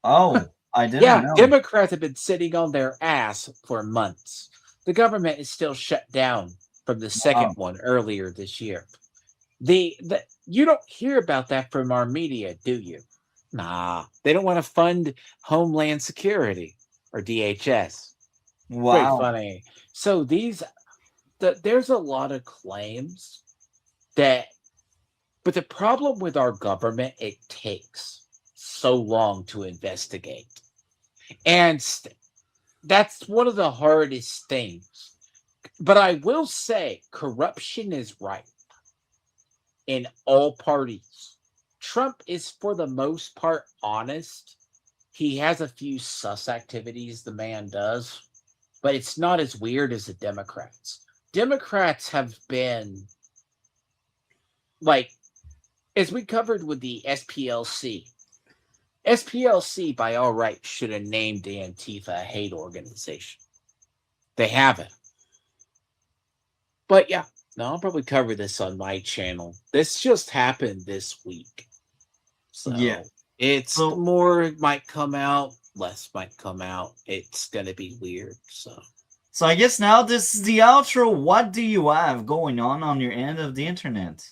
oh, I didn't Yeah, know. Democrats have been sitting on their ass for months. The government is still shut down from the second one earlier this year. You don't hear about that from our media, do you? Nah, they don't want to fund Homeland Security or DHS. Pretty Wow. funny. So there's a lot of claims but the problem with our government, it takes so long to investigate. And that's one of the hardest things. But I will say corruption is ripe in all parties. Trump is, for the most part, honest. He has a few sus activities, the man does, but it's not as weird as the Democrats. Democrats have been, like, as we covered with the SPLC. SPLC, by all rights, should have named the Antifa a hate organization. They haven't. But yeah, no, I'll probably cover this on my channel. This just happened this week. So Yeah. it's So- more might come out, less might come out. It's gonna be weird. So I guess now this is the outro. What do you have going on your end of the internet?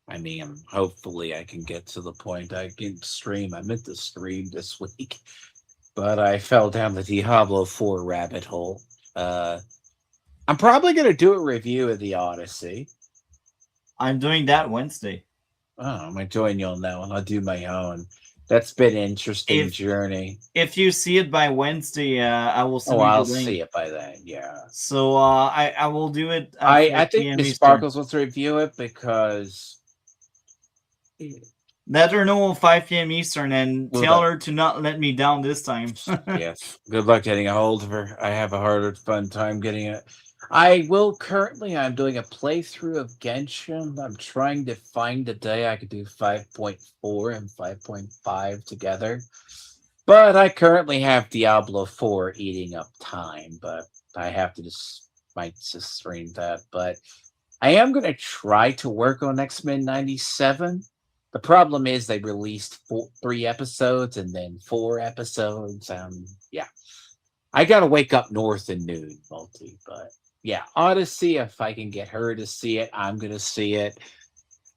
I mean, hopefully I can get to the point I can stream. I meant to stream this week, but I fell down the Diablo 4 rabbit hole. I'm probably going to do a review of the Odyssey. I'm doing that Wednesday. Oh, I'm going to join you on that one. I'll do my own. That's been an interesting If journey. if you see it by Wednesday, I will Oh, send you the I'll link. see it by then. Yeah. So I will do it at I 5 think p.m. Miss Eastern. Sparkles wants to review it because Let her know at 5 p.m. Eastern and well, tell her to not let me down this time. yes. Good luck getting a hold of her. I have a harder fun time getting it. I will currently. I'm doing a playthrough of Genshin. I'm trying to find a day I could do 5.4 and 5.5 together. But I currently have Diablo 4 eating up time. But I have to just might just stream that. But I am going to try to work on X-Men 97. The problem is they released 3 episodes and then 4 episodes. Yeah, I got to wake up north and noon, multi. But yeah, Odyssey. If I can get her to see it, I'm going to see it.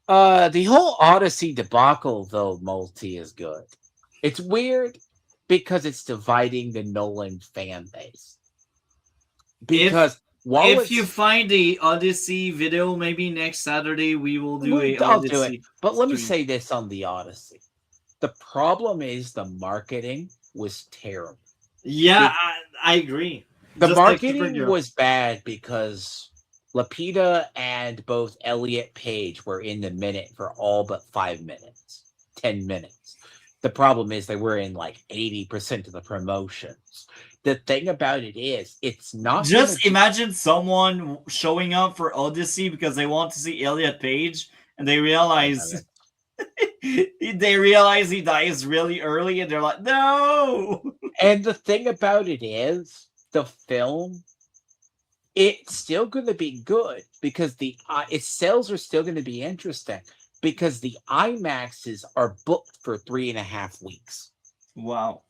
The whole Odyssey debacle, though, multi is good. It's weird because it's dividing the Nolan fan base. if Because while if you it's find the Odyssey video, maybe next Saturday we will do a I'll do it. Odyssey But let me stream. say this on the Odyssey. The problem is the marketing was terrible. Yeah, Be- I agree. the Just like marketing Supergirl. was bad because Lapita and both Elliot Page were in the minute for all but 5 minutes, 10 minutes. The problem is they were in like 80% of the promotions. The thing about it is, it's not going to Just imagine someone showing up for Odyssey because they want to see Elliot Page, and they realize they realize he dies really early, and they're like, "No!" And the thing about it is, the film it's still going to be good because its sales are still going to be interesting because the IMAXs are booked for 3.5 weeks. Wow,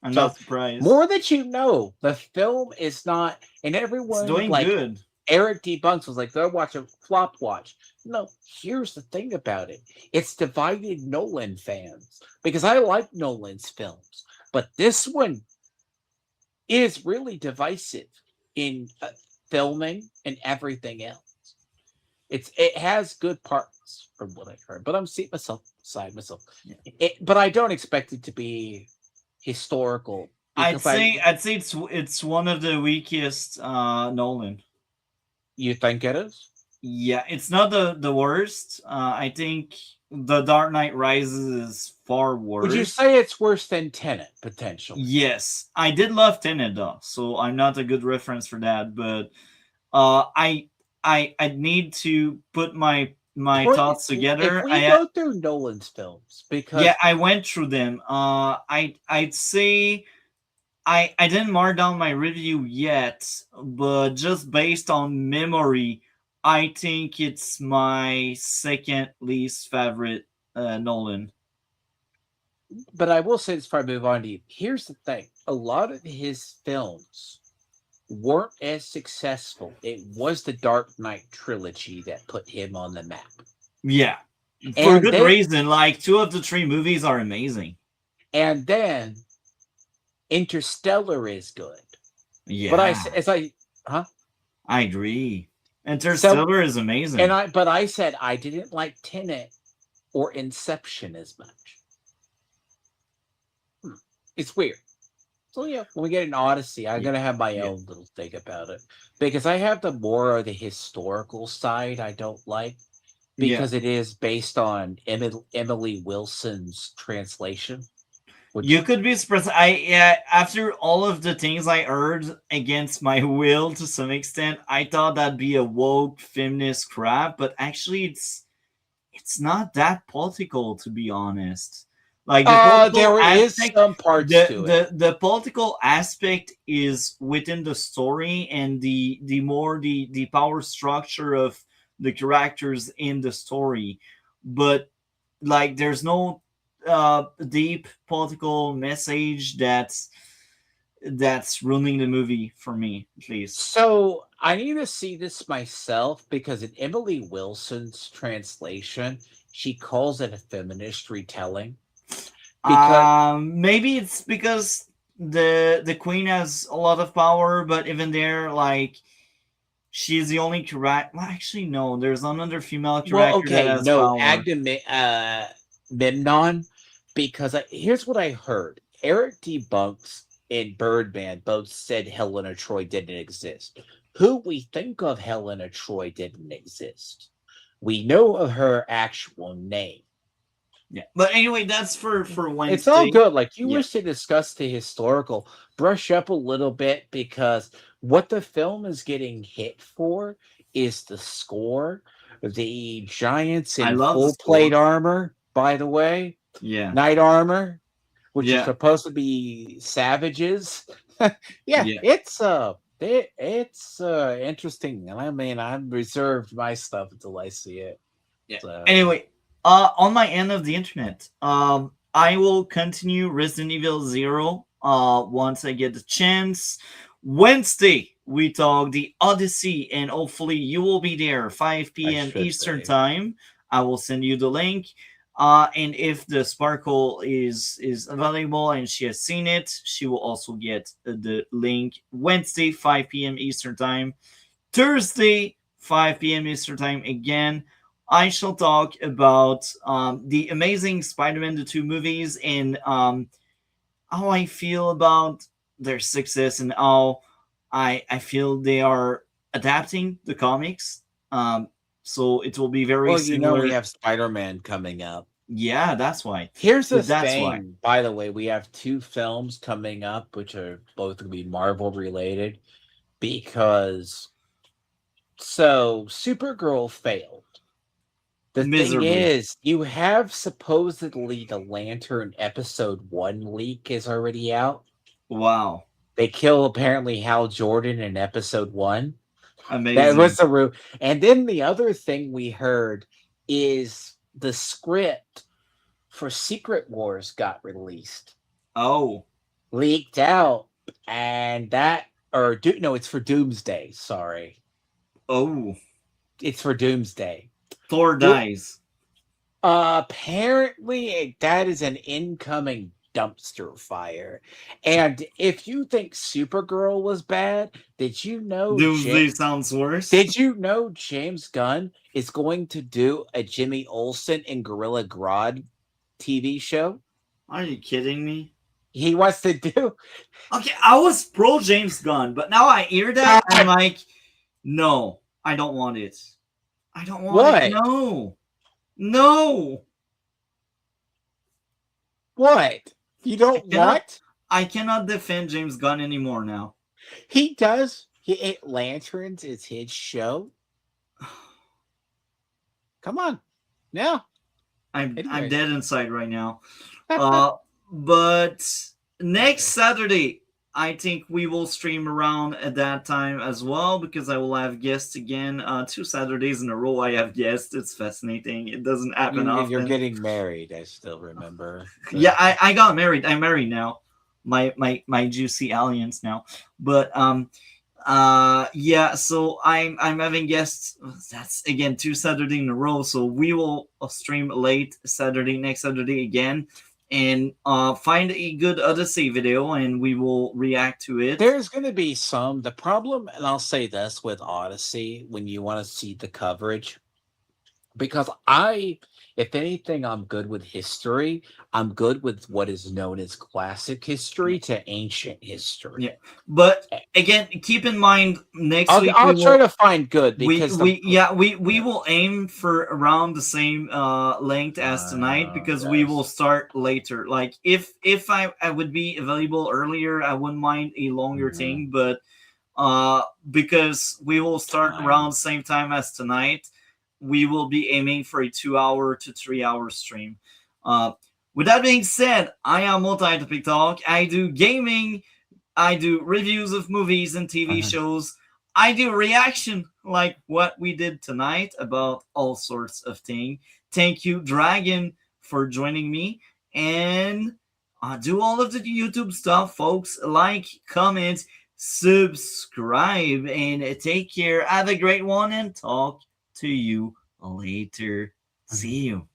I'm So not surprised. more that you know, the film is not, and It's everyone doing like good. Eric D. Bunks was like, they're watching flop watch. No, here's the thing about it. It's divided Nolan fans because I like Nolan's films, but this one is really divisive in filming and everything else. It has good parts from what I've heard, but I'm seeing myself side myself. Yeah. But I don't expect it to be historical I'd because say I'd say it's one of the weakest Nolan. you think it is. Yeah, it's not the worst. I think The Dark Knight Rises is far Would you worse. say it's worse than Tenet potentially? Yes, I did love Tenet though, so I'm not a good reference for that. But I I need to put my thoughts If together. we go through Nolan's films, Yeah, because I went through them. I'd say I didn't mark down my review yet, but just based on memory, I think it's my second least favorite Nolan. but I will say this before I move on to you. Here's the thing: a lot of his films weren't as successful. It was the Dark Knight trilogy that put him on the map. Yeah, for And good then reason. Like two of the three movies are amazing. and then Interstellar is good. But Yeah, as I huh? I agree. So Interstellar is amazing. I said I didn't like Tenet or Inception as much. It's weird. So yeah, when we get an Odyssey, I'm Yeah, gonna have my yeah, own little thing about it because I have the more of the historical side I don't like yeah. because it is based on Emily Wilson's translation, You which could be surprised. I yeah, after all of the things I heard against my will to some extent, I thought that'd be a woke feminist crap, but actually it's not that political to be honest. Like the political there is aspect some parts to it. the political aspect is within the story and the power structure of the characters in the story. But like there's no deep political message that's ruining the movie for me at least. So I need to see this myself because in Emily Wilson's translation, she calls it a feminist retelling. Because Maybe it's because the queen has a lot of power, but even there, like she's the only character. Well, actually, no. There's another female well, character that okay, has no, power. Memnon, because here's what I heard. Eric D. Bunks and Birdman both said Helena Troy didn't exist. Who we think of Helena Troy didn't exist. We know of her actual name. Yeah. But anyway, that's for It's all Wednesday. good. Like you Yeah. wish to discuss the historical, brush up a little bit because what the film is getting hit for is the score. The giants I in love the full plate score. armor, by the way, Yeah. knight armor, which are Yeah. supposed to be savages. Yeah, Yeah. it's interesting, and I mean I've reserved my stuff until I see it. Yeah. So Anyway, on my end of the internet, I will continue Resident Evil Zero. Once I get the chance. Wednesday we talk the Odyssey, and hopefully you will be there 5 I p.m. should Eastern be. time. I will send you the link. And if the Sparkle is available and she has seen it, she will also get the link Wednesday 5 p.m. Eastern time. Thursday 5 p.m. Eastern time again. I shall talk about the Amazing Spider-Man the two movies and how I feel about their success and how I feel they are adapting the comics. So it will be very Well, you know we similar. have Spider-Man coming up. Yeah, that's why. Here's the That's why. thing, by the way, we have two films coming up, which are both going to be Marvel related, because so Supergirl failed. The thing Miserably. is, you have supposedly the Lantern episode 1 leak is already out. Wow. They kill apparently Hal Jordan in episode 1. That was Amazing. the root. And then the other thing we heard is the script for Secret Wars got released, Oh. leaked out, and that no, it's for Doomsday. Sorry, Oh. it's for Doomsday. Thor Do- dies. Apparently, that is an incoming dumpster fire. And if you think Supergirl was bad, did you know Doomsday sounds worse. James Gunn is going to do a Jimmy Olsen and Gorilla Grodd TV show? Are you kidding me? He wants to do. Okay, I was pro James Gunn, but now I hear that I'm like, no, I don't want it. I don't want it. What? No. No. What? You don't want? I cannot defend James Gunn anymore now. He does. Lanterns is his show. Come on. No. I'm Anyways. dead inside right now. But next Saturday, I think we will stream around at that time as well because I will have guests again. 2 Saturdays in a row I have guests. It's fascinating. It doesn't happen often. You're getting married, I still remember. So. Yeah, I got married. I'm married now. My juicy alliance now. But yeah, so I'm having guests. That's again 2 Saturday in a row. So we will stream late Saturday, next Saturday again, and find a good Odyssey video, and we will react to it. There's going to be some. The problem, and I'll say this with Odyssey, when you want to see the coverage, because if anything, I'm good with history. I'm good with what is known as classic history to ancient history. Yeah, but again, keep in mind next week I'll try to find good because we will aim for around the same length as tonight because we will start later. Like if I would be available earlier, I wouldn't mind a longer thing, but because we will start around the same time as tonight, we will be aiming for a 2-hour to 3-hour stream. With that being said, I am Multi-Topic Talk. I do gaming, I do reviews of movies and TV shows. I do reaction like what we did tonight about all sorts of things. Thank you, Dragon, for joining me. And do all of the YouTube stuff, folks. Like, comment, subscribe, and take care. Have a great one, and talk to you later. See you.